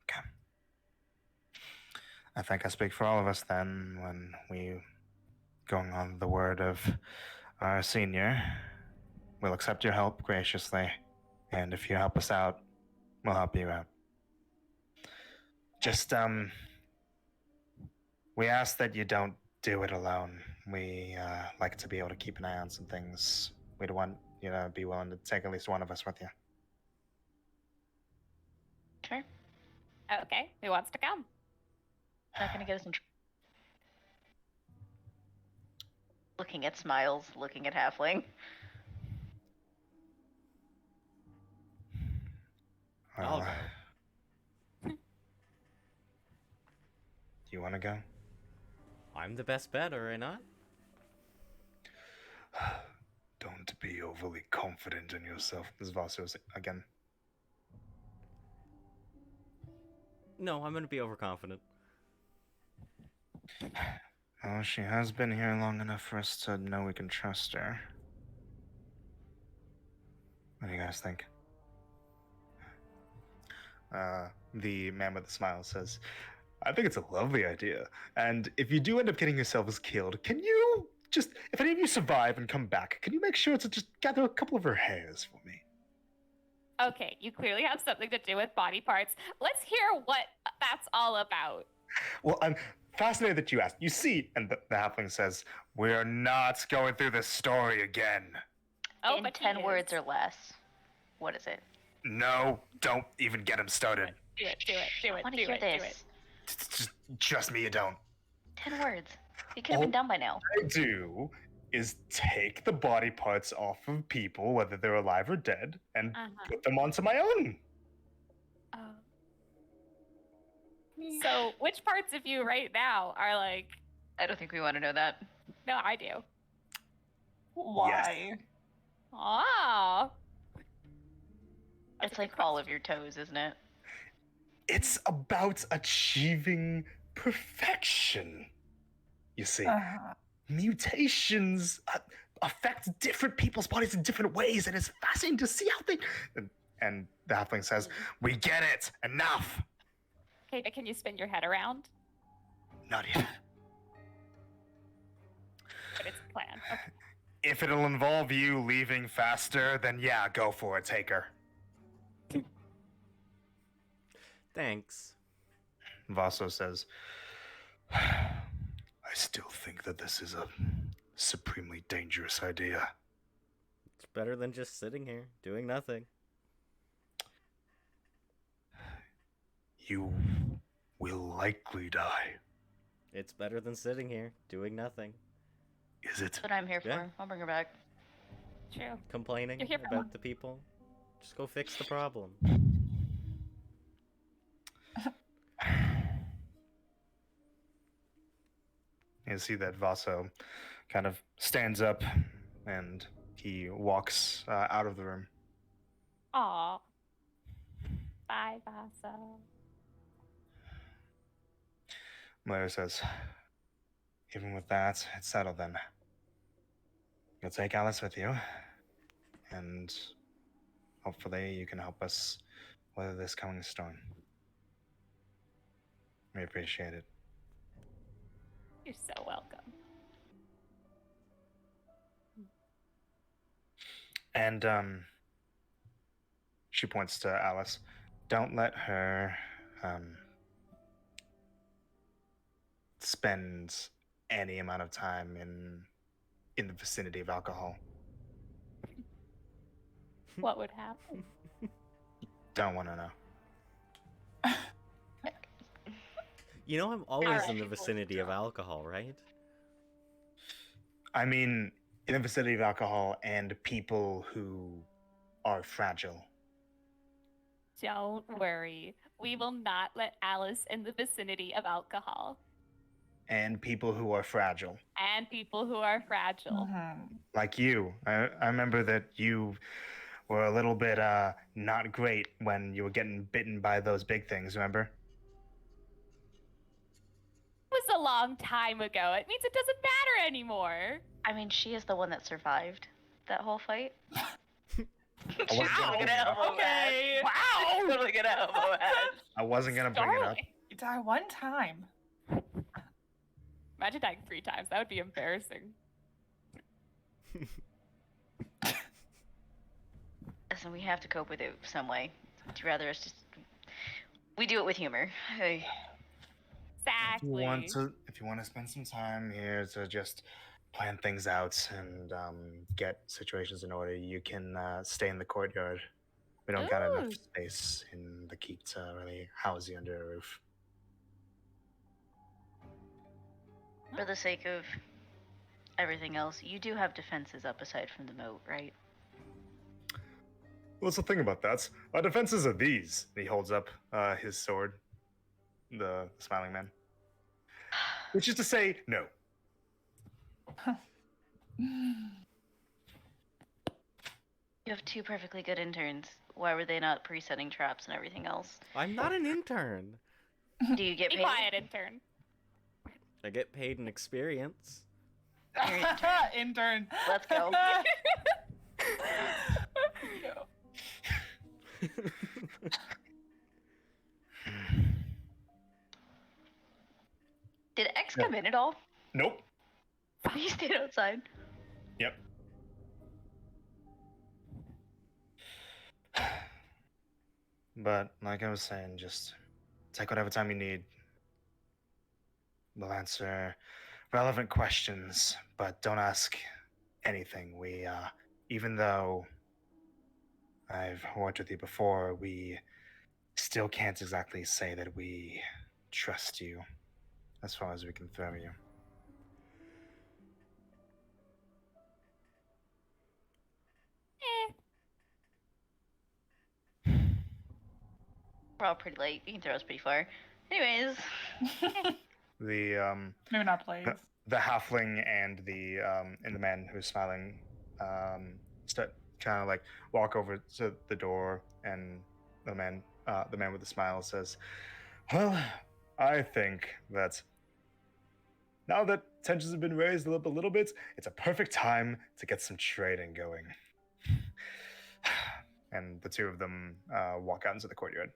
S1: Okay. I think I speak for all of us then when we, going on the word of our senior, we'll accept your help graciously, and if you help us out, we'll help you out. Just, we ask that you don't do it alone. We like to be able to keep an eye on some things. We'd want you to be willing to take at least one of us with you.
S4: Sure.
S3: Okay. Who wants to come?
S4: Not gonna get us in trouble. Looking at Smiles, looking at Halfling.
S2: I'll
S1: Well,
S2: go.
S1: do you want to go?
S2: I'm the best bet, are I not?
S1: Don't be overly confident in yourself. This is Vasos again.
S2: No, I'm gonna be overconfident.
S1: Well, she has been here long enough for us to know we can trust her. What do you guys think? The man with the smile says, I think it's a lovely idea. And if you do end up getting yourselves killed, can you just, if any of you survive and come back, can you make sure to just gather a couple of her hairs for me?
S3: Okay, you clearly have something to do with body parts. Let's hear what that's all about.
S1: Well, I'm fascinated that you asked. You see, and the halfling says, we're not going through this story again.
S3: Oh,
S4: In
S3: but
S4: 10 words or less. What is it?
S1: No, don't even get him started.
S3: Do it, do it, do
S4: I
S3: it,
S4: want
S3: do
S4: to hear
S3: it, do it.
S4: this.
S1: Just trust me, you don't.
S4: 10 words. It could have been done by now.
S1: What I do is take the body parts off of people, whether they're alive or dead, and put them onto my own.
S3: Oh. So, which parts of you right now are like?
S4: I don't think we want to know that.
S3: No, I do.
S5: Why?
S3: Oh.
S4: It's like all of your toes, isn't it?
S1: It's about achieving perfection. You see, mutations affect different people's bodies in different ways, and it's fascinating to see how they. And the halfling says, "We get it. Enough."
S3: Okay, but can you spin your head around?
S1: Not yet.
S3: But it's a plan. Okay.
S1: If it'll involve you leaving faster, then yeah, go for it. Take her.
S2: Thanks.
S1: Vaso says, I still think that this is a supremely dangerous idea.
S2: It's better than just sitting here, doing nothing.
S1: You will likely die.
S2: It's better than sitting here, doing nothing.
S1: Is it?
S4: That's what I'm here for.
S2: Yeah.
S4: I'll bring her back.
S3: True.
S2: Complaining
S3: You're here for
S2: about
S3: one.
S2: the people. Just go fix the problem.
S1: You see that Vaso kind of stands up and he walks out of the room.
S3: Aw. Bye, Vaso.
S1: Malaria says, even with that, it's settled then. You'll take Alice with you, and hopefully you can help us weather this coming storm. We appreciate it.
S3: You're so welcome.
S1: And she points to Alice. Don't let her spend any amount of time in the vicinity of alcohol.
S3: What would happen?
S1: Don't want to know.
S2: You know I'm always
S3: Alright.
S2: in the vicinity of alcohol, right?
S1: I mean, in the vicinity of alcohol and people who are fragile.
S3: Don't worry. We will not let Alice in the vicinity of alcohol.
S1: And people who are fragile.
S3: And people who are fragile.
S1: Like you. I remember that you were a little bit not great when you were getting bitten by those big things, remember?
S3: It was a long time ago. It means it doesn't matter anymore.
S4: I mean, she is the one that survived that whole fight.
S1: I wasn't gonna bring it up.
S5: Okay.
S4: Wow! Totally gonna elbow head.
S1: I wasn't gonna bring it up.
S3: Darling.
S5: You die one time.
S3: Imagine dying 3 times. That would be embarrassing.
S4: Listen, we have to cope with it some way. Would you rather us just... We do it with humor. Hey.
S3: Exactly.
S1: If you want to spend some time here to just plan things out and get situations in order, you can stay in the courtyard. We don't got enough
S3: Ooh.
S1: space in the keep to really house you under a roof.
S4: For the sake of everything else, you do have defenses up aside from the moat, right?
S1: What's the thing about that? Our defenses are these. And he holds up his sword, the smiling man. Which is to say, no.
S4: You have 2 perfectly good interns. Why were they not pre-setting traps and everything else?
S2: I'm not an intern.
S4: Do you get
S3: Be
S4: paid?
S3: quiet, intern.
S2: I get paid in experience.
S4: You're an intern.
S5: Intern.
S4: Let's go. come in at all?
S1: Nope.
S4: He stayed outside.
S1: Yep. But like I was saying, just take whatever time you need. We'll answer relevant questions, but don't ask anything. Even though I've worked with you before, we still can't exactly say that we trust you as far as we can throw you.
S4: We're all pretty light. You can throw us pretty far. Anyways.
S1: The
S5: Maybe not plays.
S1: the halfling and the man who's smiling start kind of like walk over to the door, and the man with the smile says, "Well, I think that now that tensions have been raised a little bit, it's a perfect time to get some trading going." And the two of them walk out into the courtyard.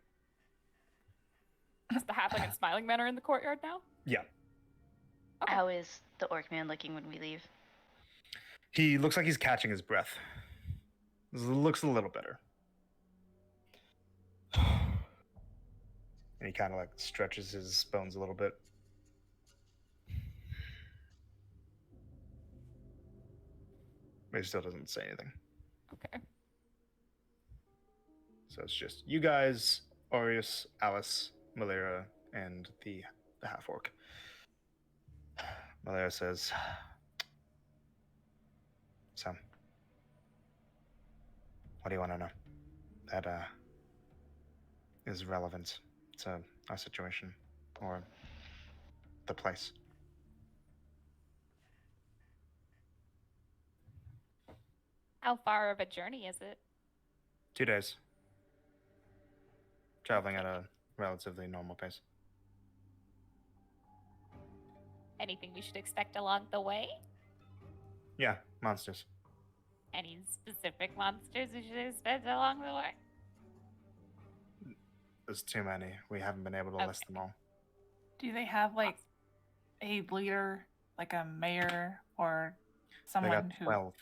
S3: Is the halfling and smiling men are in the courtyard now?
S1: Yeah.
S3: Okay.
S4: How is the orc man looking when we leave?
S1: He looks like he's catching his breath. Looks a little better. And he kind of like stretches his bones a little bit. But he still doesn't say anything.
S3: Okay.
S1: So it's just you guys, Aureus, Alice, Malera, and the half-orc. Malera says, "So, what do you want to know that is relevant to our situation or the place?"
S3: How far of a journey is it?
S1: 2 days. Traveling at a relatively normal pace.
S3: Anything we should expect along the way?
S1: Yeah, monsters.
S3: Any specific monsters we should expect along the way?
S1: There's too many. We haven't been able to list them all.
S5: Do they have like a leader, like a mayor or
S1: They
S5: someone
S1: got
S5: who?
S1: 12.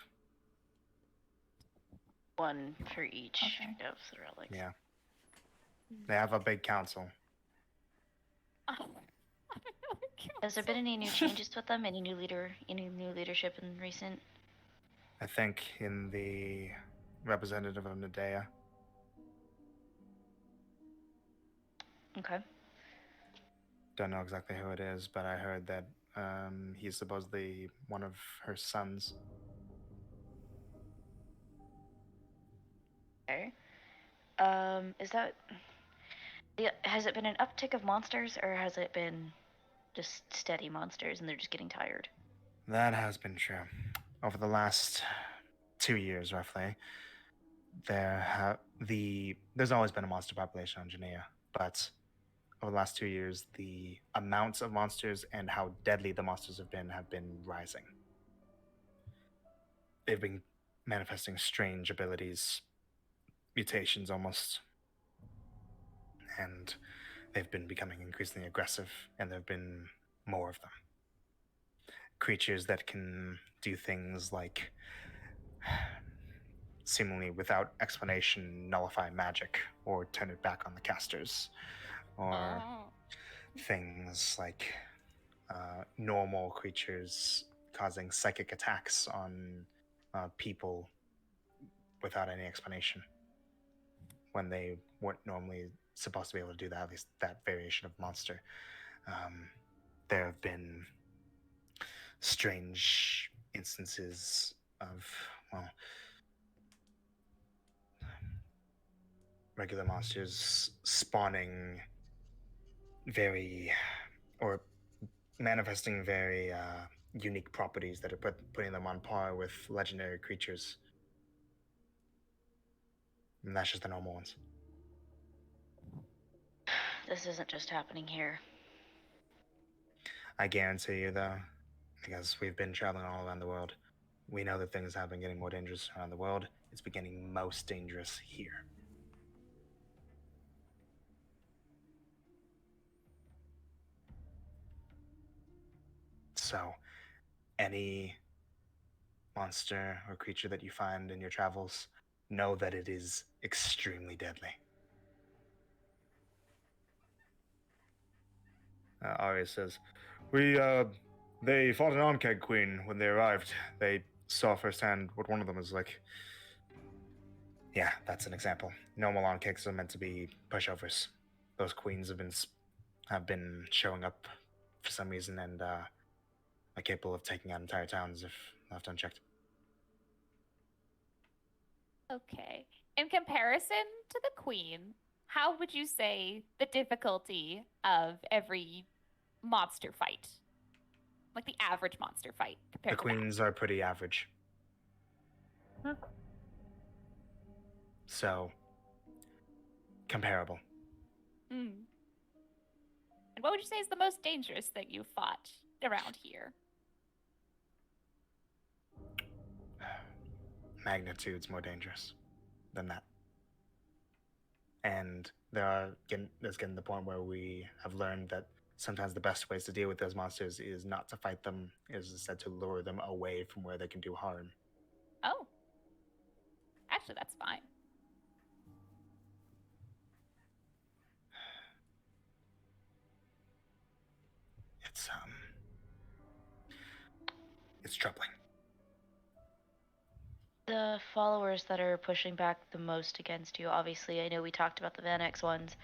S4: One for each
S5: Okay.
S4: of the relics.
S1: Yeah. They have a big council.
S4: Has there been any new changes with them? Any new leadership in recent?
S1: I think in the representative of Nadea.
S4: Okay.
S1: Don't know exactly who it is, but I heard that he's supposedly one of her sons.
S4: Okay. Has it been an uptick of monsters, or has it been just steady monsters and they're just getting tired?
S1: That has been true. Over the last 2 years, roughly, there's always been a monster population on Genea, but over the last 2 years, the amounts of monsters and how deadly the monsters have been rising. They've been manifesting strange abilities, mutations almost, and they've been becoming increasingly aggressive, and there have been more of them. Creatures that can do things like, seemingly without explanation, nullify magic or turn it back on the casters, or things like normal creatures causing psychic attacks on people without any explanation when they weren't normally supposed to be able to do that, at least that variation of monster. There have been strange instances of, well, regular monsters spawning or manifesting very unique properties that are putting them on par with legendary creatures. And that's just the normal ones.
S4: This isn't just happening here.
S1: I guarantee you, though, because we've been traveling all around the world, we know that things have been getting more dangerous around the world. It's been getting most dangerous here. So, any monster or creature that you find in your travels, know that it is extremely deadly. Arya says, they fought an Ankeg queen when they arrived. They saw firsthand what one of them was like. Yeah, that's an example. Normal Ankegs are meant to be pushovers. Those queens have been showing up for some reason and are capable of taking out entire towns if left unchecked.
S3: Okay. In comparison to the queen, how would you say the difficulty of every monster fight? Like the average monster fight compared
S1: The
S3: to that?
S1: queens are pretty average.
S5: Huh.
S1: So, comparable.
S3: Hmm. And what would you say is the most dangerous thing you fought around here?
S1: Magnitude's more dangerous than that. And there's getting the point where we have learned that sometimes the best ways to deal with those monsters is not to fight them, is instead to lure them away from where they can do harm.
S3: Oh. Actually, that's fine.
S1: It's troubling.
S4: The followers that are pushing back the most against you, obviously, I know we talked about the Van X ones.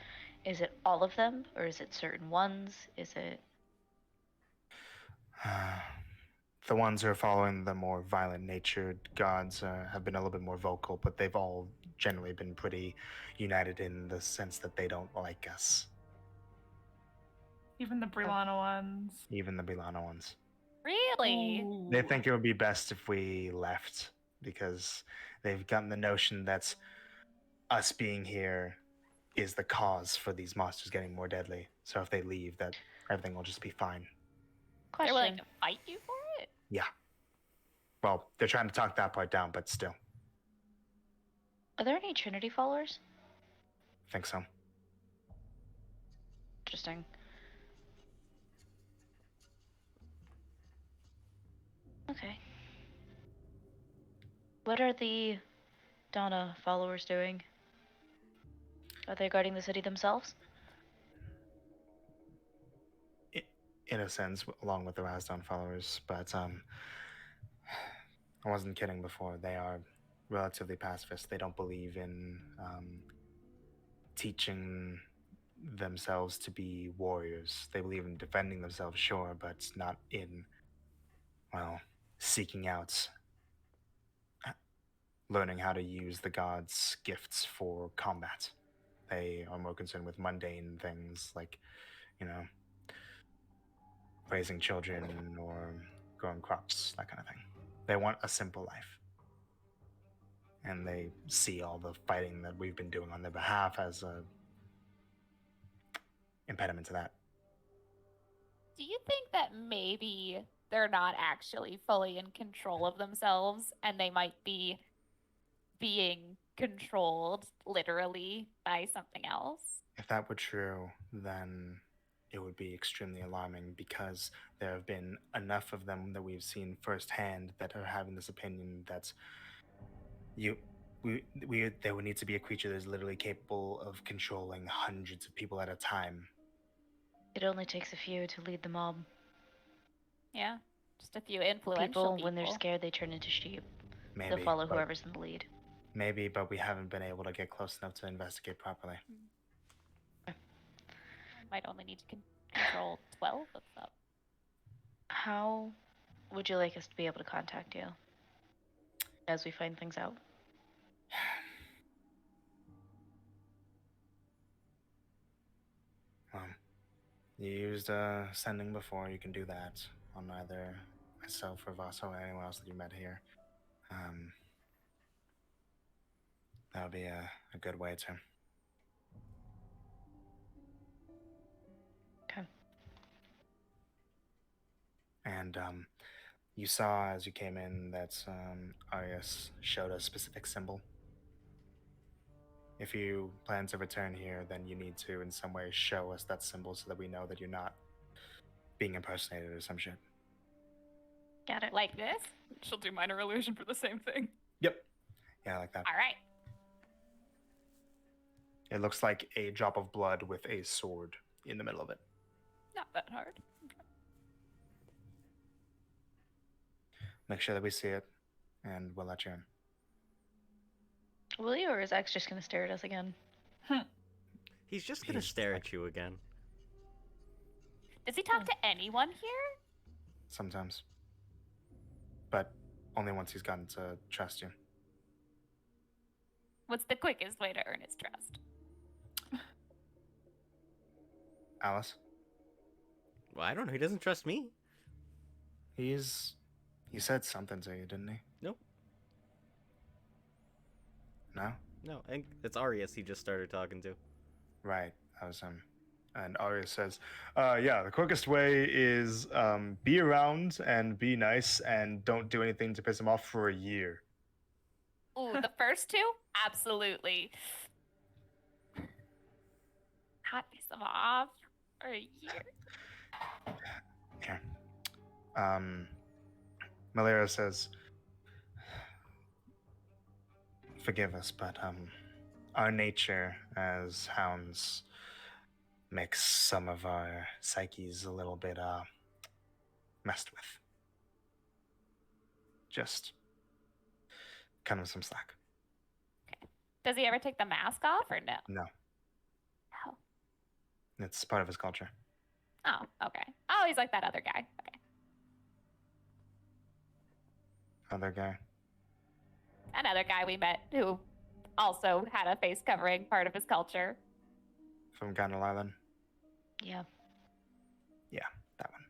S4: Is it all of them, or is it certain ones? Is it...
S1: The ones who are following the more violent-natured gods have been a little bit more vocal, but they've all generally been pretty united in the sense that they don't like us.
S5: Even the Brilano ones.
S1: Even the Bilano ones.
S3: Really?
S5: Ooh.
S1: They think it would be best if we left, because they've gotten the notion that us being here is the cause for these monsters getting more deadly. So if they leave, that everything will just be fine.
S3: They're willing
S4: Question.
S3: to fight you for it?
S1: Yeah. Well, they're trying to talk that part down, but still.
S4: Are there any Trinity followers?
S1: I think so.
S4: Interesting. Okay. What are the Donna followers doing? Are they guarding the city themselves?
S1: In a sense, along with the Razdan followers, but I wasn't kidding before. They are relatively pacifist. They don't believe in teaching themselves to be warriors. They believe in defending themselves, sure, but not in, well, seeking out, learning how to use the gods' gifts for combat. They are more concerned with mundane things like, raising children or growing crops, that kind of thing. They want a simple life. And they see all the fighting that we've been doing on their behalf as a impediment to that.
S3: Do you think that maybe they're not actually fully in control of themselves and they might be being controlled literally by something else?
S1: If that were true, then it would be extremely alarming, because there have been enough of them that we've seen firsthand that are having this opinion that there would need to be a creature that is literally capable of controlling hundreds of people at a time.
S4: It only takes a few to lead the mob.
S3: Yeah, just a few influential people.
S4: When they're scared, they turn into sheep.
S1: Maybe,
S4: They'll follow whoever's in the lead.
S1: Maybe, but we haven't been able to get close enough to investigate properly.
S3: Might only need to control 12 of them.
S4: How would you like us to be able to contact you as we find things out?
S1: You used sending before. You can do that on either myself or Vaso or anyone else that you met here. That would be a good way to.
S4: Okay.
S1: And you saw as you came in that Arias showed a specific symbol. If you plan to return here, then you need to in some way show us that symbol so that we know that you're not being impersonated or some shit.
S4: Got it.
S3: Like this?
S5: She'll do minor illusion for the same thing.
S1: Yep. Yeah, like that.
S3: All right.
S1: It looks like a drop of blood with a sword in the middle of it.
S5: Not that hard.
S1: Make sure that we see it, and we'll let you in.
S4: Will you, or is X just gonna stare at us again?
S2: He's just gonna
S1: He's
S2: stare
S1: like-
S2: at you again.
S3: Does he talk to anyone here?
S1: Sometimes. But only once he's gotten to trust you.
S3: What's the quickest way to earn his trust?
S1: Alice?
S2: Well, I don't know. He doesn't trust me.
S1: He said something to you, didn't he?
S2: Nope.
S1: No?
S2: No, and it's Arias he just started talking to.
S1: Right. That was him. And Arya says, yeah, the quickest way is be around and be nice and don't do anything to piss him off for a year.
S3: Ooh, the first two? Absolutely. Not piss him off for a year.
S1: Okay. Malera says, forgive us, but our nature as hounds makes some of our psyches a little bit messed with. Just cut him some slack.
S3: Does he ever take the mask off or no?
S1: No,
S3: No.
S1: it's part of his culture.
S3: Oh, okay. Oh, he's like that other guy. Okay.
S1: Other guy.
S3: Another guy we met who also had a face covering, part of his culture.
S1: From Gandalf Island.
S4: Yeah.
S1: Yeah, that one.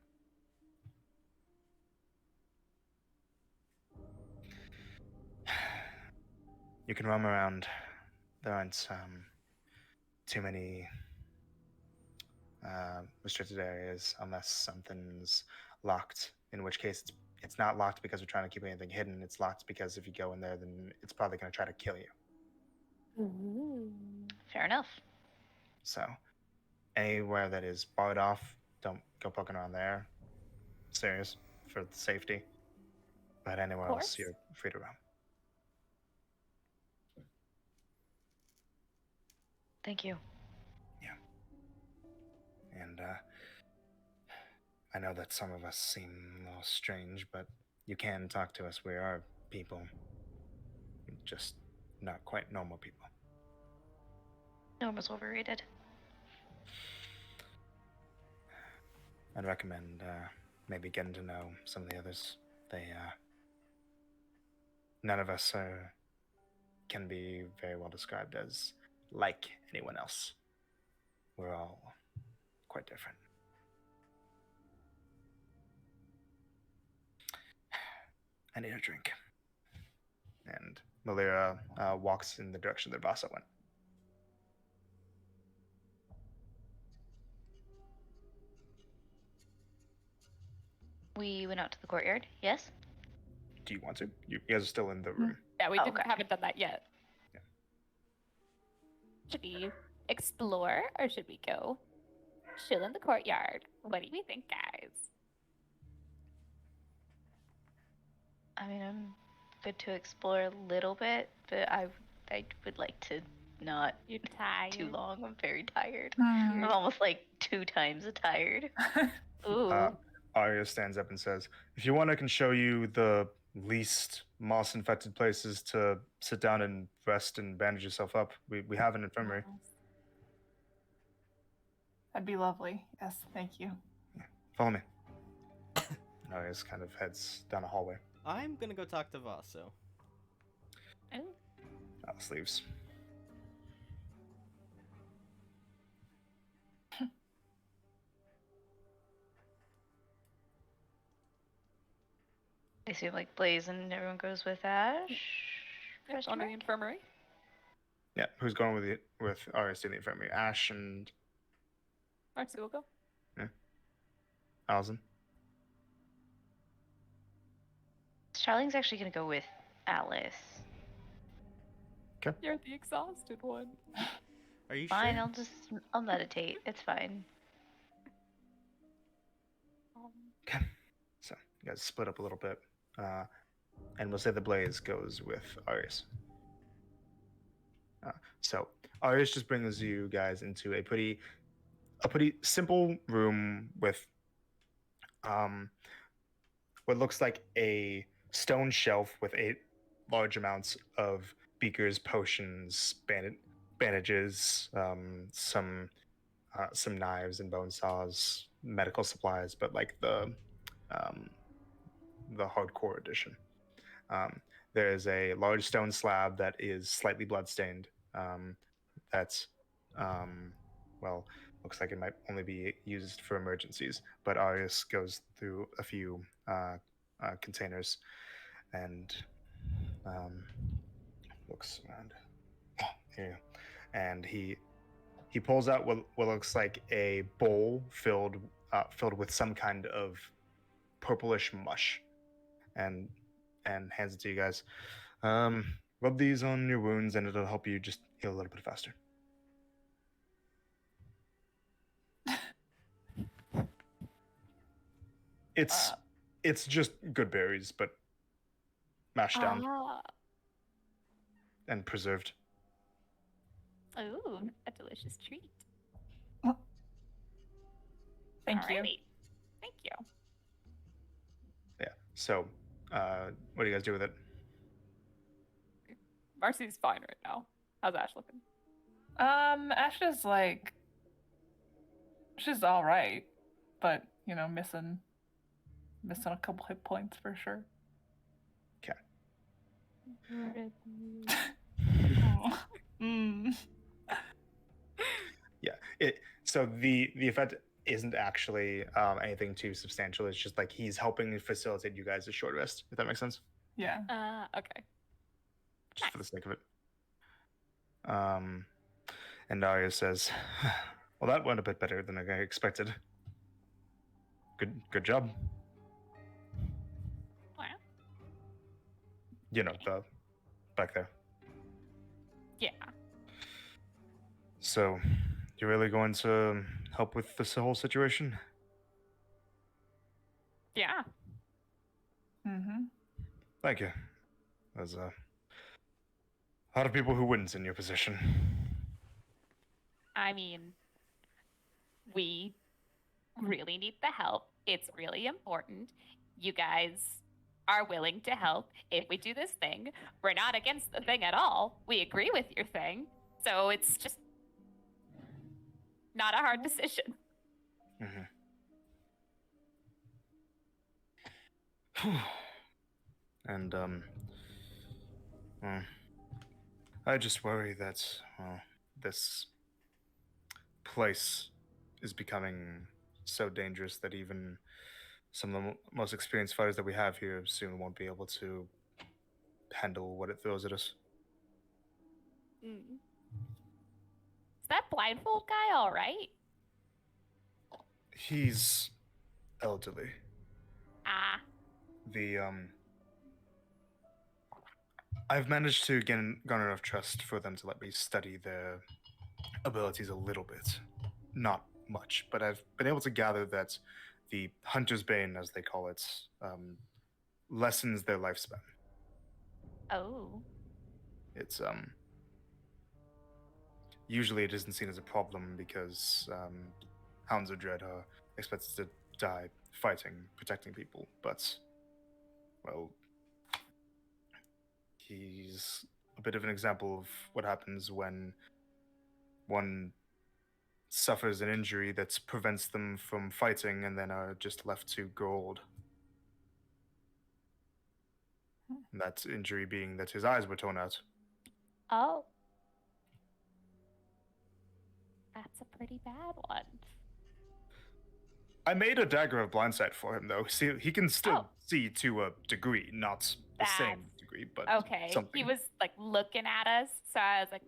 S1: You can roam around. There aren't too many restricted areas unless something's locked. In which case, it's not locked because we're trying to keep anything hidden. It's locked because if you go in there, then it's probably going to try to kill you.
S4: Fair enough.
S1: So, anywhere that is barred off, don't go poking around there. Serious for the safety. But anywhere else,
S3: course.
S1: you're free to roam.
S4: Thank you.
S1: And I know that some of us seem a little strange, but you can talk to us. We are people. Just not quite normal people.
S4: Norma's overrated.
S1: I'd recommend maybe getting to know some of the others. None of us can be very well described as like anyone else. We're all quite different. I need a drink. And Malira walks in the direction that Vasa went.
S4: We went out to the courtyard, yes?
S1: Do you want to? You guys are still in the room.
S3: Yeah, we
S4: Oh,
S3: didn't,
S4: okay.
S3: haven't done that yet.
S1: Yeah.
S3: Should we explore or should we go chill in the courtyard? What do we think, guys?
S4: I mean, I'm good to explore a little bit, but I would like to not
S3: You're tired.
S4: too long. I'm very tired.
S5: Hmm.
S4: I'm almost like 2 times tired.
S3: Ooh.
S1: Arya stands up and says, if you want, I can show you the least moss-infected places to sit down and rest and bandage yourself up. We have an infirmary.
S5: That'd be lovely. Yes, thank you.
S1: Follow me. Arya kind of heads down a hallway.
S2: I'm gonna go talk to Vaso.
S3: Ooh.
S1: Alice leaves.
S4: I assume like Blaze and everyone goes with Ash.
S3: Yeah,
S4: Question
S3: going to the
S4: mark?
S3: infirmary.
S1: Yeah, who's going with Arya to the infirmary? Ash and
S3: Marcy will go.
S1: Alison?
S4: Charling's actually gonna go with Alice.
S3: You're the exhausted one.
S2: Are you
S4: Fine,
S2: sure?
S4: I'll meditate. It's fine.
S1: Okay. So You guys split up a little bit. And we'll say the blaze goes with Arius. So Arius just brings you guys into a pretty simple room with what looks like a stone shelf with large amounts of beakers, potions, bandages, some knives and bone saws, medical supplies, but like the hardcore edition. There is a large stone slab that is slightly bloodstained. That's well, looks like it might only be used for emergencies. But Arius goes through a few containers and looks around. Here, and he pulls out what looks like a bowl filled with some kind of purplish mush, and hands it to you guys. Rub these on your wounds, and it'll help you just heal a little bit faster. It's just good berries, but mashed down and preserved.
S3: Ooh, a delicious treat.
S5: Thank you.
S3: Thank you.
S1: Yeah. So, what do you guys do with it?
S3: Marcy's fine right now. How's Ash looking?
S5: Ash is like, she's all right, but missing a couple hit points for sure.
S1: Okay. Yeah. So the effect isn't actually anything too substantial. It's just like he's helping facilitate you guys a short rest, if that makes sense.
S5: Yeah.
S3: Okay.
S1: Just nice. For the sake of it. And Arya says, well, that went a bit better than I expected. Good job.
S3: Wow.
S1: The back there.
S3: Yeah.
S1: So, you're really going to help with this whole situation?
S3: Yeah.
S5: Mm-hmm.
S1: Thank you. There's a lot of people who wouldn't in your position.
S3: I mean, we really need the help. It's really important. You guys are willing to help if we do this thing. We're not against the thing at all. We agree with your thing. So it's just not a hard decision.
S1: Mm-hmm. And, I just worry that, this place is becoming so dangerous that even some of the most experienced fighters that we have here soon won't be able to handle what it throws at us.
S3: Is that blindfold guy all right?
S1: He's elderly. I've managed to garner enough trust for them to let me study their abilities a little bit. Not much, but I've been able to gather that the Hunter's Bane, as they call it, lessens their lifespan.
S3: Oh.
S1: It's, usually it isn't seen as a problem because Hounds of Dread are expected to die fighting, protecting people, but, well, he's a bit of an example of what happens when one suffers an injury that prevents them from fighting and then are just left to grow old. And that injury being that his eyes were torn out.
S3: Oh. That's a pretty bad one.
S1: I made a dagger of blindsight for him, though. See, he can still see to a degree, not the same degree, but
S3: okay.
S1: Something.
S3: He was like looking at us, so I was like.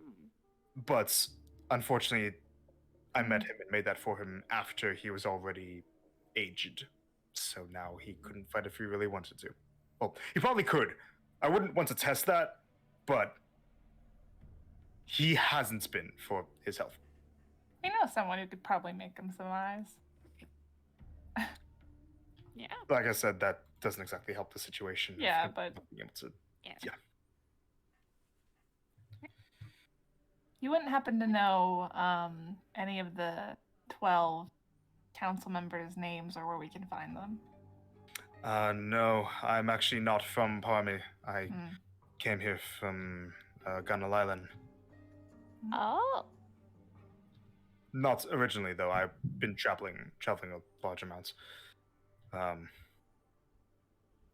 S1: But unfortunately, I met him and made that for him after he was already aged. So now he couldn't fight if he really wanted to. Well, he probably could. I wouldn't want to test that, but he hasn't been for his health.
S5: We know someone who could probably make him some eyes.
S3: Yeah.
S1: Like I said, that doesn't exactly help the situation. of
S5: Yeah,
S1: him
S5: but-
S1: not being able to.
S3: Yeah.
S5: You wouldn't happen to know any of the 12 council members' names or where we can find them?
S1: No, I'm actually not from Parmy. I
S5: Hmm.
S1: came here from Gunnell Island.
S3: Oh.
S1: Not originally, though. I've been traveling a large amounts.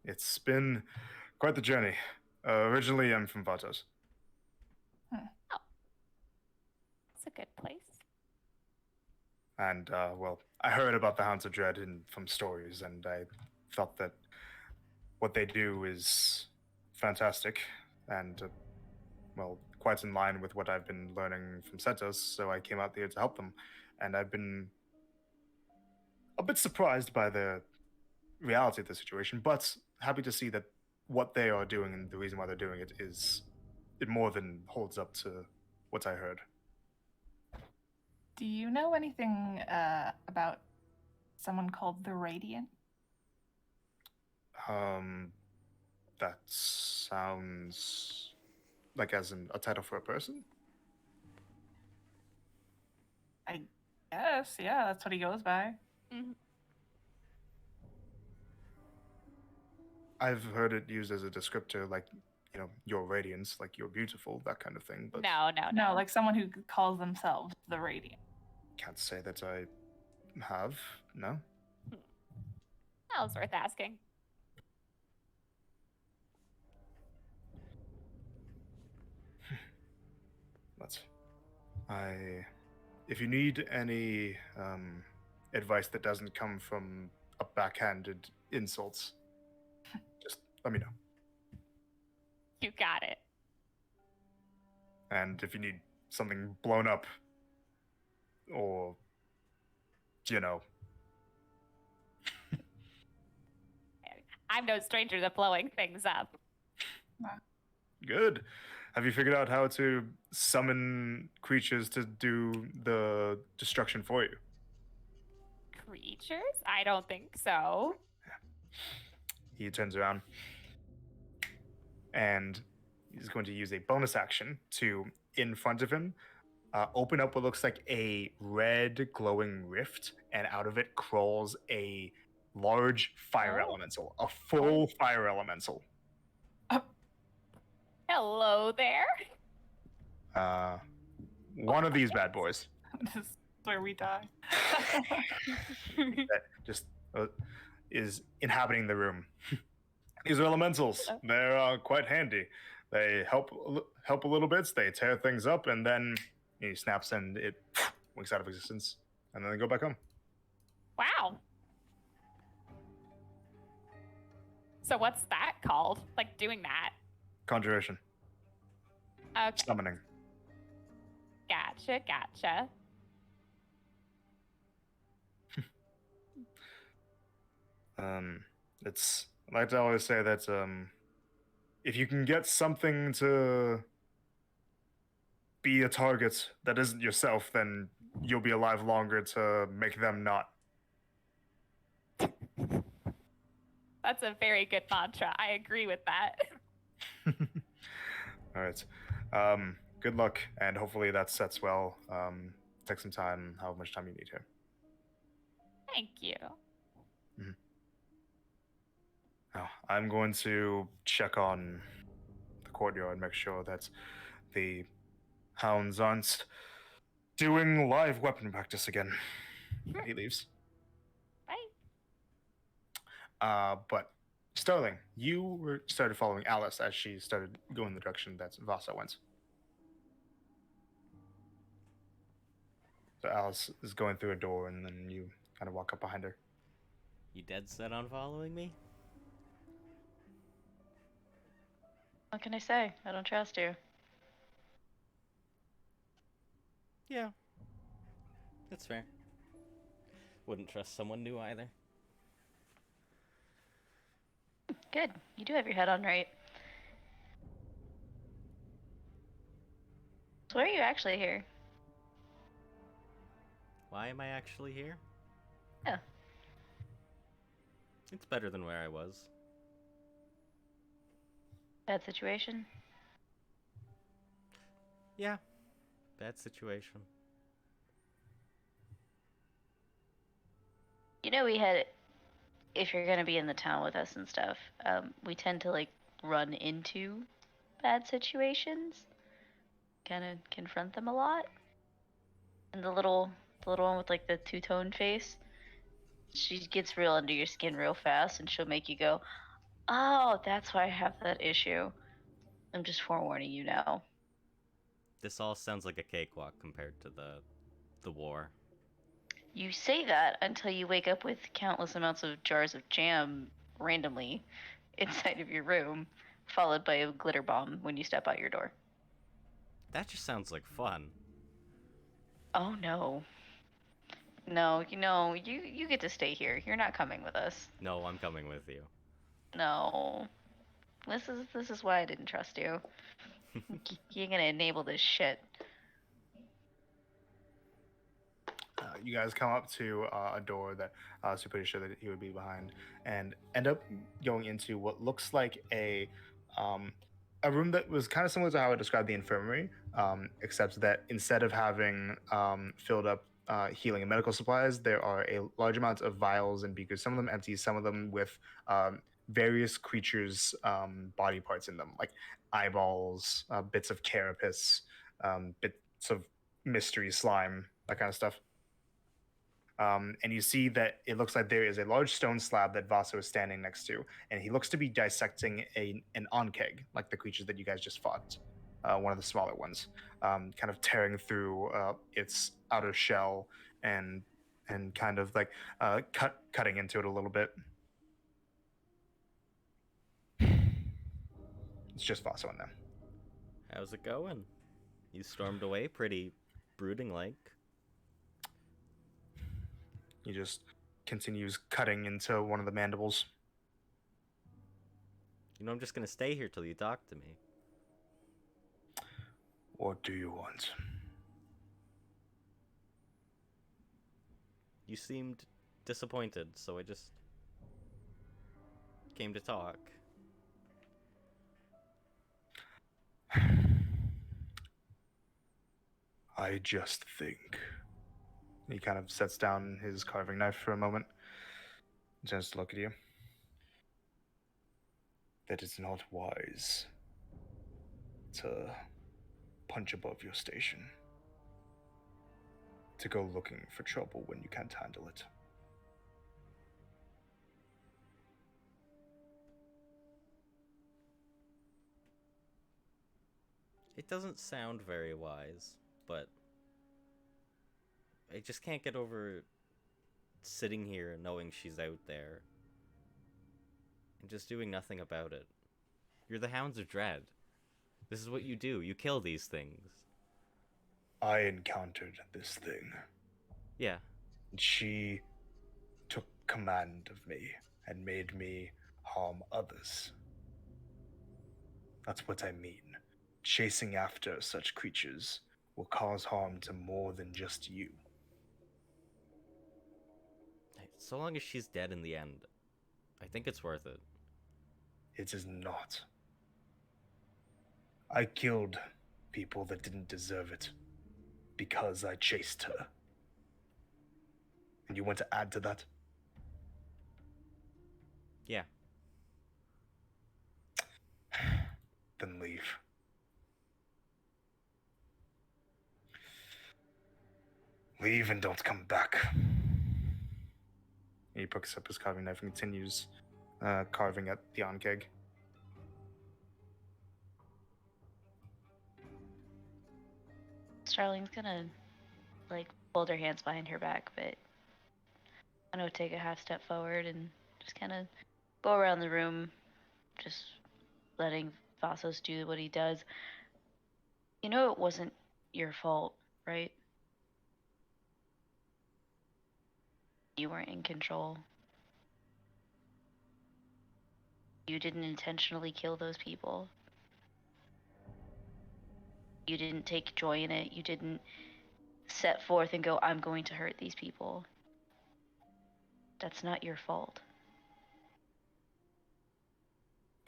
S1: It's been quite the journey. Originally, I'm from Vatos.
S3: It's a good place.
S1: And, well, I heard about the Hounds of Dread from stories, and I thought that what they do is fantastic and, well, quite in line with what I've been learning from Setos, so I came out here to help them. And I've been a bit surprised by the reality of the situation, but happy to see that what they are doing and the reason why they're doing it more than holds up to what I heard.
S5: Do you know anything about someone called the Radiant?
S1: That sounds like as in a title for a person.
S5: I guess, yeah, that's what he goes by.
S3: Mm-hmm.
S1: I've heard it used as a descriptor, like, you know, your radiance, like you're beautiful, that kind of thing. But
S3: No.
S5: No, like someone who calls themselves the Radiant.
S1: can't say that I have. No.
S3: That was worth asking.
S1: But if you need any advice that doesn't come from a backhanded insults, just let me know.
S3: You got it.
S1: And if you need something blown up, or, you know,
S3: I'm no stranger to blowing things up.
S1: good. Have you figured out how to summon creatures to do the destruction for you?
S3: Creatures? I don't think so.
S1: He turns around and he's going to use a bonus action to, in front of him, open up what looks like a red glowing rift, and out of it crawls a large fire
S3: Oh.
S1: elemental, a full fire elemental.
S3: Hello there.
S1: One of these bad boys
S5: This is where we die.
S1: that just is inhabiting the room. These are elementals. They're quite handy. They help a little bit. They tear things up, and then he snaps and it winks out of existence, and then they go back home.
S3: Wow. So what's that called? Like doing that?
S1: Conjuration,
S3: Okay.
S1: summoning.
S3: Gotcha.
S1: It's I like to always say that if you can get something to be a target that isn't yourself, then you'll be alive longer to make them not.
S3: That's a very good mantra. I agree with that.
S1: All right. Good luck, and hopefully that sets well. Take some time, however much time you need here.
S3: Thank you.
S1: Now, I'm going to check on the courtyard, make sure that the hounds aren't doing live weapon practice again.
S3: Sure.
S1: He leaves.
S3: Bye.
S1: But Sterling, you started following Alice as she started going the direction that Vasa went. So Alice is going through a door, and then you kind of walk up behind her.
S2: You dead set on following me?
S4: What can I say? I don't trust you.
S2: Yeah. That's fair. Wouldn't trust someone new either.
S4: Good. You do have your head on right. So why are you actually here?
S2: Why am I actually here?
S4: Yeah.
S2: It's better than where I was.
S4: Bad situation.
S2: Yeah, bad situation.
S4: You know, we had, if you're gonna be in the town with us and stuff, we tend to like run into bad situations, kind of confront them a lot. And the little one with like the two-tone face, she gets real under your skin real fast, and she'll make you go, "Oh, that's why I have that issue." I'm just forewarning you now.
S2: This all sounds like a cakewalk compared to the war.
S4: You say that until you wake up with countless amounts of jars of jam randomly inside of your room, followed by a glitter bomb when you step out your door.
S2: That just sounds like fun.
S4: Oh no. No, you know, you get to stay here. You're not coming with us.
S2: No, I'm coming with you.
S4: No. This is why I didn't trust you. You're gonna enable this shit.
S1: You guys come up to a door that I was pretty sure that he would be behind, and end up going into what looks like a room that was kind of similar to how I described the infirmary, except that instead of having filled up healing and medical supplies, there are a large amount of vials and beakers. Some of them empty, some of them with various creatures' body parts in them, like eyeballs, bits of carapace, bits of mystery slime, that kind of stuff. And you see that it looks like there is a large stone slab that Vaso is standing next to, and he looks to be dissecting an onkeg, like the creatures that you guys just fought, one of the smaller ones, kind of tearing through its outer shell and kind of like cutting into it a little bit. It's just Vaso in there.
S2: How's it going? You stormed away pretty brooding-like.
S1: He just continues cutting into one of the mandibles.
S2: You know, I'm just gonna stay here till you talk to me.
S1: What do you want?
S2: You seemed disappointed, so I just came to talk.
S1: I just think. He kind of sets down his carving knife for a moment, and turns to look at you. That it's not wise to punch above your station, to go looking for trouble when you can't handle it.
S2: It doesn't sound very wise, but I just can't get over sitting here knowing she's out there and just doing nothing about it. You're the Hounds of Dread. This is what you do. You kill these things.
S1: I encountered this thing.
S2: Yeah.
S1: She took command of me and made me harm others. That's what I mean. Chasing after such creatures will cause harm to more than just you.
S2: So long as she's dead in the end, I think it's worth it.
S1: It is not. I killed people that didn't deserve it because I chased her. And you want to add to that?
S2: Yeah.
S1: Then leave. Leave and don't come back. He picks up his carving knife and continues carving at the onkeg.
S4: Starling's gonna like fold her hands behind her back, but I know take a half step forward and just kind of go around the room, just letting Vasos do what he does. You know it wasn't your fault, right? You weren't in control. You didn't intentionally kill those people. You didn't take joy in it. You didn't set forth and go, I'm going to hurt these people. That's not your fault.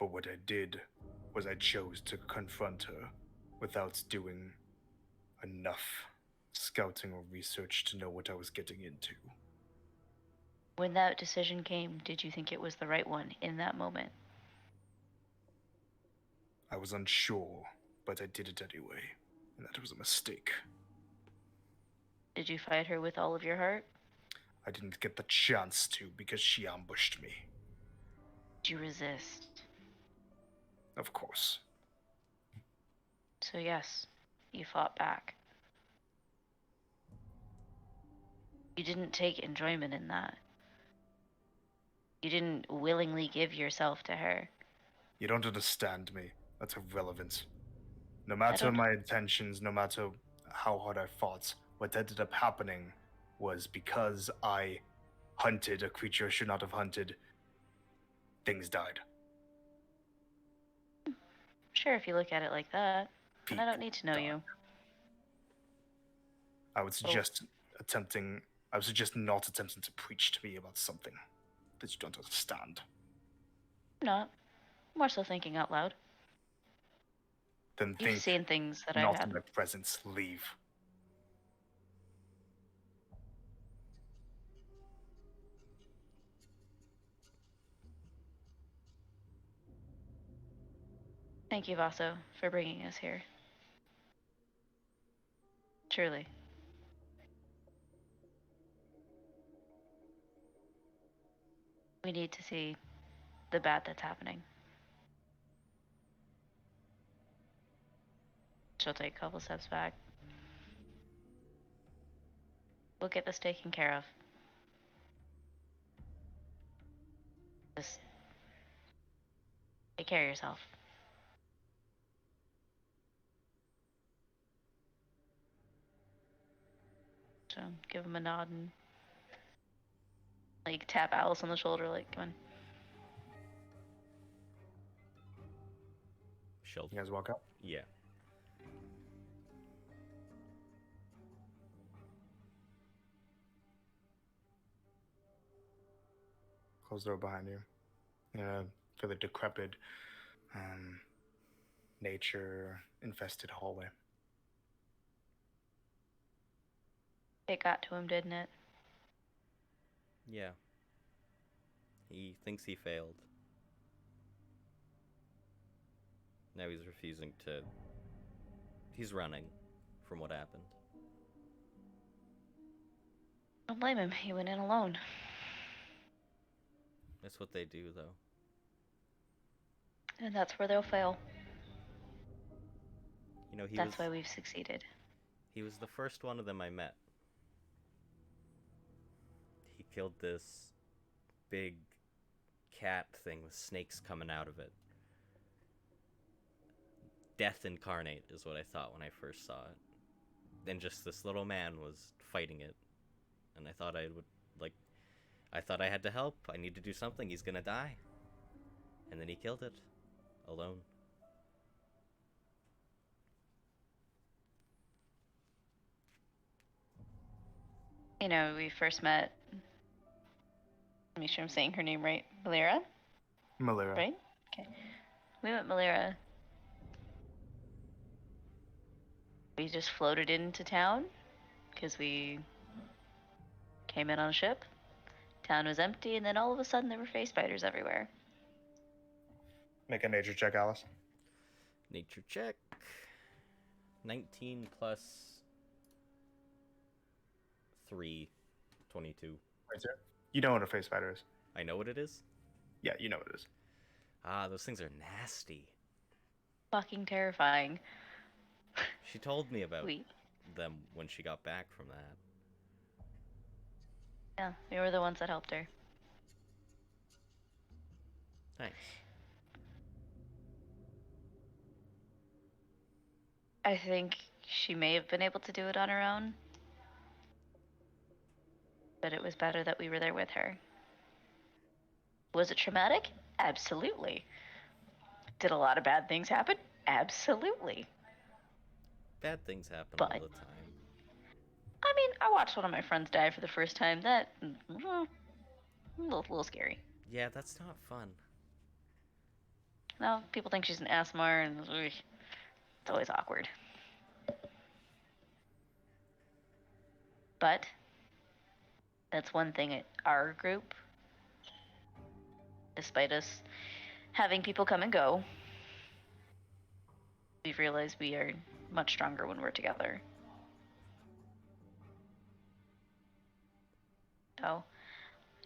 S1: But what I did was I chose to confront her without doing enough scouting or research to know what I was getting into.
S4: When that decision came, did you think it was the right one in that moment?
S1: I was unsure, but I did it anyway, and that was a mistake.
S4: Did you fight her with all of your heart?
S1: I didn't get the chance to because she ambushed me.
S4: Did you resist?
S1: Of course.
S4: So yes, you fought back. You didn't take enjoyment in that. You didn't willingly give yourself to her.
S1: You don't understand me. That's irrelevant. No matter
S4: don't-
S1: my intentions, no matter how hard I fought, what ended up happening was because I hunted a creature I should not have hunted, things died.
S4: Sure, if you look at it like that. And I don't
S1: People
S4: need to know
S1: died.
S4: you.
S1: I would suggest not attempting to preach to me about something that you don't understand.
S4: I'm not. I'm more so thinking out loud.
S1: Then
S4: You've
S1: think
S4: seen things that I've
S1: not
S4: had.
S1: in my presence. Leave.
S4: Thank you, Vaso, for bringing us here. Truly. We need to see the bad that's happening. She'll take a couple steps back. We'll get this taken care of. Just take care of yourself. So give him a nod and like tap Alice on the shoulder, like, come on.
S2: She'll.
S1: You guys walk up.
S2: Yeah.
S1: Close the door behind you. In a fairly decrepit, nature-infested hallway.
S4: It got to him, didn't it?
S2: Yeah. He thinks he failed. Now he's refusing to. He's running from what happened.
S4: Don't blame him. He went in alone.
S2: That's what they do, though.
S4: And that's where they'll fail.
S2: You know,
S4: That's why we've succeeded.
S2: he was the first one of them I met. He killed this big cat thing with snakes coming out of it. Death incarnate is what I thought when I first saw it. Then just this little man was fighting it. And I thought I thought I had to help. I need to do something. He's gonna die. And then he killed it. Alone.
S4: You know, we first met. Let me make sure I'm saying her name right. Malira,
S1: Malira.
S4: right? Okay. We met Malira. We just floated into town because we came in on a ship. Town was empty, and then all of a sudden there were face spiders everywhere.
S1: Make a nature check, Alice.
S2: Nature check. 19 plus 3. 22.
S1: Right there. You know what a face spider is.
S2: I know what it is?
S1: Yeah, you know what it is.
S2: Ah, those things are nasty.
S4: Fucking terrifying.
S2: She told me about
S4: We,
S2: them when she got back from that.
S4: yeah, we were the ones that helped her.
S2: Thanks.
S4: I think she may have been able to do it on her own, but it was better that we were there with her. Was it traumatic? Absolutely. Did a lot of bad things happen? Absolutely.
S2: Bad things happen
S4: But-
S2: all the time.
S4: I mean, I watched one of my friends die for the first time. That, a little scary.
S2: Yeah, that's not fun.
S4: No, people think she's an ASMR, and it's always awkward. But that's one thing at our group. Despite us having people come and go, we've realized we are much stronger when we're together. So,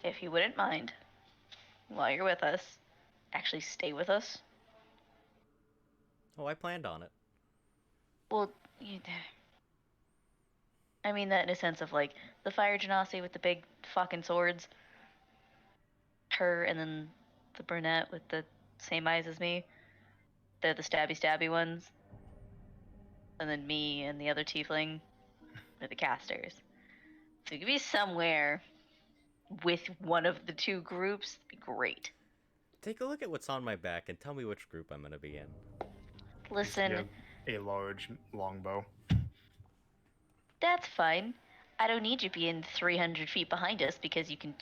S4: if you wouldn't mind, while you're with us, actually stay with us.
S2: Oh, I planned on it.
S4: Well, I mean that in a sense of like the fire genasi with the big fucking swords. Her and then the brunette with the same eyes as me. They're the stabby ones. And then me and the other tiefling are the casters. So you could be somewhere with one of the two groups. That'd be great.
S2: Take a look at what's on my back and tell me which group I'm gonna be in.
S4: Listen,
S1: You have a large longbow.
S4: that's fine. I don't need you being 300 feet behind us because you can,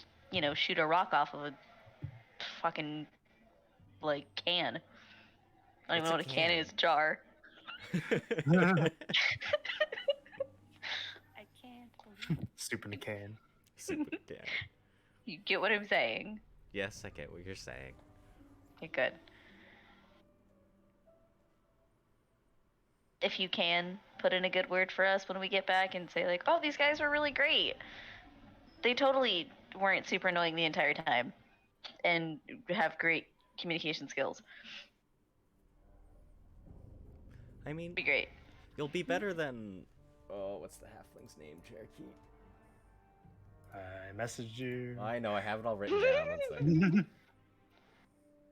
S4: shoot a rock off of a fucking, like, can. I don't even know what a can is. Jar.
S3: I can't believe
S1: Soup in a can.
S2: Super Dan.
S4: You get what I'm saying?
S2: Yes, I get what you're saying.
S4: Okay, good. If you can, put in a good word for us when we get back and say, like, oh, these guys were really great. They totally weren't super annoying the entire time and have great communication skills.
S2: I mean,
S4: Be great.
S2: you'll be better than... Oh, what's the halfling's name, Cherokee?
S1: I messaged you.
S2: I know, I have it all written down. One second.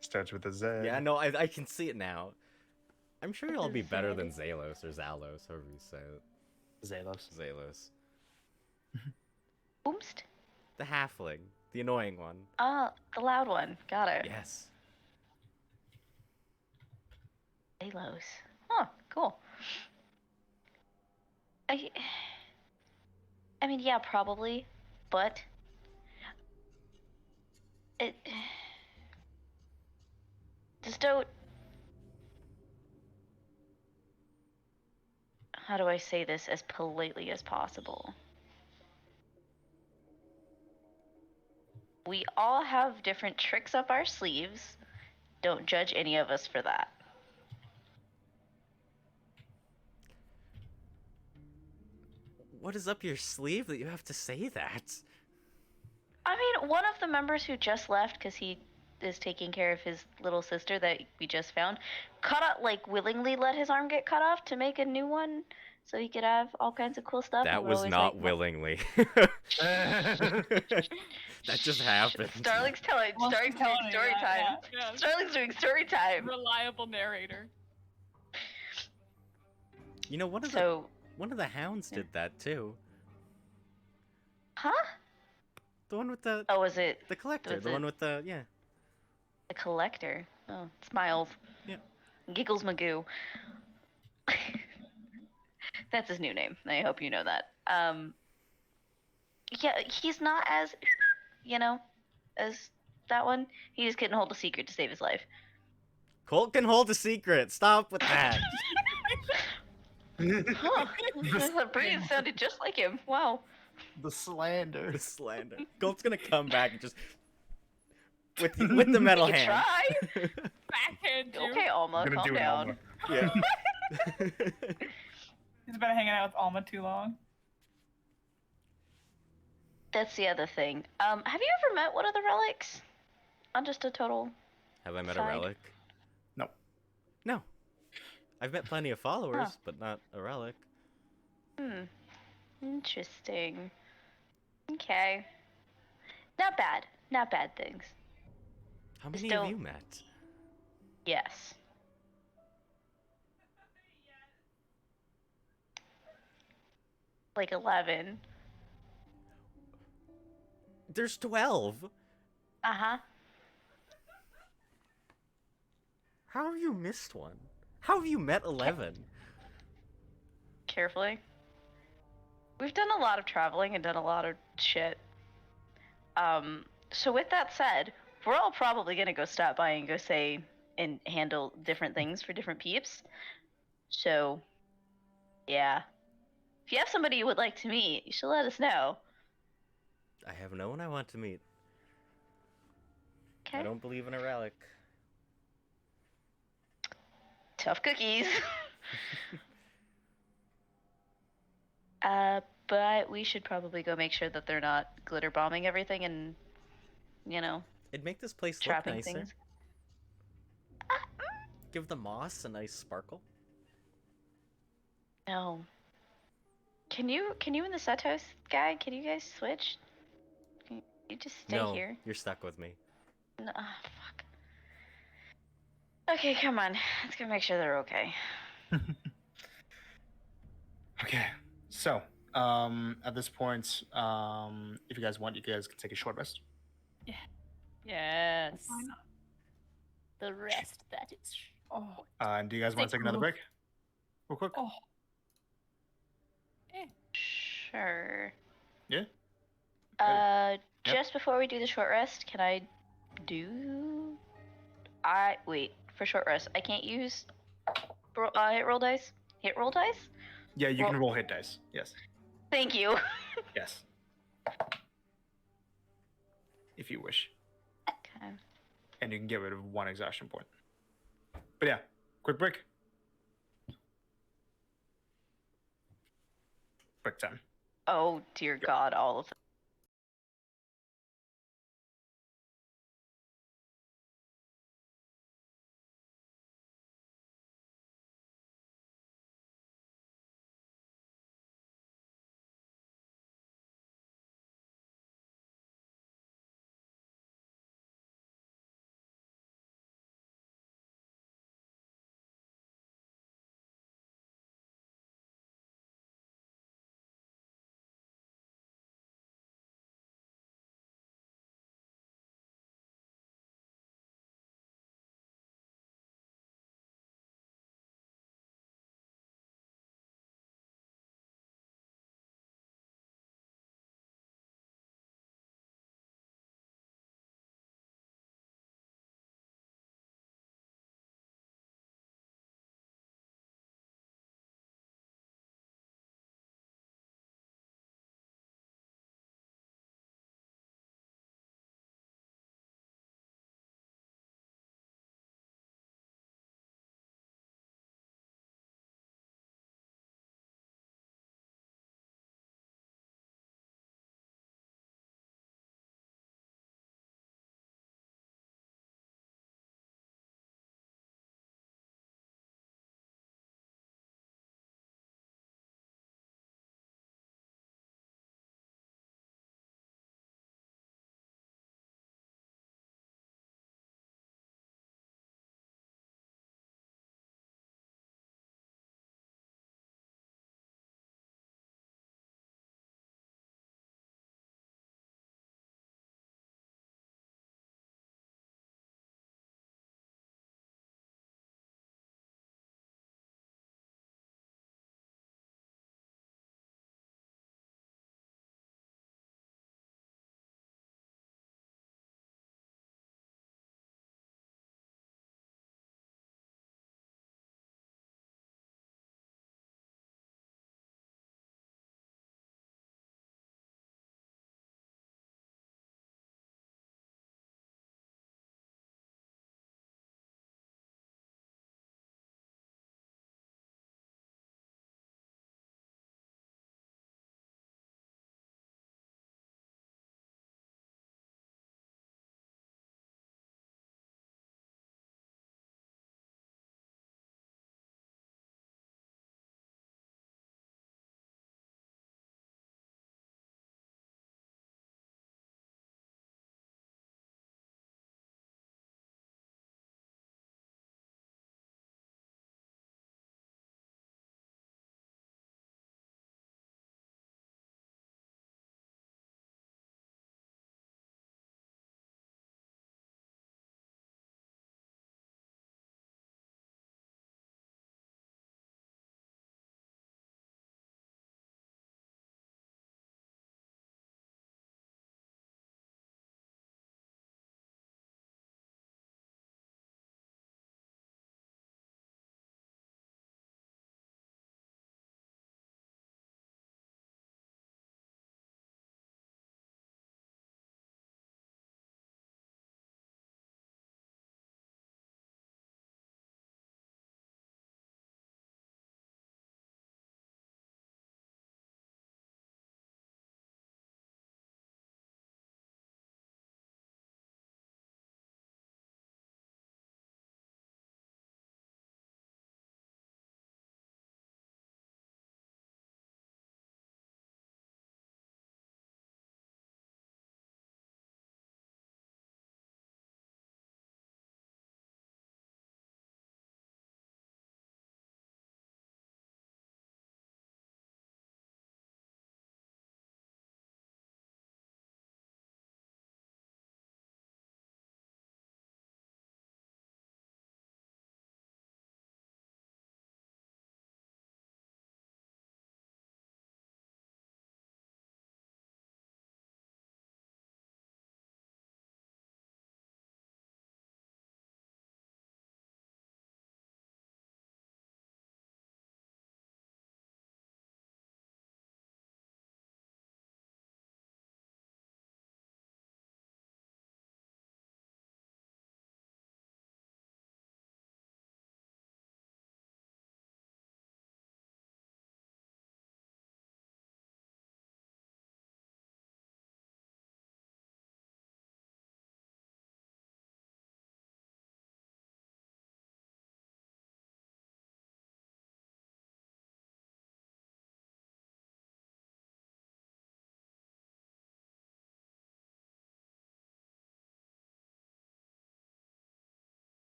S1: Starts with a Z.
S2: Yeah, no, I can see it now. I'm sure you'll be better than Zalos or Zalos, however you say it.
S1: Zalos.
S2: Zalos.
S4: Oomst?
S2: The halfling. The annoying one.
S4: Ah, the loud one. Got it.
S2: Yes.
S4: Alos. Huh, cool. I mean, yeah, probably, but it just don't. How do I say this as politely as possible? We all have different tricks up our sleeves. Don't judge any of us for that.
S2: What is up your sleeve that you have to say that?
S4: I mean, one of the members who just left because he is taking care of his little sister that we just found, willingly let his arm get cut off to make a new one so he could have all kinds of cool stuff.
S2: That
S4: and we're
S2: was
S4: always
S2: not
S4: like,
S2: willingly. That just happened.
S4: Starling's telling
S5: Telling
S4: story
S5: you that,
S4: time.
S3: Yeah.
S4: Starling's doing story time.
S3: reliable narrator.
S2: You know, one of the hounds
S4: yeah.
S2: did that too.
S4: Huh?
S2: The one with the
S4: Oh, was it
S2: the collector,
S4: was
S2: the
S4: it-
S2: one with the yeah.
S4: the collector? Oh, Smiles.
S2: Yeah.
S4: Giggles Magoo. That's his new name. I hope you know that. Yeah, he's not as, as that one. He just couldn't hold a secret to save his life.
S2: Colt can hold a secret. Stop with that.
S4: Huh. The breed sounded just like him. Wow.
S1: The slander.
S2: The slander. Colt's gonna come back and just with the metal
S4: You can
S2: hand.
S4: try.
S3: Backhand you.
S4: Okay, Alma,
S1: I'm gonna
S4: calm
S1: do it,
S4: down.
S1: Alma.
S2: Yeah.
S5: He's been hanging out with Alma too long.
S4: That's the other thing. Have you ever met one of the relics? On just a total.
S2: Have I met
S4: Side.
S2: a relic?
S1: No.
S2: No. I've met plenty of followers,
S4: Huh.
S2: but not a relic.
S4: Interesting. Okay. Not bad. Not bad things.
S2: How
S4: Just
S2: many of
S4: don't-
S2: you met?
S4: Yes. Like 11.
S2: There's 12.
S4: Uh-huh.
S2: How have you missed one? How have you met 11?
S4: Carefully. We've done a lot of traveling and done a lot of shit. So with that said, we're all probably gonna go stop by and go say and handle different things for different peeps. So, yeah. If you have somebody you would like to meet, you should let us know.
S2: I have no one I want to meet.
S4: Okay.
S2: I don't believe in a relic.
S4: Tough cookies. But we should probably go make sure that they're not glitter bombing everything and,
S2: It'd make this place look
S4: trapping
S2: nicer.
S4: things.
S2: Give the moss a nice sparkle.
S4: No. Can you and the Setos guy, can you guys switch? Can you just stay
S2: No,
S4: here?
S2: you're stuck with me.
S4: No, fuck. Okay, come on. Let's go make sure they're okay.
S1: Okay, so at this point, if you guys want, you guys can take a short rest.
S3: Yes.
S5: Why not?
S3: The rest that is.
S5: Oh,
S1: And do you guys want to take another break? Real quick.
S5: oh.
S4: Sure.
S1: Yeah. Yep.
S4: Just before we do the short rest, can I do? Wait for short rest. I can't use hit roll dice. Hit roll dice.
S1: Yeah, you can
S4: Well-
S1: roll hit dice. Yes.
S4: Thank you.
S1: Yes. If you wish.
S4: Okay.
S1: And you can get rid of one exhaustion point. But yeah, quick break. Break time.
S4: Oh dear God, all of them.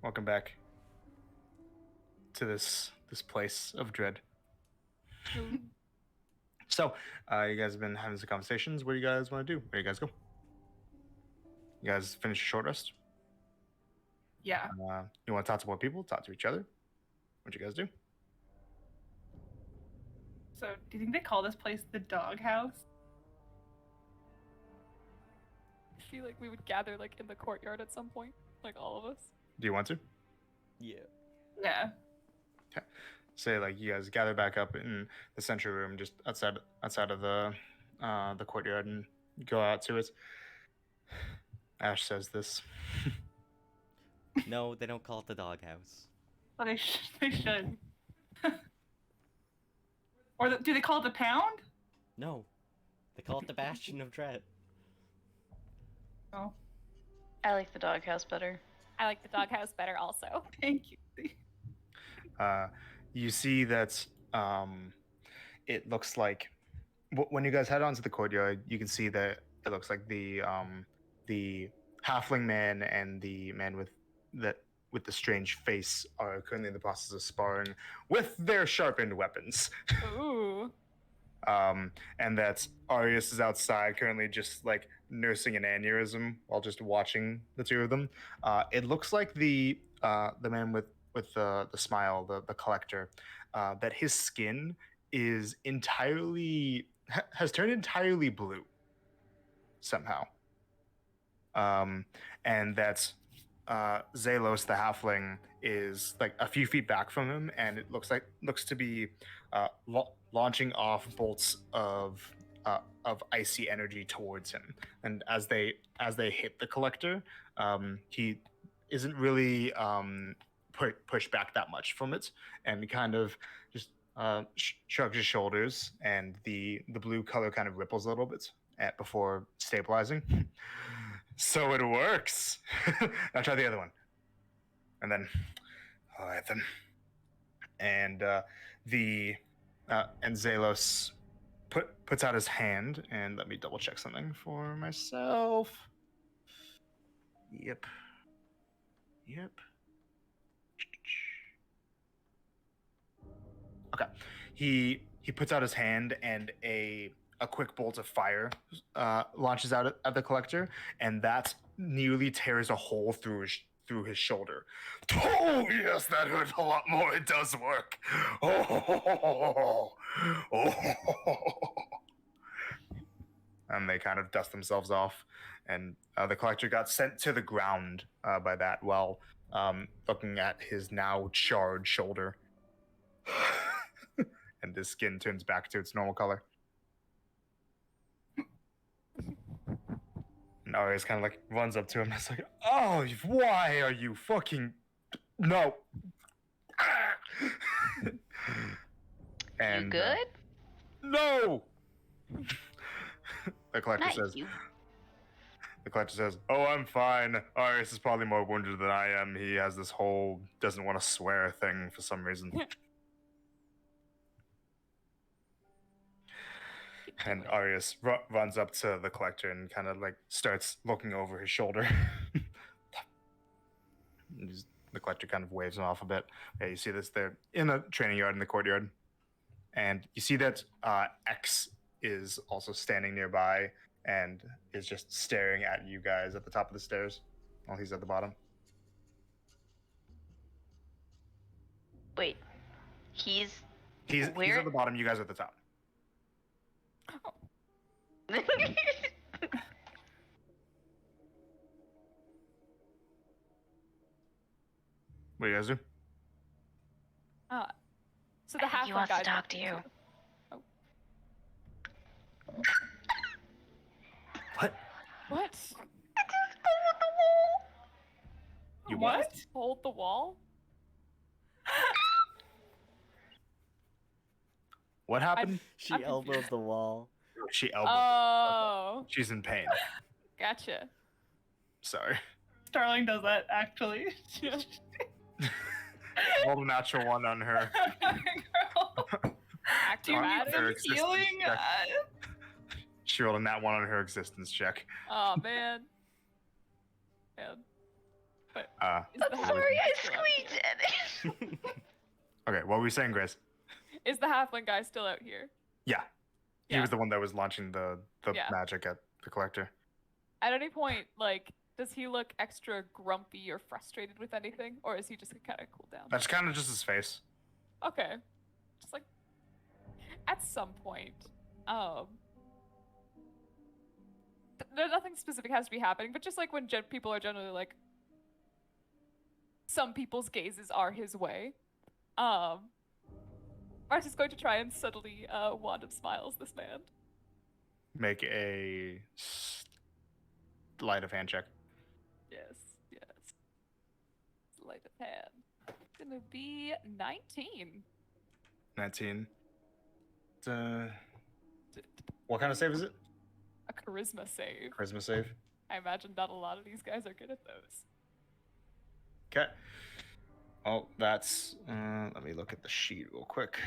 S1: Welcome back to this place of dread. So, you guys have been having some conversations. What do you guys want to do? Where do you guys go? You guys finish your short rest?
S5: Yeah.
S1: You want to talk to more people? Talk to each other? What you guys do?
S5: So, do you think they call this place the doghouse?
S3: I feel like we would gather like in the courtyard at some point, like all of us.
S1: Do you want to?
S2: Yeah.
S5: Yeah.
S1: Say like you guys gather back up in the central room, just outside of the courtyard, and go out to it. Ash says this.
S2: No, they don't call it the doghouse.
S5: Well, they should. Or do they call it the pound?
S2: No, they call it the Bastion of Dread.
S5: Oh,
S4: I like the doghouse better.
S3: I like the doghouse better also.
S5: thank you.
S1: You see that it looks like when you guys head onto the courtyard, you can see that it looks like the halfling man and the man with the strange face are currently in the process of sparring with their sharpened weapons.
S3: Ooh.
S1: And that Arius is outside currently just like nursing an aneurysm while just watching the two of them. It looks like the man with the smile, the collector, that his skin is has turned entirely blue somehow. And that Zalos the halfling is like a few feet back from him, and it looks to be launching off bolts of icy energy towards him. And as they hit the collector, he isn't really pushed back that much from it, and he kind of just shrugs his shoulders, and the blue color kind of ripples a little bit before stabilizing. So it works. Now try the other one, and then all right then. And and Zalos puts out his hand, and let me double check something for myself. Yep. Okay. He puts out his hand, and a quick bolt of fire launches out at the collector, and that nearly tears a hole through his shoulder. Oh yes, that hurt a lot more. It does work. Oh. And they kind of dust themselves off, and the collector got sent to the ground by that while looking at his now charred shoulder. And his skin turns back to its normal color. And Arius kind of like runs up to him and is like, "Oh, why are you fucking no?" And
S4: You good?
S1: No. The collector
S4: Not
S1: says.
S4: you.
S1: The collector says, "Oh, I'm fine. Arius is probably more wounded than I am. He has this whole doesn't want to swear thing for some reason." And Arius runs up to the collector and kind of like starts looking over his shoulder. The collector kind of waves him off a bit. Yeah, you see this, they're in a training yard in the courtyard. And you see that X is also standing nearby and is just staring at you guys at the top of the stairs while he's at the bottom.
S4: Wait. He's
S1: He's
S4: Where?
S1: at the bottom, you guys are at the top. What do you guys do?
S3: So the half
S4: he wants
S3: guy
S4: to talk to you.
S3: Oh.
S1: What?
S3: What?
S1: You
S5: What?
S3: Hold the wall?
S1: What happened?
S2: She
S3: I'm
S2: elbowed
S3: confused.
S2: the wall.
S1: She elbowed.
S3: Oh,
S1: She's in pain.
S3: gotcha.
S1: Sorry.
S5: Starling does that actually.
S1: Rolled a natural one on her.
S5: Girl, do you need
S3: Acrobatic?
S5: some
S1: existence
S5: healing?
S1: check. She rolled a nat one on her existence check.
S3: Oh man. Man. But
S1: Uh,
S3: is the
S4: I'm
S3: halfling
S4: sorry,
S3: guy
S4: I
S3: still out
S4: squeaked
S3: here?
S4: it.
S1: okay, what were you saying, Grace?
S3: Is the halfling guy still out here?
S1: Yeah. He
S3: Yeah.
S1: was the one that was launching the
S3: Yeah.
S1: magic at the collector.
S3: At any point, like, does he look extra grumpy or frustrated with anything, or is he just kind of cool down?
S1: That's kind of just his face.
S3: Okay, just like at some point, nothing specific has to be happening, but just like when people are generally like, some people's gazes are his way. Mart is going to try and subtly wand of smiles this man.
S1: Make a sleight of hand check.
S3: Yes. Sleight of hand. It's gonna be 19.
S1: 19. What kind of save is it?
S3: A charisma save.
S1: Charisma save.
S3: I imagine not a lot of these guys are good at those.
S1: Okay. Oh, that's. Let me look at the sheet real quick.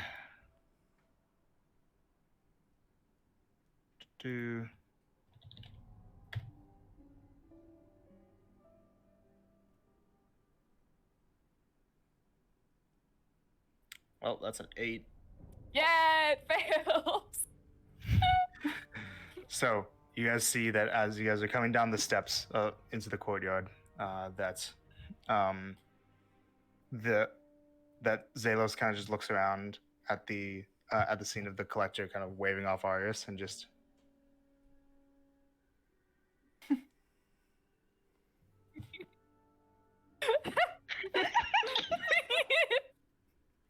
S1: Do. Well, that's an 8.
S3: Yeah, it fails.
S1: So you guys see that as you guys are coming down the steps into the courtyard, that Zalos kind of just looks around at the scene of the collector, kind of waving off Arius, and just.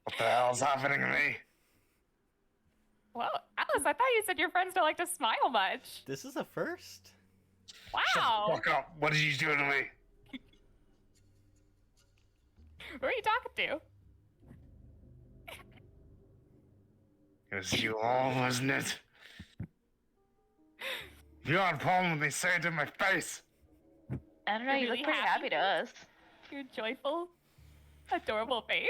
S1: What the hell's happening to me?
S3: Well, Alice, I thought you said your friends don't like to smile much.
S2: This is a first.
S3: Wow.
S1: Shut the fuck up! What did you do to me?
S3: Who are you talking to?
S1: It was you all, wasn't it? You had a problem with me saying it to my face.
S4: I don't know,
S3: You're
S4: you
S3: really
S4: look pretty
S3: happy?
S4: happy to us.
S3: Your joyful, adorable face?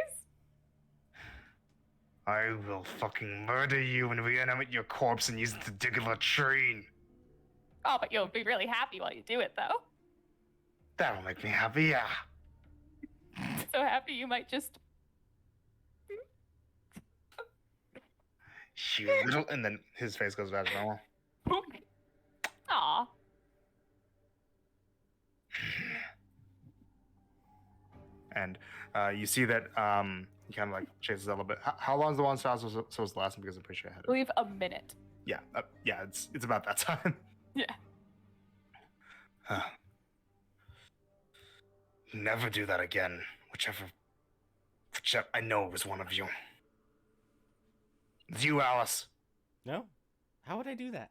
S1: I will fucking murder you and reanimate your corpse and use it to dig a latrine.
S3: Oh, but you'll be really happy while you do it, though.
S1: That'll make me happy, yeah.
S3: So happy you might just...
S1: You little... And then his face goes back to normal.
S3: Aw.
S1: And you see that he kind of like chases a little bit. How long is the one so was the last one? Because I'm pretty sure I had
S3: I
S1: it.
S3: believe a minute.
S1: Yeah, it's about that time.
S3: Yeah.
S1: Never do that again. Whichever, I know it was one of you. It's you, Alice.
S2: No? How would I do that?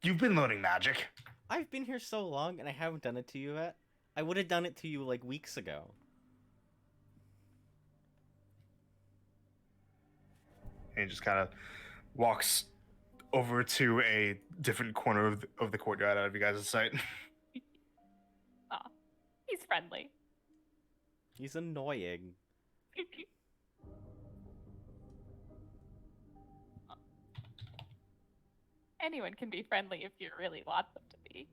S1: You've been learning magic.
S2: I've been here so long and I haven't done it to you yet. I would have done it to you like weeks ago.
S1: And he just kind of walks over to a different corner of the courtyard out of you guys' sight.
S3: Aw. He's friendly.
S2: He's annoying.
S3: Anyone can be friendly if you really want them to be.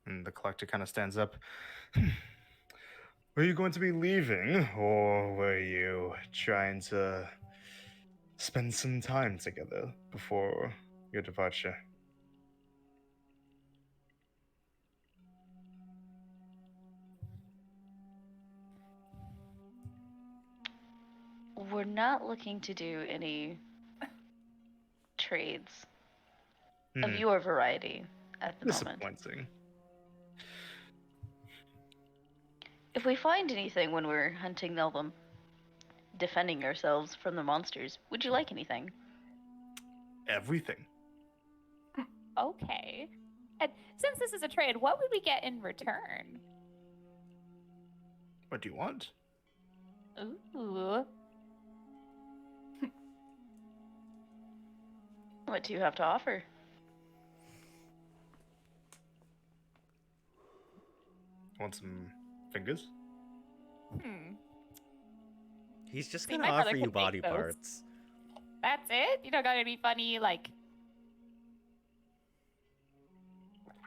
S1: And the collector kind of stands up. Were you going to be leaving, or were you trying to spend some time together before your departure?
S4: We're not looking to do any trades of
S1: Hmm,
S4: your variety at the moment.
S1: disappointing.
S4: If we find anything when we're hunting them, defending ourselves from the monsters, would you like anything?
S1: Everything.
S3: Okay. And since this is a trade, what would we get in return?
S1: What do you want?
S3: Ooh.
S4: What do you have to offer?
S1: Want some fingers?
S2: He's just
S3: See,
S2: gonna
S3: my brother
S2: offer you
S3: could make
S2: body
S3: those.
S2: parts.
S3: That's it? You don't got any funny, like,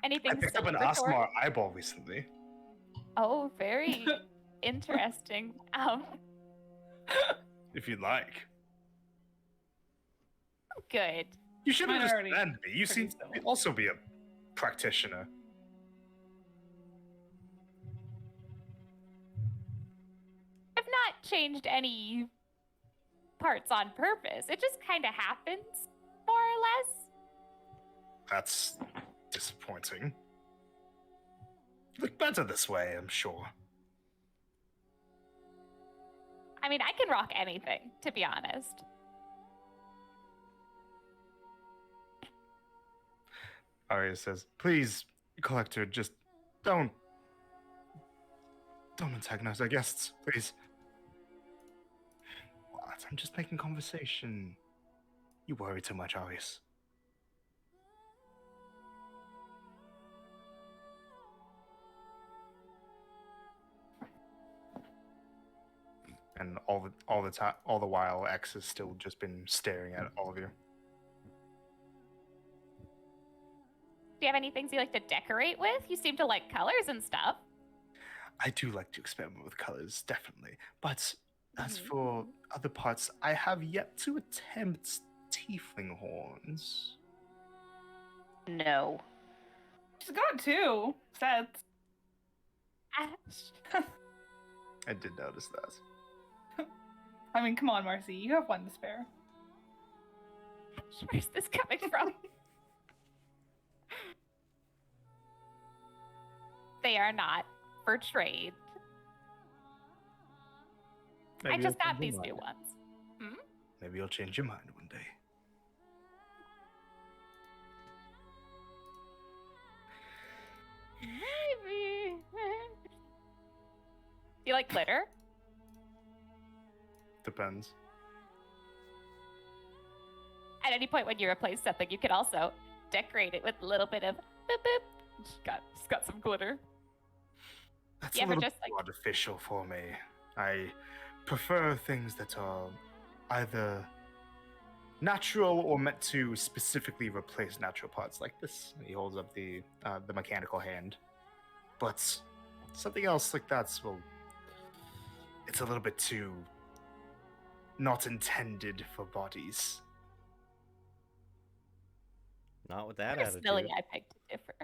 S3: Anything
S1: I picked up an
S3: celebratory?
S1: Asmar eyeball recently.
S3: Oh, very interesting.
S1: If you'd like.
S3: Good.
S1: You should
S5: Mine are already
S1: understand me. You
S5: pretty
S1: seem to
S5: similar.
S1: also be a practitioner.
S3: I've not changed any parts on purpose. It just kind of happens, more or less.
S1: That's disappointing. Look better this way, I'm sure.
S3: I mean, I can rock anything, to be honest.
S1: Arya says, please, Collector, just don't antagonize our guests, please. What? I'm just making conversation. You worry too much, Arius. And all the while, X has still just been staring at all of you.
S3: Do you have any things you like to decorate with? You seem to like colors and stuff.
S1: I do like to experiment with colors, definitely. But as for other parts, I have yet to attempt tiefling horns.
S4: No.
S5: She's got 2 sets.
S3: Ash.
S1: I did notice that.
S5: I mean, come on, Marcy. You have 1 to spare.
S3: Where's this coming from? They are not for trade. I
S1: Maybe
S3: just
S1: you'll
S3: got
S1: change
S3: these
S1: your
S3: new
S1: mind.
S3: ones.
S1: Maybe you'll change your mind one day.
S3: Maybe. You like glitter?
S1: Depends.
S3: At any point when you replace something, you can also decorate it with a little bit of boop boop. She's got some glitter.
S1: That's
S3: You
S1: a
S3: ever
S1: little
S3: just,
S1: too
S3: like-
S1: artificial for me. I prefer things that are either natural or meant to specifically replace natural parts, like this. He holds up the mechanical hand. But something else like that's, well, it's a little bit too not intended for bodies.
S2: Not with that
S3: Personally,
S2: attitude.
S3: I beg to differ.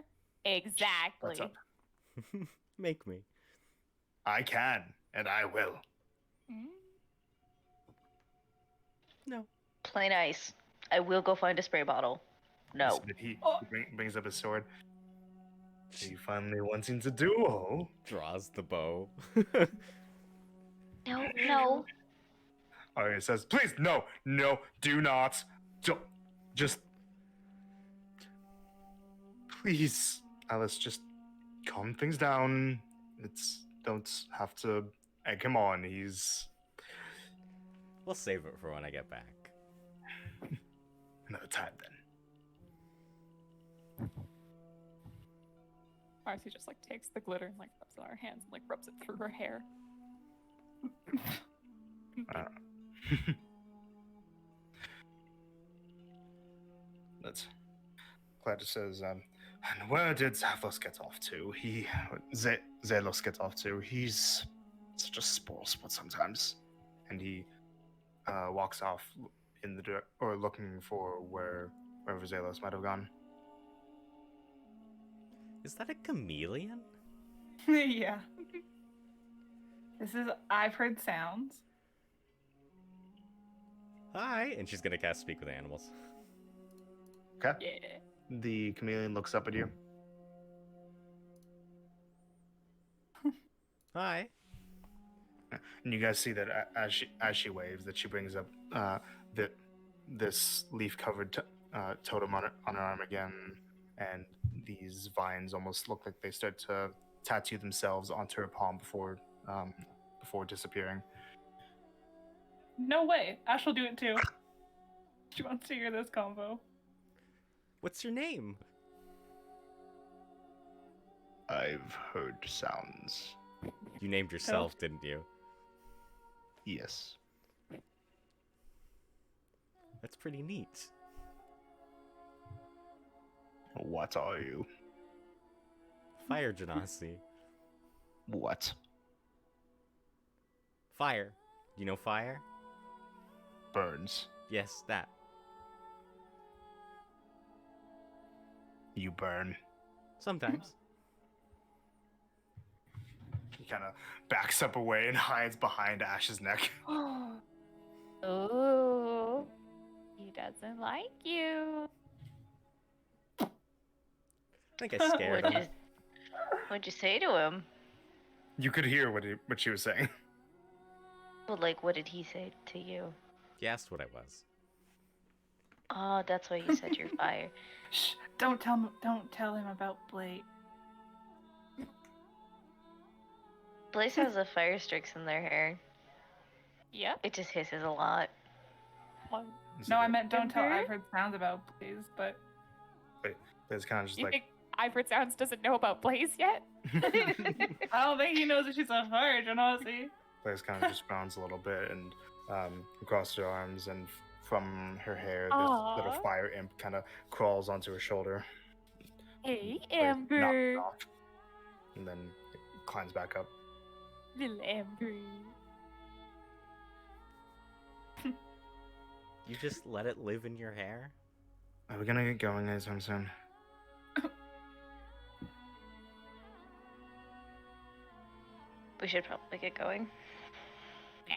S3: Exactly.
S1: What's up?
S2: Make me.
S1: I can, and I will.
S2: No.
S4: Plain ice. I will go find a spray bottle. No.
S1: So he brings up his sword. Are you finally wanting to duel?
S2: Draws the bow.
S4: No, no.
S1: Arya says, please, no, do not. Just. Please, Alice, just calm things down. Don't have to egg him on. He's
S2: We'll save it for when I get back.
S1: another time then.
S3: Marcy just like takes the glitter and like rubs it on her hands and like rubs it through her hair.
S1: That's Gladys says, and where did Zavlos get off to? Zelos get off to. He's such a spoil sport sometimes. And he walks off in the or looking for wherever Zelos might have gone.
S2: Is that a chameleon?
S5: Yeah. I've heard sounds.
S2: Hi! And she's gonna cast Speak with Animals.
S1: Okay.
S3: Yeah.
S1: The chameleon looks up at you.
S2: Hi!
S1: And you guys see that as she waves, that she brings up this leaf-covered totem on her arm again, and these vines almost look like they start to tattoo themselves onto her palm before disappearing.
S5: No way. Ash will do it too. She wants to hear this combo.
S2: What's your name?
S1: I've heard sounds.
S2: You named yourself, didn't you?
S1: Yes.
S2: That's pretty neat.
S1: What are you?
S2: fire genasi.
S1: What?
S2: Fire. You know fire?
S1: Burns.
S2: Yes, that.
S1: You burn.
S2: Sometimes.
S1: He kind of backs up away and hides behind Ash's neck.
S3: Ooh. He doesn't like you.
S2: I think I scared him.
S4: What'd you say to him?
S1: You could hear what she was saying.
S4: Well, like, what did he say to you?
S2: He asked what I was.
S4: Oh, that's why you said you're fire.
S5: Shh! Don't tell him about Blake.
S4: Blaze has a fire streaks in their hair.
S3: Yep.
S4: It just hisses a lot.
S5: No, I meant don't tell.
S3: Mhm.
S5: I've heard sounds about Blaze, but
S1: It's kind of just
S3: You
S1: like
S3: think Ivert Sounds doesn't know about Blaze yet?
S5: I don't think he knows that she's a fire genasi.
S1: Blaze kind of just frowns a little bit and across her arms, and from her hair, this little
S3: Aw.
S1: fire imp kind of crawls onto her shoulder.
S3: Hey,
S1: Blaze knocks it
S3: Amber.
S1: off, and then it climbs back up.
S3: Little Amber.
S2: You just let it live in your hair?
S1: Are we gonna get going anytime soon?
S4: We should probably get going.
S3: Nah.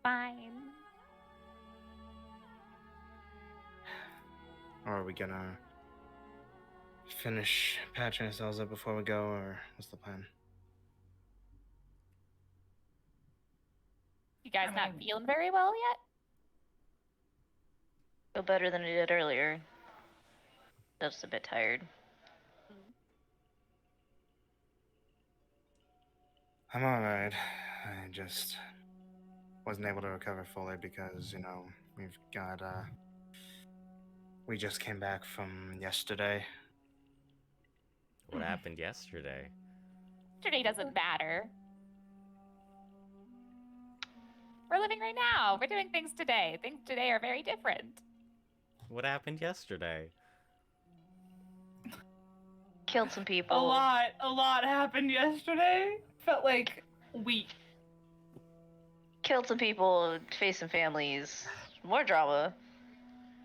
S3: Fine.
S1: Or are we gonna finish patching ourselves up before we go, or what's the plan?
S3: You guys
S5: I
S3: not
S5: mean-
S3: feeling very well yet?
S4: Feel better than I did earlier. Just a bit tired.
S1: I'm alright. I just wasn't able to recover fully because, we've got, we just came back from yesterday.
S2: What happened yesterday?
S3: Yesterday doesn't matter. We're living right now. We're doing things today. Things today are very different.
S2: What happened yesterday?
S4: Killed some people.
S5: A lot happened yesterday. Felt like a week.
S4: Killed some people, faced some families. More drama.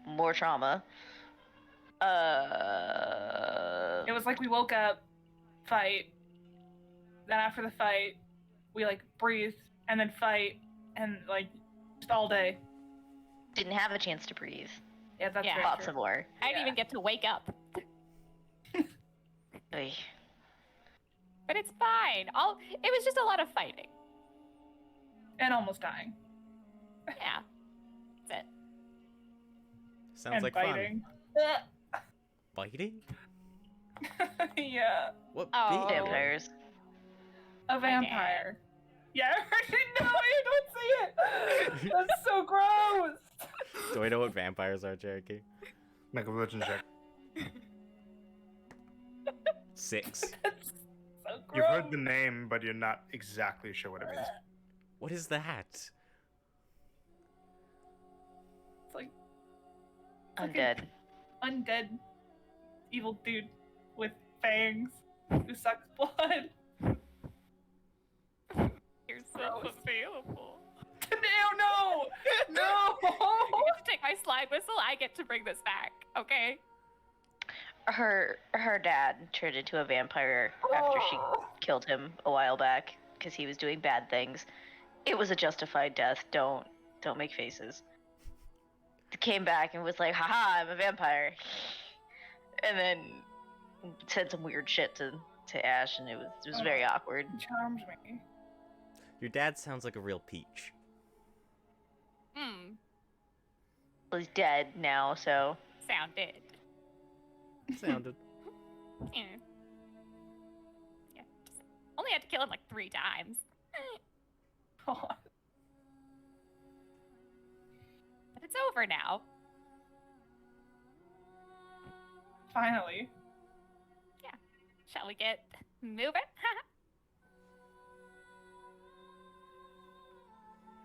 S4: More trauma.
S5: It was like we woke up, fight. Then after the fight, we like breathe and then fight and like just all day.
S4: Didn't have a chance to breathe.
S5: Yeah, that's
S3: Yeah.
S5: very
S4: Fought
S5: true.
S4: some more.
S3: I didn't
S5: Yeah.
S3: even get to wake up.
S4: Oy.
S3: But it's fine. It was just a lot of fighting.
S5: And almost dying.
S3: Yeah. That's it.
S2: Sounds
S5: and
S2: like
S5: fighting.
S2: fun. Fighting?
S5: Yeah.
S2: What
S3: Oh.
S2: bit?
S4: Vampires.
S5: A vampire. Yeah, no, you don't see it. That's so gross.
S2: Do I know what vampires are, Cherokee?
S1: Make a religion check.
S2: 6.
S5: That's so gross.
S1: You've heard the name, but you're not exactly sure what it means.
S2: What is that?
S5: It's like
S4: Undead.
S5: undead evil dude with fangs who sucks blood.
S3: You're so
S5: Gross.
S3: available.
S5: No! No!
S3: You get to take my slide whistle. I get to bring this back. Okay.
S4: Her dad turned into a vampire after she killed him a while back because he was doing bad things. It was a justified death. Don't make faces. Came back and was like, haha, I'm a vampire. And then said some weird shit to Ash, and it was very awkward.
S5: Charms me.
S2: Your dad sounds like a real peach.
S4: Well, he's dead now, so
S3: Sounded.
S2: Sounded.
S3: Yeah. Yeah. Just only had to kill him like 3 times.
S5: God.
S3: But it's over now.
S5: Finally.
S3: Shall we get moving?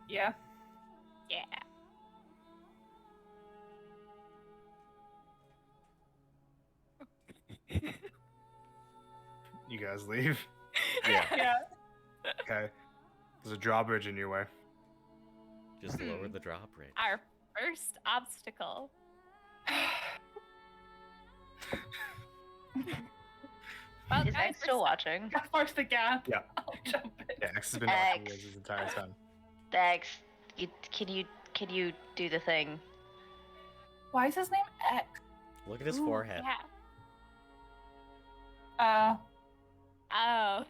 S5: Yeah.
S3: Yeah.
S1: guys leave.
S2: Yeah.
S5: Yeah.
S1: Okay. There's a drawbridge in your way.
S2: Just lower the drawbridge.
S3: Our first obstacle. Well,
S4: Is
S3: guys,
S4: X still watching?
S5: Gotta force the gap.
S1: Yeah.
S5: I'll jump in.
S1: Yeah, X has been watching you
S4: X.
S1: guys this entire time.
S4: X, can you do the thing?
S5: Why is his name X?
S2: Look at his
S3: Ooh,
S2: forehead.
S3: Yeah.
S5: Uh,
S3: Oh.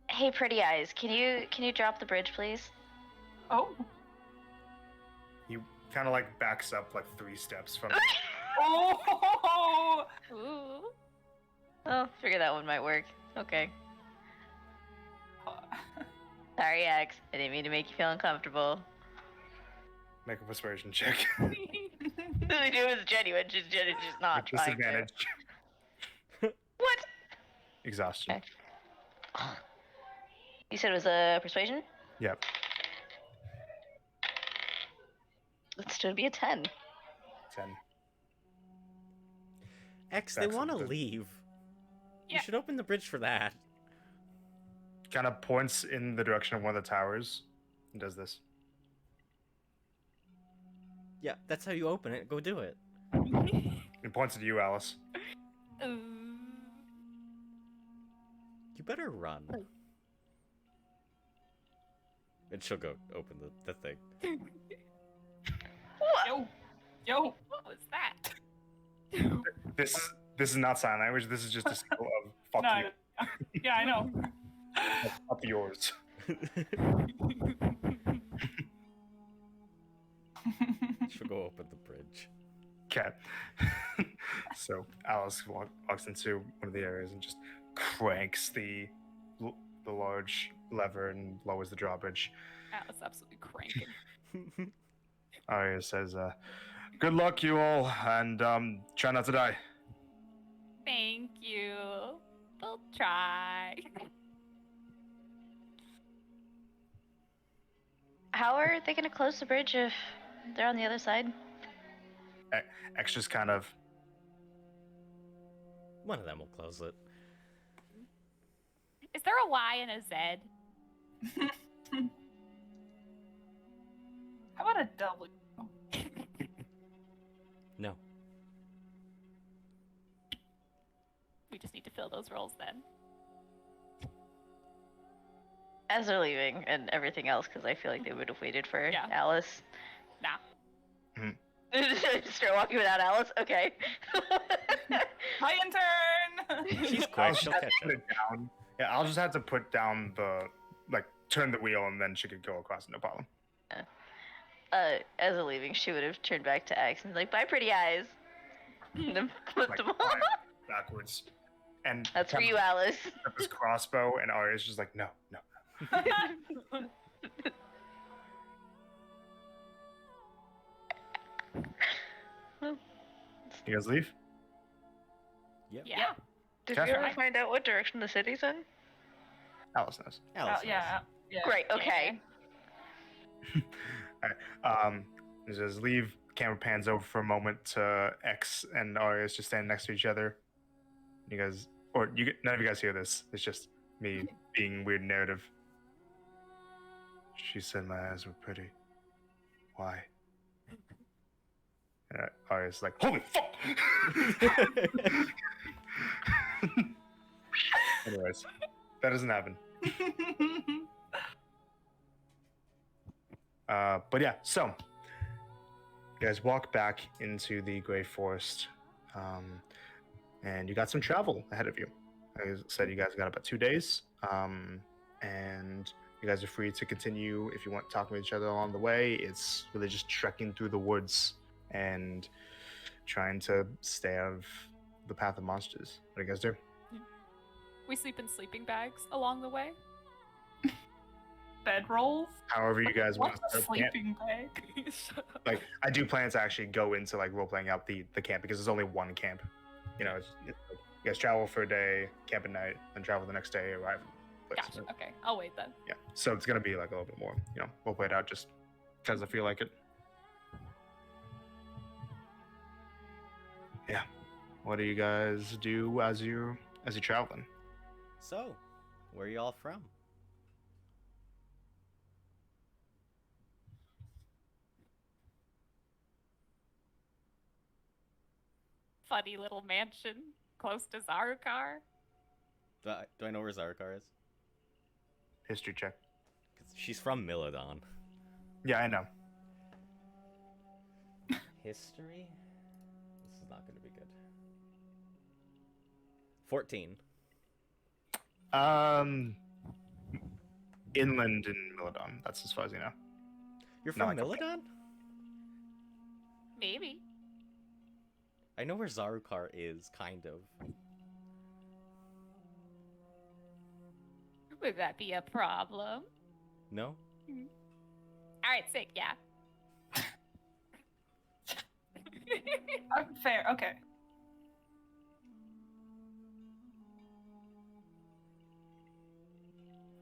S4: Hey, Pretty Eyes, can you drop the bridge, please?
S5: oh.
S1: He kind of like backs up like 3 steps from.
S5: Oh.
S3: Ooh.
S4: Oh, figure that one might work. Okay. Sorry, X. I didn't mean to make you feel uncomfortable.
S1: Make a persuasion check.
S4: It was genuine. She's not
S1: With
S4: trying to.
S1: disadvantage.
S4: What?
S1: Exhaustion.
S4: Okay. You said it was a persuasion?
S1: Yep.
S4: Let's still be a 10.
S1: 10.
S2: X, they
S1: Excellent.
S2: want to leave. You
S3: Yeah.
S2: should open the bridge for that.
S1: Kind of points in the direction of one of the towers and does this.
S2: Yeah, that's how you open it. Go do it.
S1: He points at you, Alice.
S3: Ooh.
S2: You better run. And she'll go open the thing.
S5: Yo. Yo.
S3: What was that?
S1: This is not sign language. This is just a symbol of fuck
S5: No.
S1: you.
S5: Yeah, I know.
S1: Up yours.
S2: She'll go open the bridge.
S1: Okay. So Alice walks into one of the areas and just cranks the large lever and lowers the drawbridge.
S3: That was absolutely cranking.
S1: Arya says, "Good luck, you all, and try not to die."
S3: Thank you. We'll try.
S4: How are they gonna close the bridge if they're on the other side?
S1: X just kind of
S2: One of them will close it.
S3: Is there a Y and a Z?
S5: How about a W?
S2: No.
S3: We just need to fill those roles then.
S4: As they're leaving and everything else, because I feel like they would have waited for
S3: Yeah.
S4: Alice.
S3: Nah.
S4: Start walking without Alice? Okay.
S5: My intern!
S2: She's
S1: I'll
S2: quick.
S1: just
S2: She'll
S1: have to
S2: catch
S1: put
S2: up.
S1: it down. Yeah, I'll just have to put down the turn the wheel and then she could go across, no problem.
S4: As they're leaving, she would have turned back to X and be like, bye, Pretty Eyes. And then flipped
S1: Like
S4: them off.
S1: flying backwards. And
S4: That's for
S1: kind
S4: you,
S1: of
S4: Alice.
S1: got this crossbow, and Arya's just like, no. You guys leave?
S2: Yep.
S3: Yeah.
S4: Did
S1: Okay.
S4: we ever find out what direction the city's in?
S1: Alice knows.
S2: Alice knows.
S5: Yeah.
S4: Great, okay.
S1: He says, leave. Camera pans over for a moment to X and Arya's just standing next to each other. You guys, none of you guys hear this. It's just me being weird narrative. She said my eyes were pretty. Why? And Arya's like, holy fuck! Anyways, that doesn't happen. But yeah, so you guys walk back into the Grey Forest, and you got some travel ahead of you. Like I said, you guys got about 2 days, and you guys are free to continue if you want talking with each other along the way. It's really just trekking through the woods and trying to stay out of the path of monsters. What do you guys do?
S3: We sleep in sleeping bags along the way.
S5: Bedrolls?
S1: However you guys want
S5: What's
S1: to
S5: a
S1: start camp.
S5: sleeping bag?
S1: Like, I do plan to actually go into like role playing out the camp because there's only one camp. You know, it's like, you guys travel for a day, camp at night, then travel the next day, arrive. at the place.
S3: Gotcha. Okay, I'll wait then.
S1: Yeah, so it's gonna be like a little bit more. You know, we'll play it out just because I feel like it. Yeah. What do you guys do as you're as you're traveling.
S2: So, where are you all from?
S3: Funny little mansion close to Zarukar.
S2: Do I know where Zarkar is?
S1: History check.
S2: 'Cause she's from Milodon.
S1: Yeah, I know.
S2: History? This is not going to be good. 14.
S1: Inland in Milodon. That's as far as you know.
S2: You're
S1: No,
S2: from
S1: I don't-
S2: Milodon?
S3: Maybe.
S2: I know where Zarukar is, kind of.
S3: Would that be a problem?
S2: No?
S3: All right, sick. Yeah.
S5: Fair. Okay.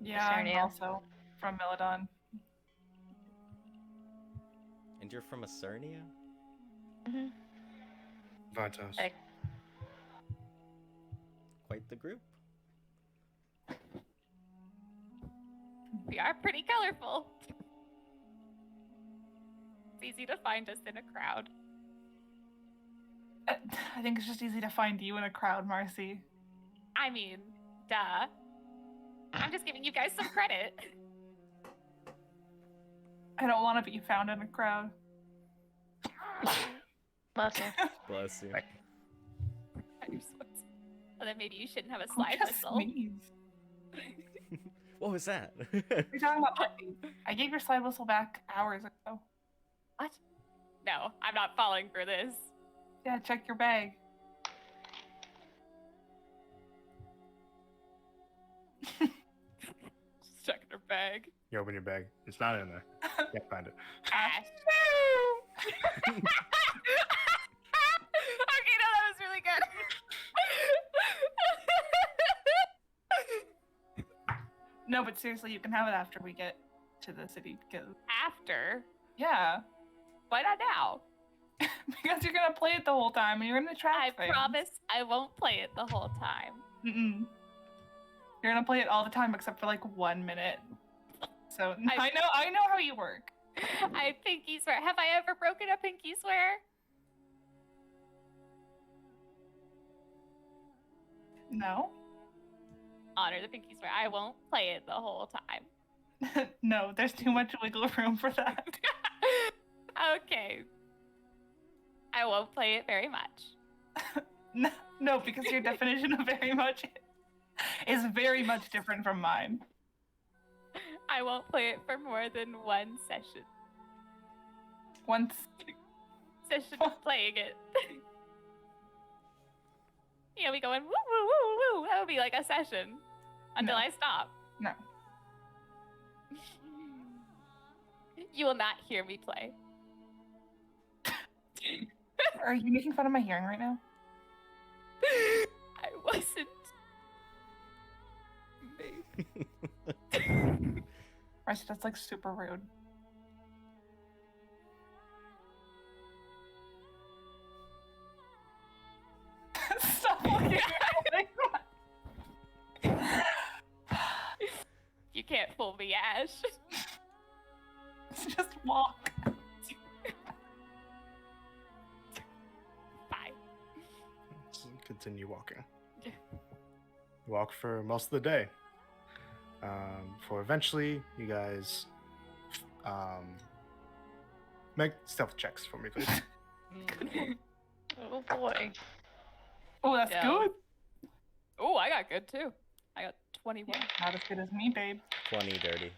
S5: Yeah, I'm
S4: Sarnia.
S5: also from Milodon.
S2: And you're from Acernia?
S4: Hmm.
S1: Vartos.
S4: Hey.
S2: Quite the group.
S3: We are pretty colorful. It's easy to find us in a crowd.
S5: I think it's just easy to find you in a crowd, Marcy.
S3: I mean, duh. I'm just giving you guys some credit.
S5: I don't want to be found in a crowd.
S4: Bless you.
S2: Bless you.
S3: Well, then maybe you shouldn't have a
S5: Who
S3: slide
S5: just
S3: whistle.
S5: sneezed?
S2: What was that?
S5: You're talking about puppy. I gave your slide whistle back hours ago.
S3: What? No, I'm not falling for this.
S5: Yeah, check your bag.
S3: Just checking her bag.
S1: You open your bag. It's not in there. Can't find it.
S3: Ash. Okay, no, that was really good.
S5: No, but seriously, you can have it after we get to the city. Because
S3: After?
S5: yeah,
S3: Why not now?
S5: because you're gonna play it the whole time and you're gonna track
S3: I
S5: things.
S3: promise I won't play it the whole time.
S5: Mm-mm. You're gonna play it all the time except for like 1 minute. So
S3: I-
S5: I know how you work.
S3: I pinky swear. Have I ever broken a pinky swear?
S5: No,
S3: Honor the pinky swear. I won't play it the whole time.
S5: no, there's too much wiggle room for that.
S3: Okay. I won't play it very much.
S5: No, because your definition of very much is very much different from mine.
S3: I won't play it for more than one session.
S5: Once
S3: Session of playing it. Yeah, we going woo woo woo woo. That would be like a session until
S5: No.
S3: I stop.
S5: No.
S3: You will not hear me play.
S5: Are you making fun of my hearing right now?
S3: I wasn't.
S5: Marcy, that's like super rude. Stop looking at me.
S3: You can't fool me, Ash.
S5: Just walk.
S3: Bye.
S1: Let's continue walking. Walk for most of the day. For eventually, you guys make stealth checks for me, please.
S4: Oh boy.
S5: Oh, that's
S3: Yeah.
S5: good.
S3: Oh, I got good too. I got 21.
S5: Not as good as me, babe.
S2: 20 dirty.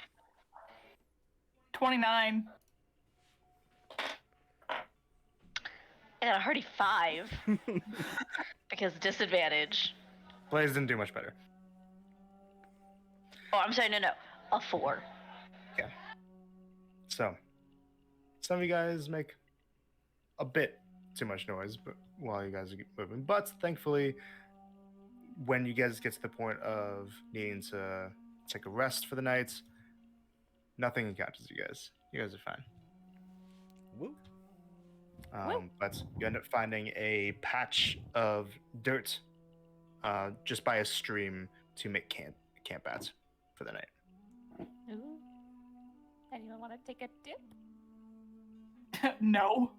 S5: 29.
S4: I got a hearty 5 because disadvantage.
S1: Blaze didn't do much better.
S4: Oh, I'm sorry, no, a 4.
S1: So, some of you guys make a bit too much noise, but while you guys are moving. But thankfully, when you guys get to the point of needing to take a rest for the night, nothing encounters you guys. You guys are fine.
S2: Woo.
S1: But you end up finding a patch of dirt just by a stream to make camp at for the night.
S3: Ooh. Anyone want to take a dip?
S5: No.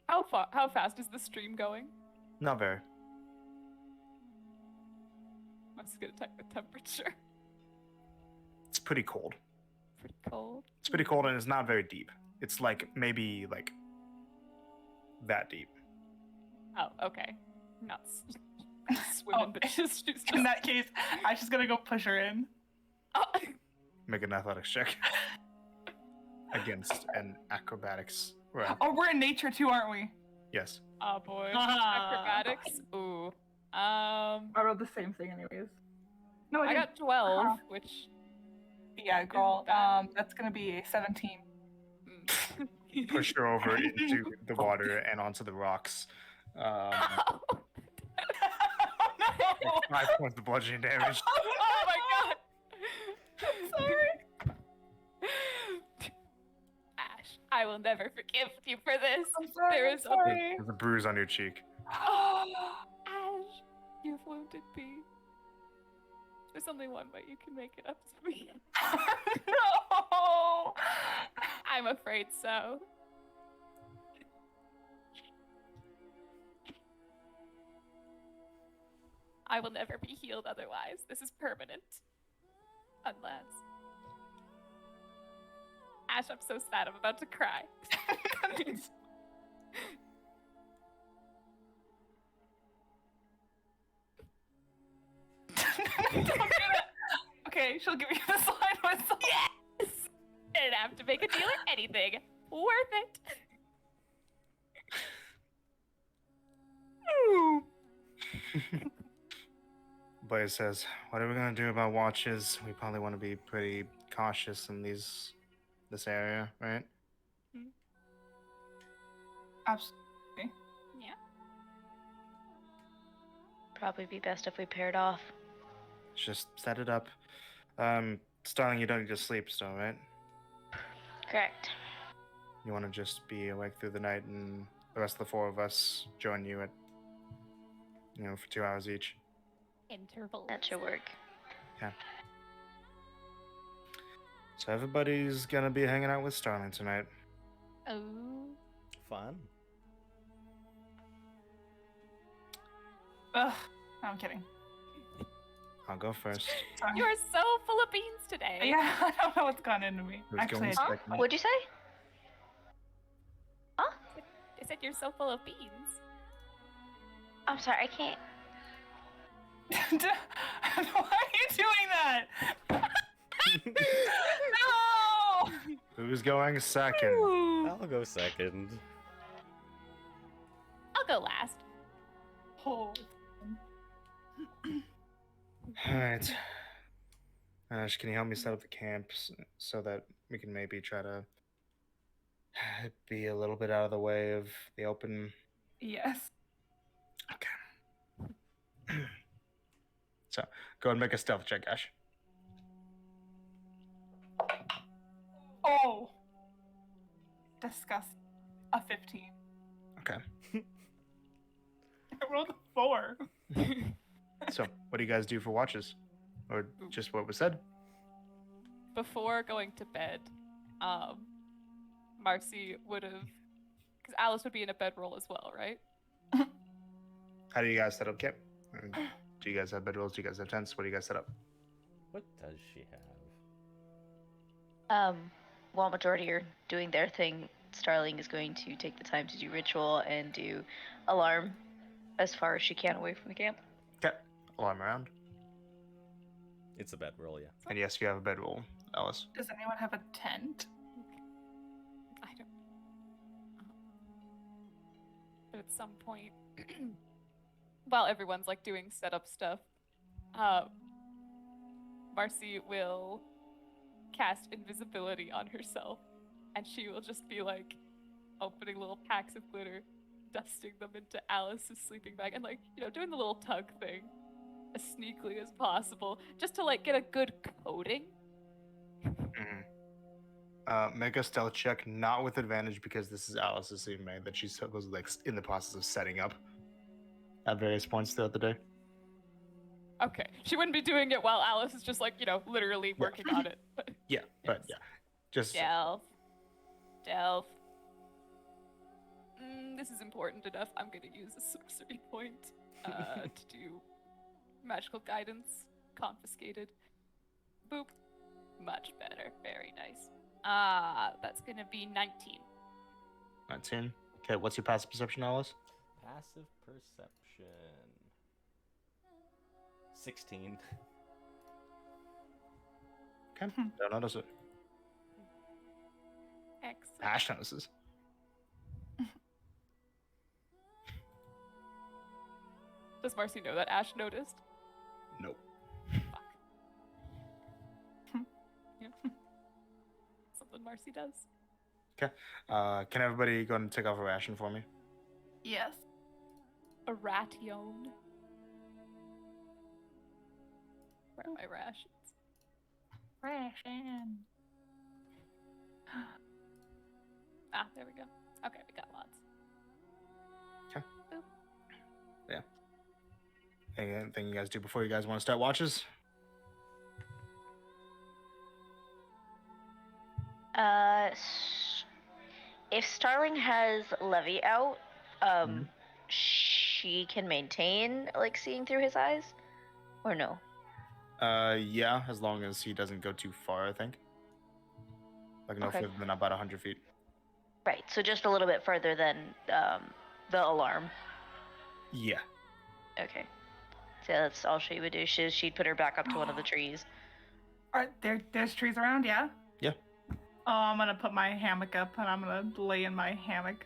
S3: How fast is the stream going?
S1: Not very.
S3: I'm just gonna check the temperature.
S1: It's pretty cold.
S3: Pretty cold.
S1: It's pretty cold, and it's not very deep. It's like maybe like that deep.
S3: Oh, okay. Not swimming, but she's just.
S5: In that case, Ash is gonna go push her in.
S3: Oh.
S1: Make an athletics check against an acrobatics. Right.
S5: Oh, we're in nature too, aren't we?
S1: Yes.
S3: Oh boy. Acrobatics. Ooh.
S5: I rolled the same thing anyways. No,
S3: I
S5: didn't.
S3: got 12, which.
S5: Yeah, girl.
S3: bad.
S5: That's gonna be a 17.
S1: Push her over into the water and onto the rocks.
S5: No!
S1: 5 points of bludgeoning damage.
S3: Oh my god!
S5: Sorry.
S3: Ash, I will never forgive you for this.
S5: I'm sorry.
S3: There
S5: I'm
S3: is
S5: sorry.
S1: There's a bruise on your cheek.
S3: Ash, you've wounded me. There's only one way you can make it up to me.
S5: No.
S3: I'm afraid so. I will never be healed otherwise. This is permanent. Unless. Ash, I'm so sad. I'm about to cry.
S5: Okay, she'll give you the slide whistle.
S3: Yes! Didn't have to make a deal or anything. Worth it.
S1: Blaze says, "What are we gonna do about watches? We probably want to be pretty cautious in this area, right?"
S5: Absolutely.
S3: Yeah.
S4: Probably be best if we paired off.
S1: Just set it up. Starling, you don't need to sleep still, right?
S4: Correct.
S1: You want to just be awake through the night, and the rest of the 4 of us join you at, for 2 hours each.
S3: Intervals.
S4: That should work.
S1: So everybody's gonna be hanging out with Starling tonight.
S3: Oh.
S2: Fun.
S5: Ugh. No, I'm kidding.
S1: I'll go first.
S5: Sorry.
S3: You're so full of beans today.
S5: Yeah, I don't know what's gone into me.
S1: Who's
S5: Actually,
S1: going
S5: I-
S1: second?
S4: What'd you say? Huh?
S3: I said you're so full of beans.
S4: I'm sorry, I can't.
S5: Why are you doing that? No!
S1: Who's going second?
S2: I'll go second.
S3: I'll go last.
S5: Oh.
S1: Alright. Ash, can you help me set up the camps so that we can maybe try to be a little bit out of the way of the open?
S5: Yes.
S1: Okay. So, go and make a stealth check, Ash.
S5: Oh. Disgust. A 15.
S1: Okay.
S5: I rolled a 4.
S1: So, what do you guys do for watches? Or just what was said?
S3: Before going to bed, Marcy would have, because Alice would be in a bedroll as well, right?
S1: How do you guys set up camp? Do you guys have bedrolls? Do you guys have tents? What do you guys set up?
S2: What does she have?
S4: While majority are doing their thing, Starling is going to take the time to do ritual and do alarm as far as she can away from the camp.
S1: Okay. Alarm around.
S2: It's a bedroll, yeah.
S1: And yes, you have a bedroll, Alice.
S5: Does anyone have a tent?
S3: I don't. But at some point, while everyone's like doing setup stuff, Marcy will cast invisibility on herself, and she will just be like opening little packs of glitter, dusting them into Alice's sleeping bag, and like doing the little tug thing as sneakily as possible, just to like get a good coating.
S1: Mhm. Make a stealth check, not with advantage because this is Alice's scene made that she's supposedly like in the process of setting up at various points throughout the day.
S3: Okay. She wouldn't be doing it while Alice is just like, literally working on it.
S1: Yeah, but yeah, just
S3: Stealth. Stealth. This is important enough. I'm going to use a sorcery point to do magical guidance. Confiscated. Boop. Much better. Very nice. That's going to be 19.
S1: 19. Okay, what's your passive perception, Alice?
S2: Passive perception. 16.
S1: Okay, don't notice it.
S3: Excellent.
S1: Ash notices.
S3: Does Marcy know that Ash noticed?
S1: Nope.
S3: Fuck. Yeah. Something Marcy does.
S1: Can everybody go and take off a ration for me?
S5: Yes.
S3: A ration. Where are my rations?
S5: Ration.
S3: There we go. Okay, we got lots.
S1: Anything you guys do before you guys want to start watches?
S4: If Starling has Levy out, she can maintain like seeing through his eyes, or no?
S1: Yeah, as long as he doesn't go too far, I think. Like no
S4: Okay.
S1: further than about 100 feet.
S4: Right, so just a little bit further than the alarm.
S1: Yeah.
S4: Okay. So that's all she would do. She'd put her back up to one of the trees.
S5: There's trees around, yeah?
S1: Yeah.
S5: Oh, I'm gonna put my hammock up and I'm gonna lay in my hammock.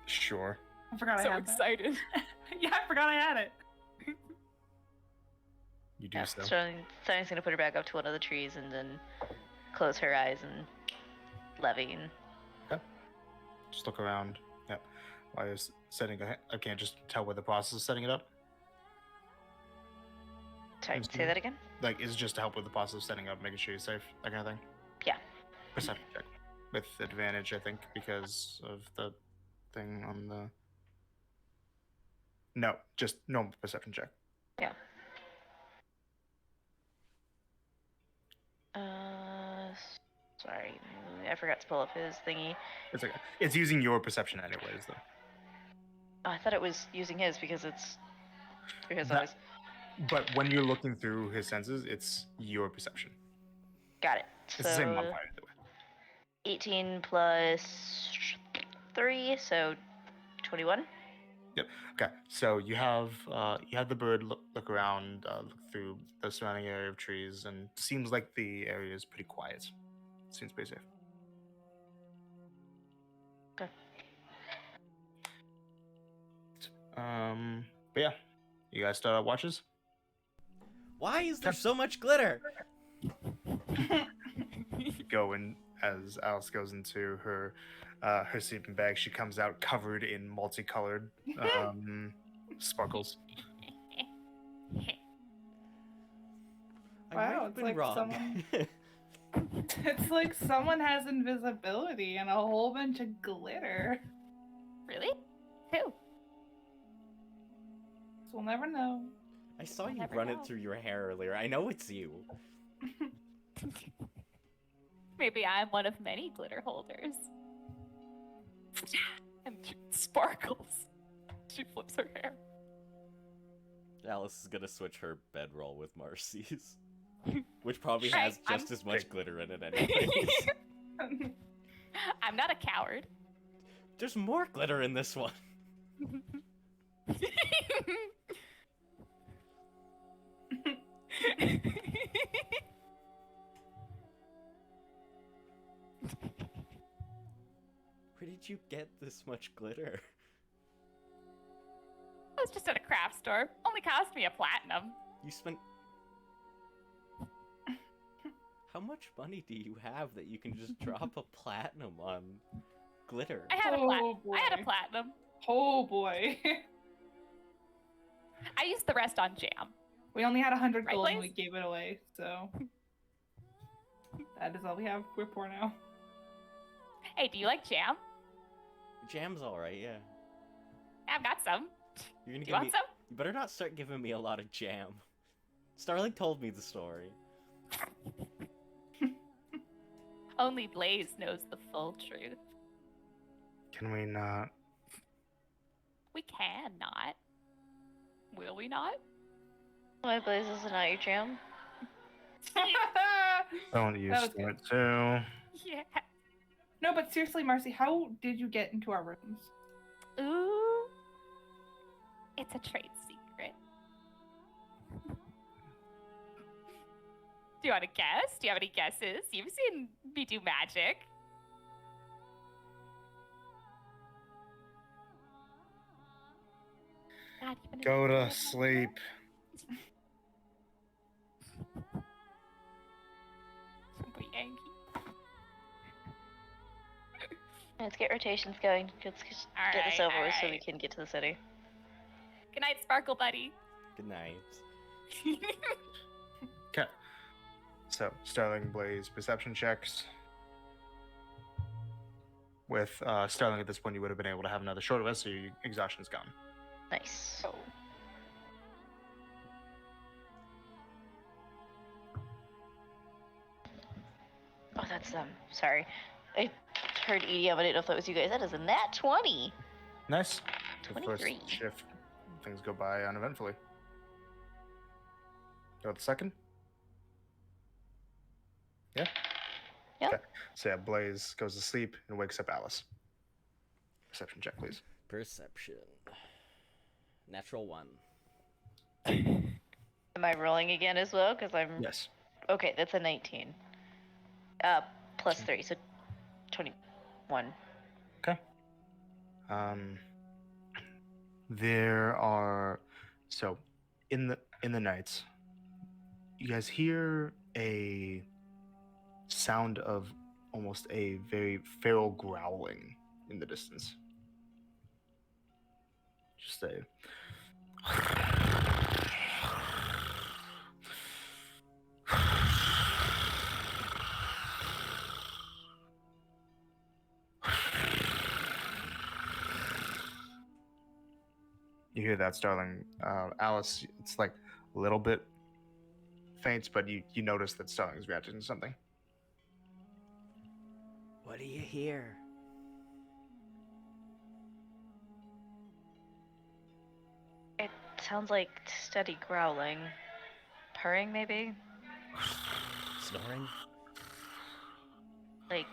S1: Sure.
S5: I forgot I
S3: So
S5: had
S3: excited.
S5: that. Yeah, I forgot I had it.
S1: You do
S4: Yeah,
S1: so.
S4: Starling's gonna put her back up to one of the trees and then close her eyes and Levy. And
S1: Just look around. Yep. While you're setting I can't just tell where the process is setting it up.
S4: sorry,
S1: Just
S4: say
S1: do-
S4: that again.
S1: Like, is it just to help with the process of setting up, making sure you're safe, that kind of thing?
S4: Yeah.
S1: Perception check. With advantage, I think, because of the thing on the... No, just normal perception check.
S4: Yeah. Sorry, I forgot to pull up his thingy.
S1: It's okay. It's using your perception anyways, though.
S4: Oh, I thought it was using his because it's through his
S1: That-
S4: eyes.
S1: But when you're looking through his senses, it's your perception.
S4: Got it.
S1: It's the same
S4: So
S1: modifier either way.
S4: 18 plus 3, so 21.
S1: Okay, so you have the bird look around, look through the surrounding area of trees, and seems like the area is pretty quiet. Seems pretty safe.
S4: Okay.
S1: But yeah, you guys start out watches.
S2: Why is there so much glitter?
S1: You go in as Alice goes into her sleeping bag. She comes out covered in multicolored sparkles.
S2: I might
S5: Wow,
S2: have
S5: it's
S2: been
S5: like
S2: wrong.
S5: someone- It's like someone has invisibility and a whole bunch of glitter.
S3: Really? Who?
S5: So we'll never know.
S2: I saw you
S3: never
S2: run
S3: know.
S2: it through your hair earlier. I know it's you.
S3: Maybe I'm one of many glitter holders. And she sparkles. She flips her hair.
S2: Alice is gonna switch her bedroll with Marcy's, which probably
S3: Right,
S2: has just
S3: I'm-
S2: as much glitter in it anyways.
S3: I'm not a coward.
S2: There's more glitter in this one. Where did you get this much glitter?
S3: I was just at a craft store. Only cost me a platinum.
S2: You spent... How much money do you have that you can just drop a platinum on glitter?
S3: I had a
S5: Oh,
S3: I had a
S5: boy.
S3: platinum.
S5: Oh boy.
S3: I used the rest on jam.
S5: We only had 100
S3: Right,
S5: gold and we
S3: Blaze?
S5: gave it away, so. That is all we have. We're poor now.
S3: Hey, do you like jam?
S2: Jam's alright, yeah.
S3: I've got some.
S2: You're gonna
S3: Do you
S2: give
S3: want
S2: me.
S3: some?
S2: You better not start giving me a lot of jam. Starling told me the story.
S3: Only Blaze knows the full truth.
S1: Can we not?
S3: We can not. Will we not?
S4: Why Blaze is not your jam?
S1: Don't use
S5: was good.
S1: it too.
S3: Yeah.
S5: No, but seriously, Marcy, how did you get into our rooms?
S3: Ooh. It's a trade secret. Do you want to guess? Do you have any guesses? You've seen me do magic. Not even
S1: Go
S3: an
S1: to
S3: idea.
S1: sleep.
S3: Somebody angry.
S4: Let's get rotations going. Let's get this
S3: Alright,
S4: over with so we
S3: alright.
S4: can get to the city.
S3: Good night, Sparkle Buddy.
S2: Good night.
S1: Okay. So, Starling, Blaze, perception checks. With Starling at this point, you would have been able to have another short rest, so your exhaustion's gone.
S4: Nice.
S3: Oh.
S4: Oh, that's them. Sorry. I heard EDM, I didn't know if that was you guys. That is a nat 20.
S1: Nice. The first
S4: 23.
S1: shift, things go by uneventfully. Go with the second? Yeah?
S4: Yep.
S1: Okay. So yeah, Blaze goes to sleep and wakes up Alice. Perception check, please.
S2: Perception. Natural 1.
S4: Am I rolling again as well? Because I'm.
S1: Yes.
S4: Okay, that's a 19. Plus 3, so 21.
S1: Okay. There are in the nights, you guys hear a sound of almost a very feral growling in the distance. Just a You hear that, Starling. Alice, it's like a little bit faint, but you notice that Starling's reacting to something.
S2: What do you hear?
S4: It sounds like steady growling. Purring, maybe?
S2: Snoring?
S4: Like.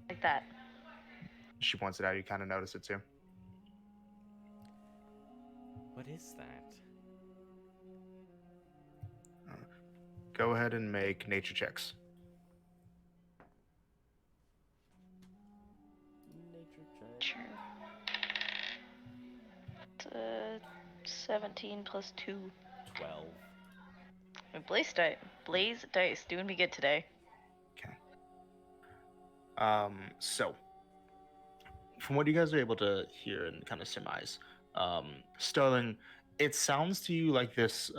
S4: Like that.
S1: She points it out. You kind of notice it too.
S2: What is that?
S1: Go ahead and make nature checks.
S2: Nature check.
S4: Sure. It's, 17 plus 2.
S2: 12.
S4: And Blaze dice doing me good today.
S1: Okay. So from what you guys are able to hear and kind of surmise, Starling, it sounds to you like this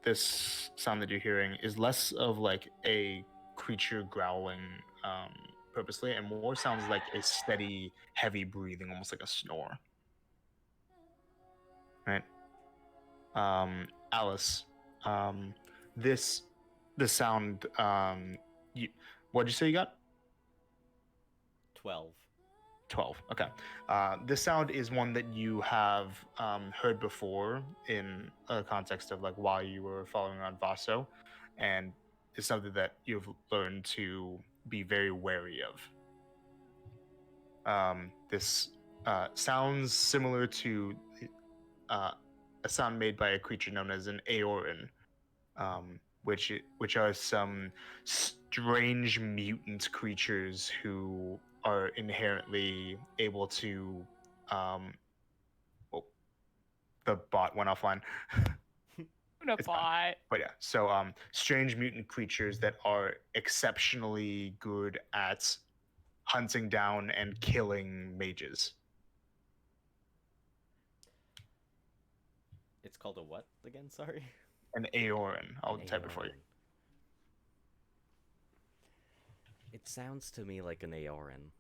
S1: this sound that you're hearing is less of like a creature growling purposely, and more sounds like a steady, heavy breathing, almost like a snore. Right? Alice, the sound, what'd you say you got?
S2: 12.
S1: 12. Okay. This sound is one that you have heard before in a context of like while you were following around Vaso, and it's something that you've learned to be very wary of. This sounds similar to a sound made by a creature known as an Aoran, which are some strange mutant creatures who are inherently able to the bot went offline. It's fine. But yeah, so strange mutant creatures that are exceptionally good at hunting down and killing mages.
S2: It's called a what again? Sorry.
S1: An Aoran. I'll
S2: An
S1: type it for you.
S2: Aoran. It sounds to me like an Aoran.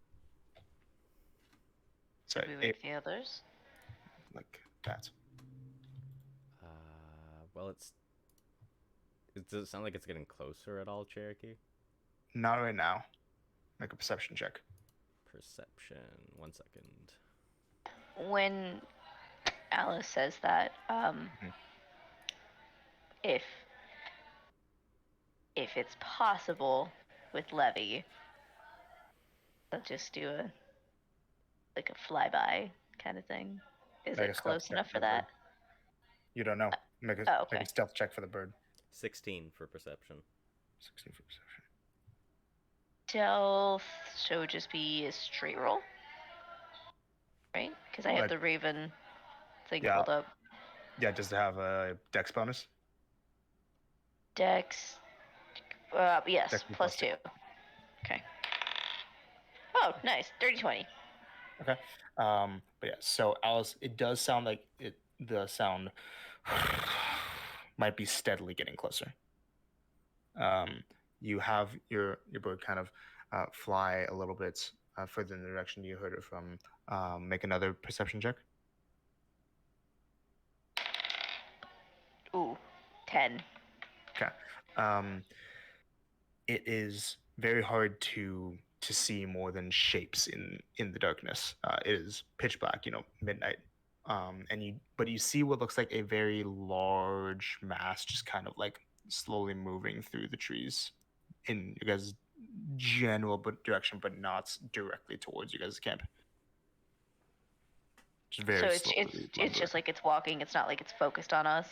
S4: Should
S1: Sorry,
S4: we wake the others?
S1: like that.
S2: Well, it does it sound like it's getting closer at all, Cherokee?
S1: Not right now. Make a perception check.
S2: Perception. 1 second.
S4: When Alice says that, if it's possible with Levy, let's just do a flyby kind of thing. Is
S1: Make a
S4: it
S1: stealth
S4: close
S1: check
S4: enough
S1: for
S4: for
S1: the bird.
S4: that?
S1: You don't know. Make a
S4: Oh,
S1: make
S4: okay.
S1: a stealth check for the bird.
S2: 16 for perception.
S1: 16 for perception.
S4: Stealth, so it would just be a straight roll, right? Because I have
S1: Like-
S4: the Raven thing
S1: Yeah.
S4: pulled up.
S1: Yeah, just to have a dex bonus.
S4: Dex, yes,
S1: Dex
S4: plus 2. Okay. Oh, nice. 30-20.
S1: Okay. But yeah, so Alice, it does sound like the sound might be steadily getting closer. You have your bird kind of fly a little bit further in the direction you heard it from. Make another perception check.
S4: Ooh, 10.
S1: Okay. It is very hard to see more than shapes in the darkness. It is pitch black, midnight. But you see what looks like a very large mass just kind of like slowly moving through the trees in you guys' general direction, but not directly towards you guys' camp. Just very
S4: So it's
S1: slowly
S4: it's just like it's walking. It's not like it's focused on us.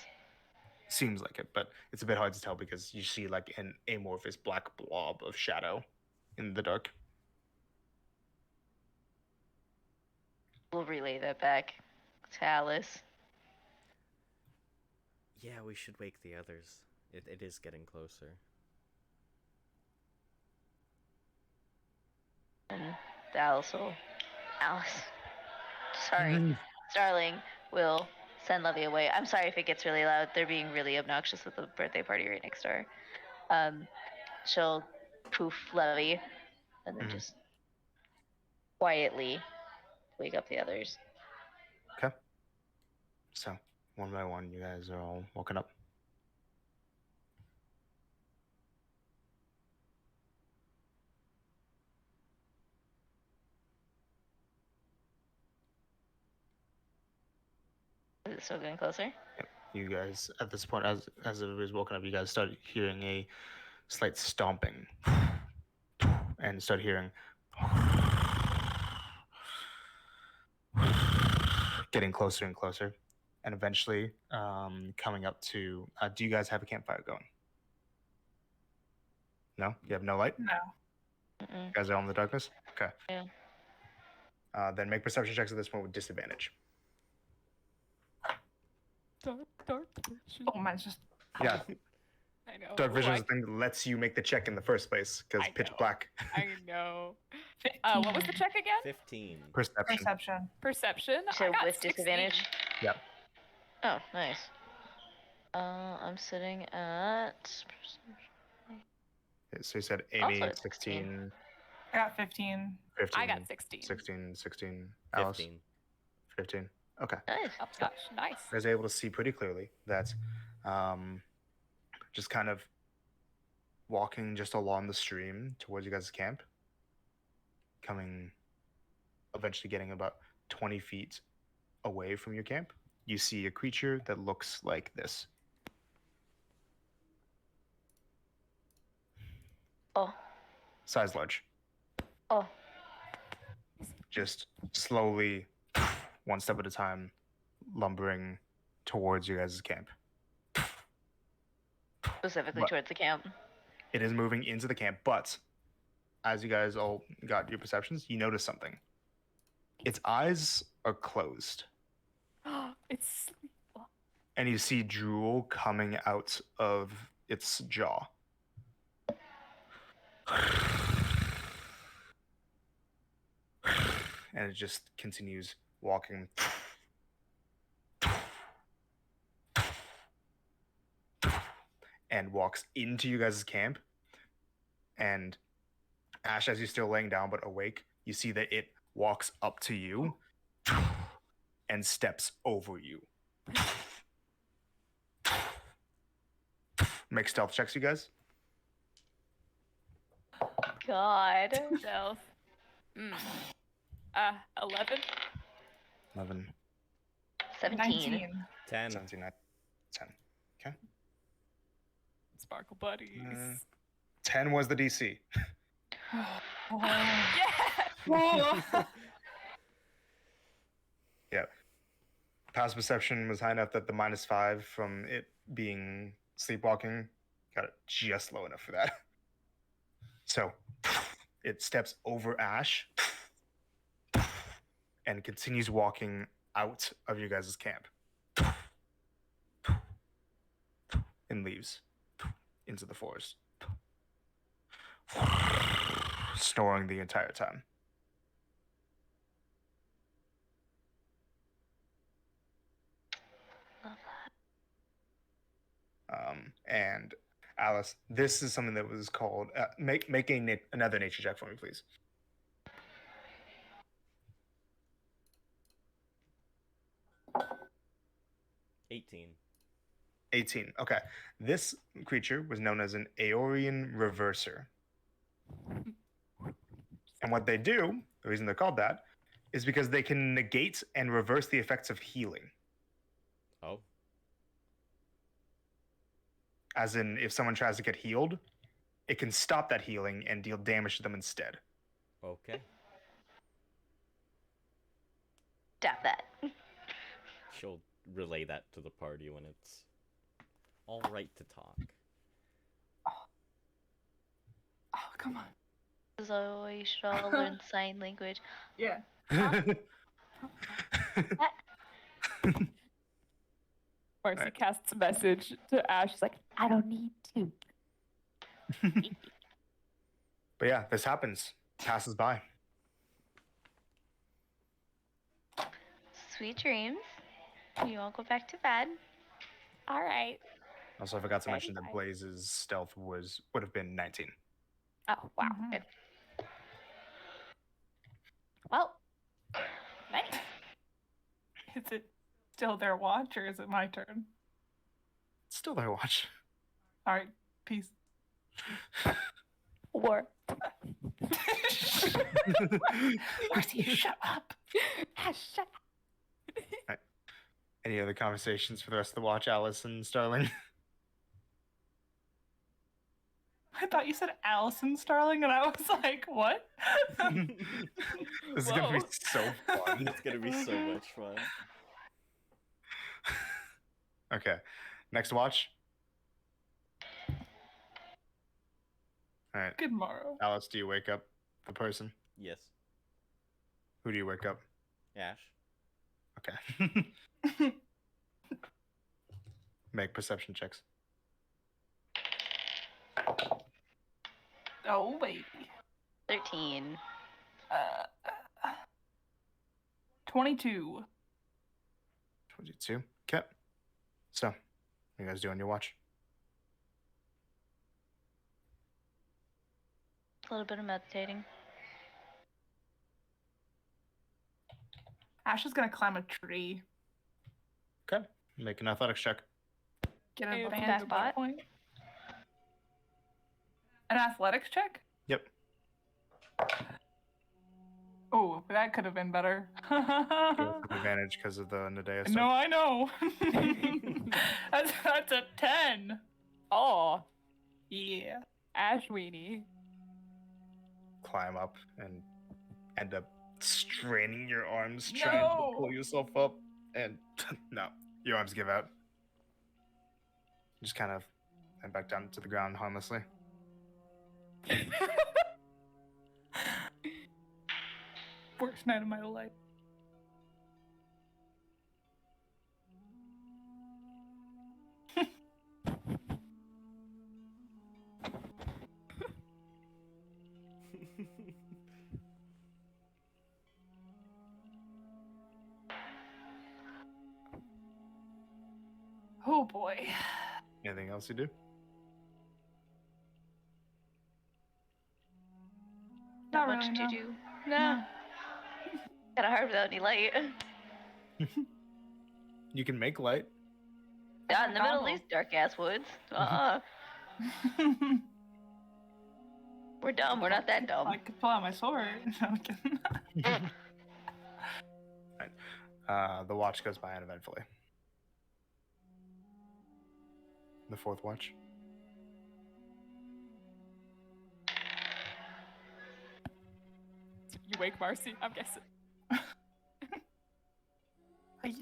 S1: seems like it, but it's a bit hard to tell because you see like an amorphous black blob of shadow in the dark.
S4: We'll relay that back to Alice.
S2: Yeah, we should wake the others. It is getting closer.
S4: And Alice, sorry, Starling will send Levy away. I'm sorry if it gets really loud. They're being really obnoxious with the birthday party right next door. She'll poof Levy and then just quietly wake up the others.
S1: Okay. So one by one, you guys are all woken up.
S4: Is it still getting closer?
S1: You guys, at this point, as everybody's woken up, you guys start hearing a slight stomping, and start hearing getting closer and closer, and eventually coming up to. Do you guys have a campfire going? No, you have no light.
S5: No.
S4: Mm-mm.
S1: You guys are all in the darkness. Okay.
S4: Yeah.
S1: Then make perception checks at this point with disadvantage.
S3: Dark.
S5: Oh, mine's just.
S1: Yeah,
S3: I know.
S1: dark vision
S3: Ooh,
S1: is the thing that lets you make the check in the first place because
S3: I
S1: pitch
S3: know.
S1: black.
S3: I know.
S5: 15.
S3: What was the check again?
S2: 15.
S1: Perception.
S5: Perception.
S3: Perception. I
S4: So
S3: got
S4: with
S3: 16.
S4: disadvantage?
S1: Yep.
S4: Oh, nice. I'm sitting at.
S1: So you said
S4: Also
S1: Amy,
S4: at
S1: 16,
S5: I got 15.
S1: 15.
S3: I got 16.
S1: 16. Alice,
S2: 15.
S1: 15. Okay.
S4: Nice.
S3: Oh gosh, nice.
S1: You guys are able to see pretty clearly that just kind of walking just along the stream towards you guys' camp, eventually getting about 20 feet away from your camp, you see a creature that looks like this.
S4: Oh.
S1: Size large.
S4: Oh.
S1: Just slowly, one step at a time, lumbering towards you guys' camp.
S4: Specifically
S1: What?
S4: towards the camp.
S1: It is moving into the camp, but as you guys all got your perceptions, you notice something. Its eyes are closed,
S3: It's
S1: and you see drool coming out of its jaw. And it just continues walking and walks into you guys' camp. And Ash, as you're still laying down but awake, you see that it walks up to you and steps over you. Make stealth checks, you guys.
S4: God.
S3: Stealth. 11.
S1: 11,
S4: 17.
S5: 19.
S2: 10.
S1: 17, 10. Okay.
S3: Sparkle buddies.
S1: 10 was the DC.
S5: Oh.
S3: Yeah!
S1: Yeah. Past perception was high enough that the -5 from it being sleepwalking got it just low enough for that. So it steps over Ash and continues walking out of you guys' camp and leaves into the forest, snoring the entire time.
S4: Love
S1: And Alice, this is something that was called make another nature check for me, please.
S2: $18.
S1: 18. Okay. This creature was known as an Aeorian Reverser. And what they do, the reason they're called that, is because they can negate and reverse the effects of healing.
S2: Oh.
S1: As in, if someone tries to get healed, it can stop that healing and deal damage to them instead.
S2: Okay.
S4: Dap that.
S2: She'll relay that to the party when it's all right to talk.
S5: Oh, come on.
S4: So you should all learn sign language.
S5: Yeah.
S3: Marcy
S1: Right.
S3: casts a message to Ash. She's like, I don't need to.
S1: But yeah, this happens. Passes by.
S4: Sweet dreams. You all go back to bed.
S3: All right.
S1: Also, I forgot to
S3: Okay,
S1: mention that
S3: fine.
S1: Blaze's stealth would have been 19.
S3: Oh, wow.
S5: Mhm.
S3: Good. Well, nice.
S5: Is it still their watch or is it my turn?
S1: Still there, watch.
S5: All right. Peace.
S3: War.
S5: Marcy, shut up.
S3: Ash, shut up.
S1: Any other conversations for the rest of the watch, Alice and Starling?
S5: I thought you said Allison Starling, and I was like, what?
S1: This is gonna be
S3: Whoa.
S1: so fun.
S2: It's gonna be so much fun.
S1: Okay, next watch. All right,
S5: Good morrow.
S1: Alice, do you wake up the person?
S2: Yes.
S1: Who do you wake up?
S2: Ash.
S1: Okay. Make perception checks.
S5: Oh, baby.
S4: 13.
S5: 22.
S1: 22. Okay. So, what you guys do on your watch?
S4: A little bit of meditating.
S5: Ash is gonna climb a tree.
S1: Okay. Make an athletics check.
S5: Get
S3: Hey,
S5: a
S3: what's
S5: band
S4: that
S5: of
S4: spot?
S5: point. An athletics check?
S1: Yep.
S5: Oh, that could have been better.
S1: You have advantage because of the Nadea stuff.
S5: No, I know. that's a 10.
S3: Oh,
S5: Yeah.
S3: Ash weenie.
S1: Climb up and end up straining your arms trying
S5: No.
S1: to pull yourself up, and no, your arms give out. Just kind of head back down to the ground harmlessly.
S5: Worst night of my life. Oh boy.
S1: Anything else you do?
S5: really
S4: much to
S5: know.
S4: do. Nah, kind of hard without any light.
S1: You can make light.
S4: Not in the middle of
S5: Donald.
S4: these dark ass woods. We're dumb. We're not that dumb.
S5: I could pull out my sword. No, I'm kidding.
S1: The watch goes by uneventfully. The fourth watch.
S3: You wake Marcy, I'm guessing.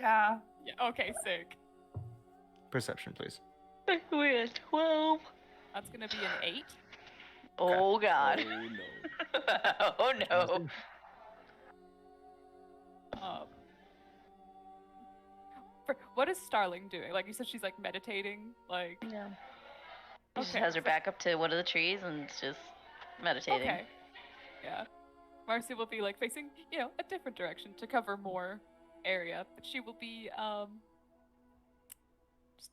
S5: Yeah.
S3: Yeah, okay, sick.
S1: Perception, please.
S4: We're at 12.
S3: That's gonna be an 8.
S4: Oh god.
S2: Oh no.
S4: Oh no.
S3: Um, what is Starling doing? Like you said, she's like meditating. Like
S4: Yeah. She just
S3: okay,
S4: has her back up to one of the trees and it's just meditating.
S3: okay, yeah. Marcy will be like facing, a different direction to cover more area, but she will be just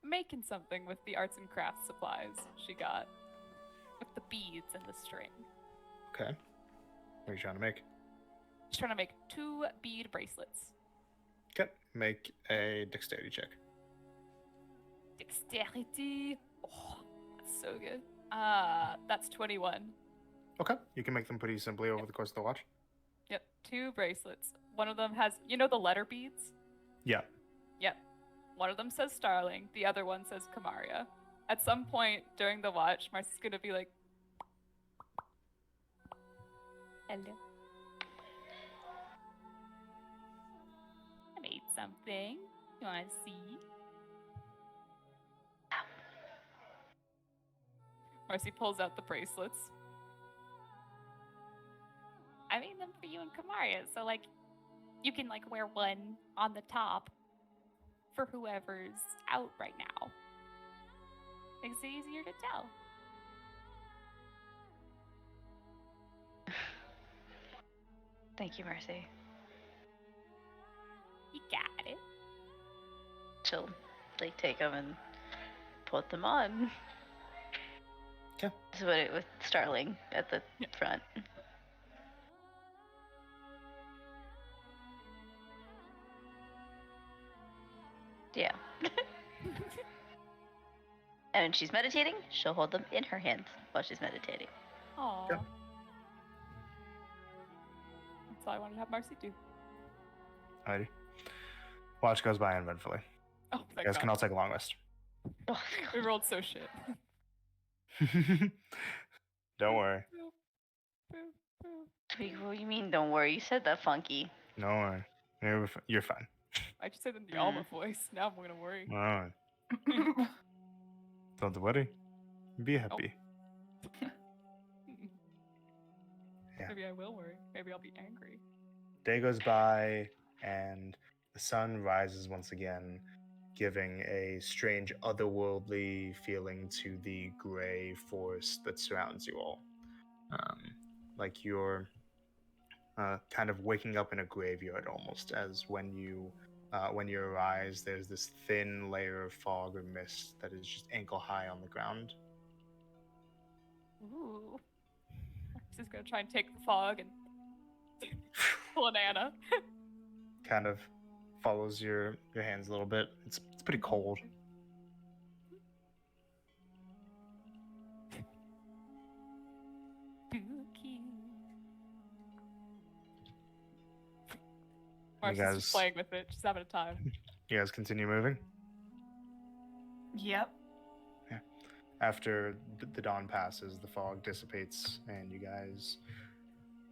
S3: making something with the arts and crafts supplies she got, with the beads and the string.
S1: Okay. What are you trying to make?
S3: She's trying to make 2 bead bracelets.
S1: Okay. Make a dexterity check.
S3: Dexterity. Oh, that's so good. That's 21.
S1: Okay. You can make them pretty simply over the course of the watch.
S3: Yep, 2 bracelets. One of them has, the letter beads?
S1: Yeah.
S3: Yep. One of them says Starling, the other one says Kamaria. At some point during the watch, Marcy's gonna be like, hello. I made something. You wanna see? Marcy pulls out the bracelets. I made them for you and Kamaria, so you can wear one on the top for whoever's out right now. Makes it easier to tell.
S4: Thank you, Mercy.
S3: You got it.
S4: She'll take them and put them on.
S1: Okay.
S4: This is what it with Starling at the front. Yeah. And when she's meditating, she'll hold them in her hands while she's meditating.
S3: Aww.
S1: Yeah.
S3: That's all I wanted to have Marcy do.
S1: Alrighty. Watch goes by uneventfully.
S3: Oh,
S1: You
S3: thank
S1: guys can
S3: God.
S1: all take a long rest.
S4: Oh,
S3: We rolled so shit.
S1: Don't worry.
S4: what do you mean? Don't worry. You said that funky.
S1: Don't worry. You're fine.
S3: I just said it in the Alma voice. Now I'm gonna worry.
S1: Alright. Don't worry. Be happy. Yeah.
S3: Maybe I will worry. Maybe I'll be angry.
S1: Day goes by, and the sun rises once again, giving a strange otherworldly feeling to the gray forest that surrounds you all. Like you're kind of waking up in a graveyard almost, as when you arise, there's this thin layer of fog or mist that is just ankle high on the ground.
S3: Ooh. She's gonna try and take the fog and pull an Anna.
S1: Kind of follows your hands a little bit. It's pretty cold.
S3: Spooky. Marcy's
S1: guys-
S3: just playing with it. She's having a time.
S1: You guys continue moving.
S5: Yep.
S1: After the dawn passes, the fog dissipates, and you guys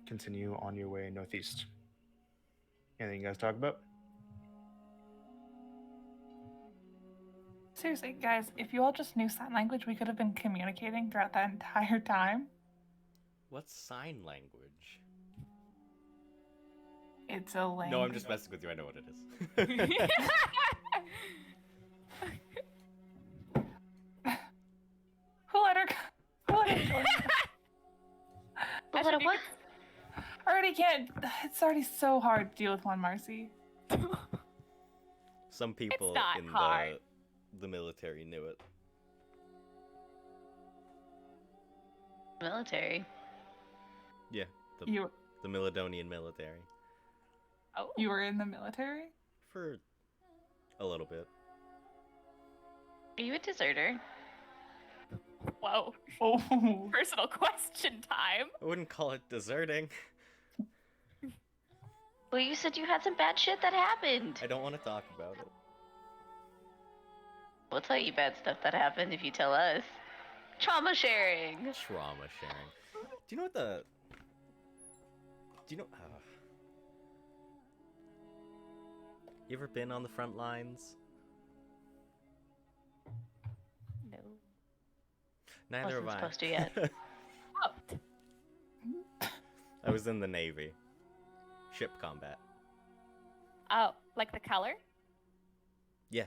S1: continue on your way northeast. Anything you guys talk about?
S5: Seriously, guys, if you all just knew sign language, we could have been communicating throughout that entire time.
S2: What's sign language?
S5: It's a language.
S2: No, I'm just messing with you. I know what it is.
S5: Who let her? Who let her go?
S4: But what? What?
S5: I already can't. It's already so hard to deal with one Marcy.
S2: Some people
S3: not
S2: in
S3: hard.
S2: the military knew it.
S4: Military.
S2: Yeah,
S5: You
S2: the Milidonian military.
S3: Oh.
S5: you were in the military?
S2: For a little bit.
S4: Are you a deserter?
S3: Whoa.
S5: Oh.
S3: Personal question time.
S2: I wouldn't call it deserting.
S4: Well, you said you had some bad shit that happened.
S2: I don't want to talk about it.
S4: We'll tell you bad stuff that happened if you tell us. Trauma sharing.
S2: Trauma sharing. Do you know what the... Do you know... You ever been on the front lines?
S3: No.
S2: Neither
S4: Wasn't
S2: have I.
S4: supposed to yet.
S3: Oh.
S2: I was in the Navy. Ship combat.
S3: Oh, like the color?
S2: Yeah.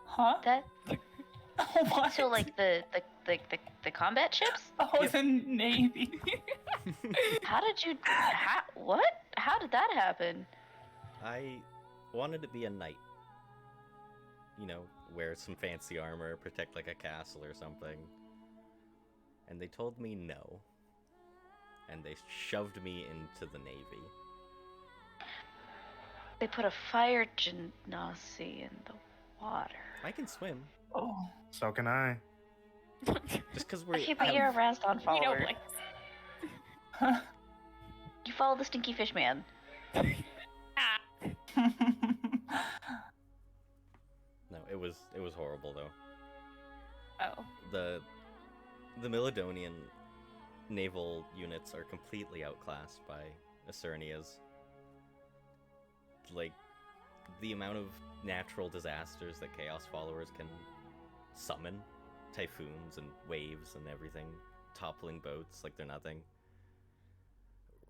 S5: Huh?
S4: That
S5: What?
S4: so like the combat ships?
S5: I was in Navy.
S4: How did you? What? How did that happen?
S2: I wanted to be a knight. You know, wear some fancy armor, protect like a castle or something. And they told me no. And they shoved me into the Navy.
S4: They put a fire genasi in the water.
S2: I can swim.
S5: Oh.
S1: So can I.
S2: Just because we're...
S4: Okay, but you're a Rasdon
S3: We know
S4: follower.
S3: Blaze.
S4: You follow the stinky fish man.
S3: Ah.
S2: No, it was horrible though.
S3: Oh.
S2: The Milidonian naval units are completely outclassed by Acernia's. Like, the amount of natural disasters that Chaos followers can summon, typhoons and waves and everything, toppling boats like they're nothing.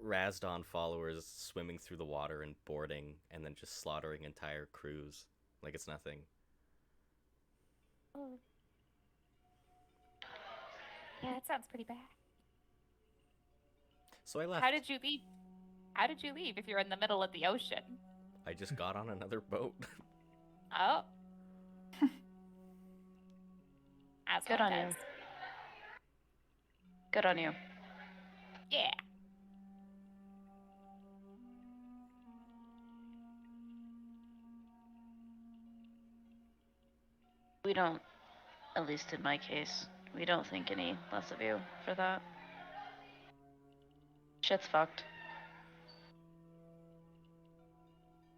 S2: Rasdon followers swimming through the water and boarding, and then just slaughtering entire crews like it's nothing.
S3: Oh. Yeah, that sounds pretty bad.
S2: So I left.
S3: How did you leave? How did you leave if you're in the middle of the ocean?
S2: I just got on another boat.
S3: Oh. As
S4: Good
S3: one
S4: on you.
S3: does.
S4: Good on you.
S3: Yeah.
S4: We don't, at least in my case, we don't think any less of you for that. Shit's fucked.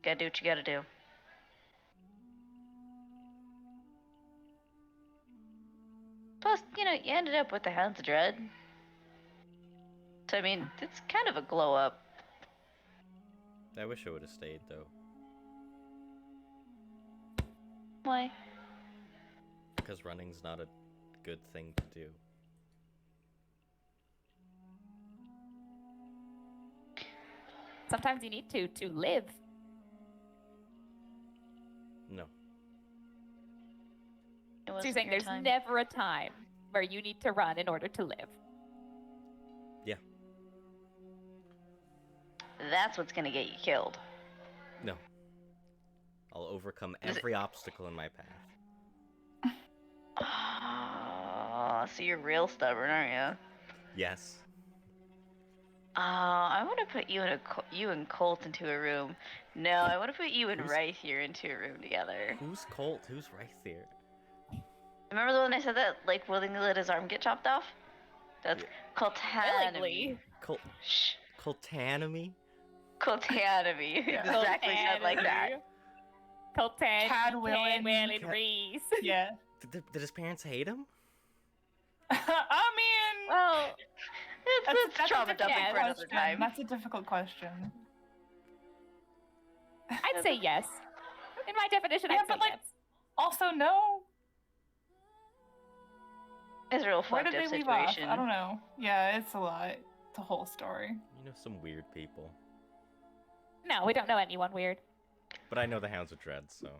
S4: Gotta do what you gotta do. Plus, you know, you ended up with the Hounds of Dread. So, I mean, it's kind of a glow up.
S2: I wish I would have stayed though.
S4: Why?
S2: Because running's not a good thing to do.
S3: Sometimes you need to live.
S2: No.
S4: It
S3: So
S4: wasn't
S3: you're saying
S4: your
S3: there's
S4: time.
S3: never a time where you need to run in order to live.
S2: Yeah.
S4: That's what's gonna get you killed.
S2: No. I'll overcome every obstacle in my path.
S4: Oh, so you're real stubborn, aren't you?
S2: Yes.
S4: I want to put you and Colt into a room. No, I want to put you and
S2: Who's-
S4: Rice here into a room together.
S2: Who's Colt? Who's Rythier?
S4: Remember the one I said that like willingly let his arm get chopped off? That's
S2: Yeah.
S4: Coltanomy.
S3: Willingly.
S4: Shh.
S2: Coltanomy?
S4: Coltanomy.
S5: Yeah.
S4: Exactly said like that.
S3: Coltan,
S5: Cadwillin.
S3: Cadwillin,
S2: Cad-
S3: Reese.
S5: Yeah.
S2: Did his parents hate him?
S5: I mean,
S3: Well,
S4: It's trauma
S3: a
S4: dumping
S3: different
S4: for another time.
S5: That's a difficult question.
S3: I'd say yes. In my definition,
S5: Yeah,
S3: I'd say
S5: but, like,
S3: yes.
S5: Also, no.
S4: It's a real
S5: Where
S4: fucked
S5: did
S4: up
S5: they leave off?
S4: situation.
S5: I don't know. Yeah, it's a lot. It's a whole story.
S2: You know some weird people.
S3: No, we don't know anyone weird.
S2: But I know the Hounds of Dread, so...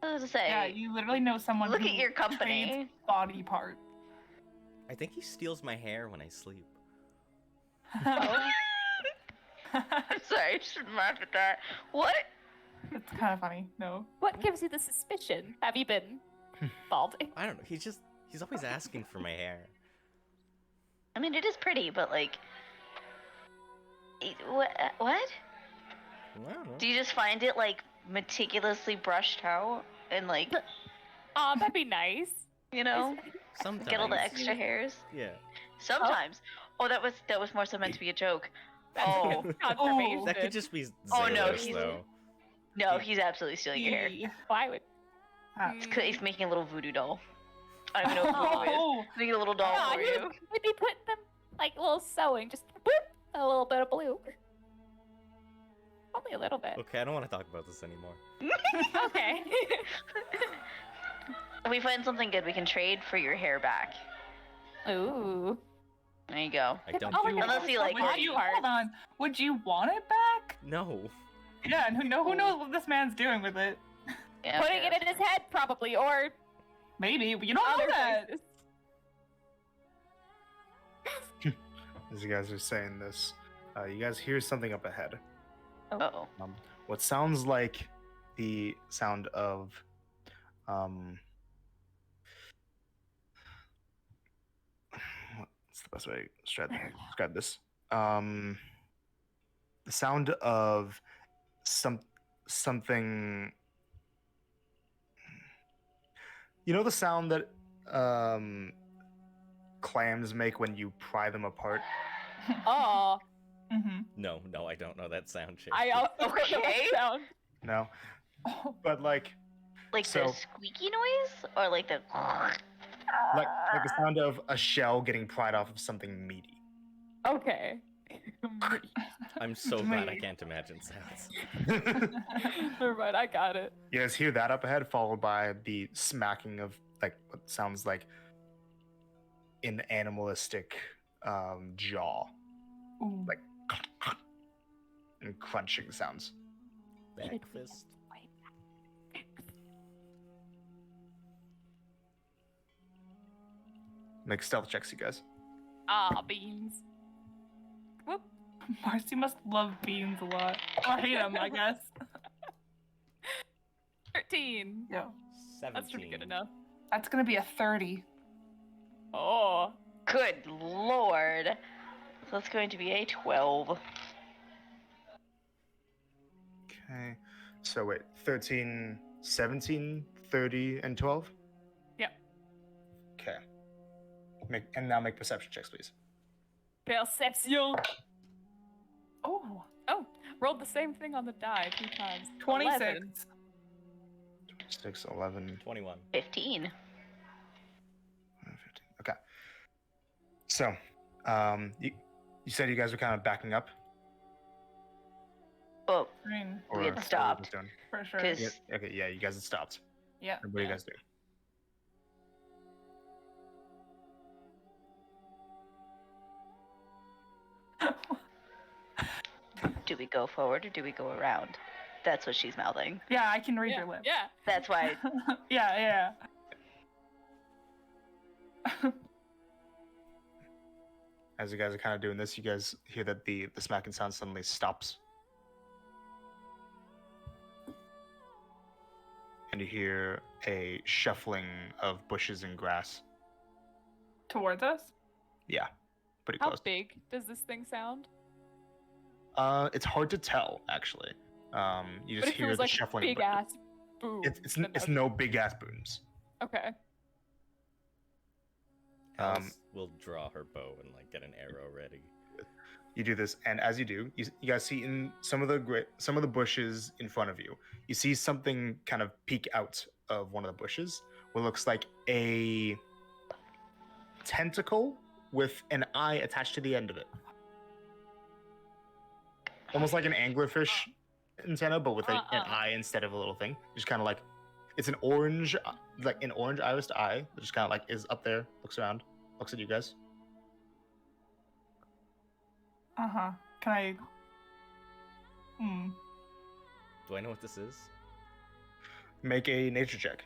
S4: I was to say,
S5: Yeah, you literally know someone.
S4: look
S5: who
S4: at your company.
S5: trades body parts.
S2: I think he steals my hair when I sleep.
S4: I'm sorry, I shouldn't laugh at that. What?
S5: It's kind of funny. No.
S3: What gives you the suspicion? Have you been balding?
S2: I don't know, he's always asking for my hair.
S4: I mean, it is pretty, but like, what? What?
S2: I don't know.
S4: Do you just find it like meticulously brushed out and like,
S3: Aw, that'd be nice.
S4: you know,
S2: Sometimes.
S4: get all the extra hairs?
S2: Yeah.
S4: Sometimes. Oh, that was more so meant to be a joke.
S3: That's
S4: Oh.
S3: good confirmation.
S2: That could just be
S4: Oh, no,
S2: Xenos,
S4: he's-
S2: though.
S4: No, he's absolutely stealing your hair.
S3: Why would?
S5: That's
S4: He's making a little voodoo doll. I don't even know what voodoo is.
S5: Oh,
S4: Making a little doll
S3: Yeah,
S4: for you.
S3: We'd be putting them like a little sewing, just boop, a little bit of blue. Only a little bit.
S2: Okay, I don't want to talk about this anymore.
S3: Okay.
S4: If we find something good, we can trade for your hair back.
S3: Ooh.
S4: There you go.
S2: I don't
S3: Oh my
S2: do
S3: God.
S2: that.
S4: Unless you like
S5: would you, hold on. Would you want it back?
S2: No.
S5: Yeah, and who knows what this man's doing with it?
S4: Yeah,
S3: Putting
S4: okay,
S3: it in his head, probably, or
S5: Maybe, but you don't know
S3: other
S5: that.
S3: places.
S1: As you guys are saying this, you guys hear something up ahead.
S4: Uh-oh.
S1: What sounds like the sound of what's the best way to describe this? The sound of something. You know the sound that clams make when you pry them apart?
S3: Oh,
S5: Mm-hmm.
S2: No, I don't know that sound shape.
S3: I also don't know
S4: Okay.
S3: that sound.
S1: No,
S5: Oh,
S1: but like
S4: Like
S1: So-
S4: the squeaky noise? Or like the...
S1: like the sound of a shell getting pried off of something meaty.
S3: Okay.
S2: I'm so glad I
S5: Wait.
S2: can't imagine sounds.
S3: Never mind, I got it.
S1: You guys hear that up ahead, followed by the smacking of like what sounds like an animalistic jaw
S5: ooh.
S1: Like- and crunching sounds.
S2: Back fist.
S1: Make stealth checks, you guys.
S3: Ah, beans. Whoop.
S5: Marcy must love beans a lot. Or hate them, I guess.
S3: 13.
S5: Yeah.
S2: 17.
S3: That's pretty good enough.
S5: That's gonna be a 30.
S3: Oh.
S4: Good lord. So that's going to be a 12.
S1: Okay. So wait, 13, 17, 30, and 12?
S3: Yep.
S1: Okay. Now make perception checks, please.
S3: Perception.
S5: Oh,
S3: Oh, rolled the same thing on the die 2 times.
S5: 26.
S3: 11.
S1: 6, 11,
S2: 21.
S4: 15.
S1: 15. Okay. So, you said you guys were kind of backing up?
S4: Oh,
S5: I mean,
S4: We had
S1: what
S4: stopped.
S1: was doing?
S5: for sure.
S4: because
S1: Yeah, okay, yeah, you guys had stopped.
S5: Yeah.
S1: And what are you guys doing?
S4: do we go forward or do we go around? That's what she's mouthing.
S5: Yeah, I can read
S3: Yeah,
S5: your lips.
S4: That's why.
S5: Yeah.
S1: As you guys are kind of doing this, you guys hear that the smacking sound suddenly stops. And you hear a shuffling of bushes and grass.
S5: Towards us?
S1: Yeah, pretty
S3: How
S1: close.
S3: big does this thing sound?
S1: It's hard to tell, actually. You
S3: But
S1: just
S3: if it
S1: hear
S3: was
S1: the
S3: like
S1: shuffling.
S3: big
S1: of bushes.
S3: ass boom.
S1: It's
S3: then that
S1: it's
S3: would-
S1: no big ass booms.
S3: Okay.
S2: Alice will draw her bow and like get an arrow ready.
S1: You do this, and as you do, you guys see in some of the bushes in front of you, you see something kind of peek out of one of the bushes. What looks like a tentacle with an eye attached to the end of it, almost like an anglerfish antenna, but with an eye instead of a little thing. Just kind of like it's an orange irised eye that just kind of like is up there, looks around, looks at you guys.
S5: Uh-huh. Can I...
S2: Do I know what this is?
S1: Make a nature check.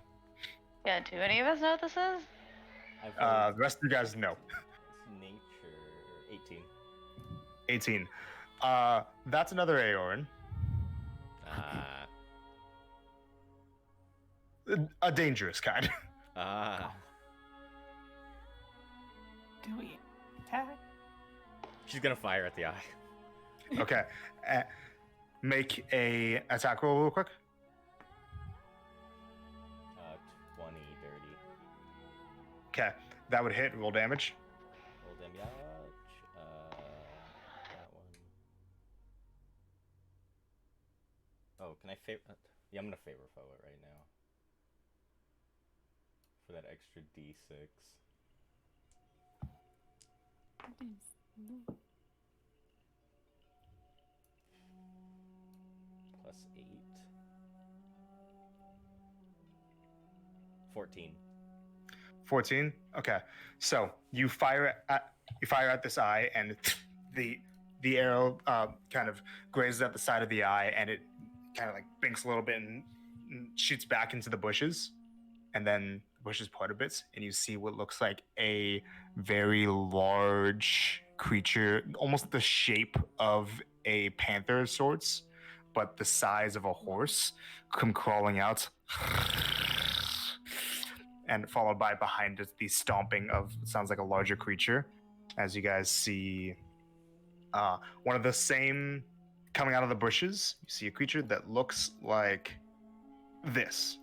S4: Yeah, do any of us know what this is?
S2: I've heard
S1: The rest of you guys know.
S2: it's nature
S1: 18.
S2: 18.
S1: That's another Aorin.
S2: Ah.
S1: A dangerous kind.
S2: Ah.
S5: Do we attack?
S2: She's gonna fire at the eye.
S1: Okay. Make a attack roll real quick.
S2: 20 dirty.
S1: Okay. That would hit. Roll damage.
S2: Roll damage. That one. Oh, can I favor? Yeah, I'm gonna favor foe it right now. For that extra d6. Plus 8. 14.
S1: 14. Okay. So you fire at this eye, and the arrow kind of grazes at the side of the eye, and it kind of like binks a little bit and shoots back into the bushes, and then the bushes part a bit, and you see what looks like a very large creature, almost the shape of a panther of sorts, but the size of a horse, come crawling out. And followed by behind it the stomping of sounds like a larger creature, as you guys see one of the same coming out of the bushes. You see a creature that looks like this.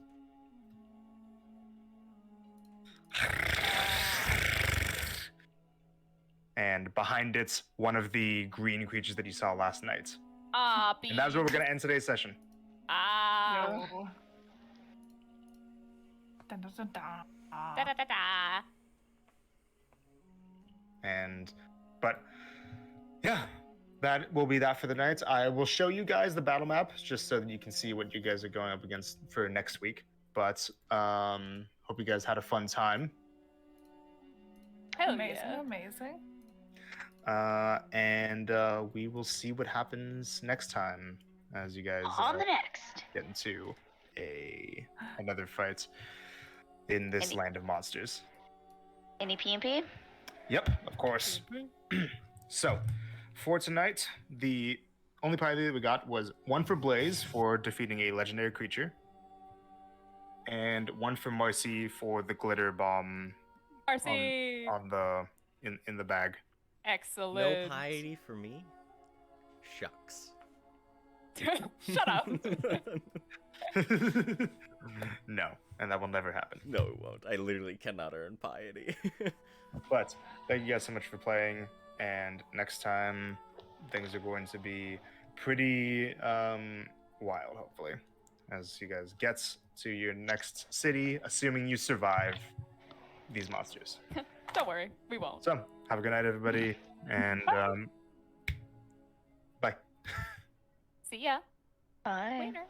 S1: And behind it, one of the green creatures that you saw last night. And that's where we're going to end today's session.
S5: Yo. Dun, dun, dun, dun.
S3: Da da da da.
S1: But yeah, that will be that for the night. I will show you guys the battle map just so that you can see what you guys are going up against for next week. But hope you guys had a fun time.
S3: Hell
S5: Amazing,
S3: yeah.
S5: amazing.
S1: And we will see what happens next time as you guys
S4: On the next.
S1: get into another fight in this land of monsters.
S4: Any PMP?
S1: Yep, of course. So, for tonight, the only party that we got was one for Blaze for defeating a legendary creature, and one for Marcy for the glitter bomb
S3: RC.
S1: on the in the bag.
S3: Excellent.
S2: No piety for me? Shucks.
S3: Shut up.
S1: No, and that will never happen.
S2: No, it won't. I literally cannot earn piety.
S1: But thank you guys so much for playing, and next time things are going to be pretty wild, hopefully, as you guys get to your next city, assuming you survive these monsters.
S3: Don't worry, we won't.
S1: So, have a good night, everybody, and bye.
S3: See ya
S4: Bye.
S3: later.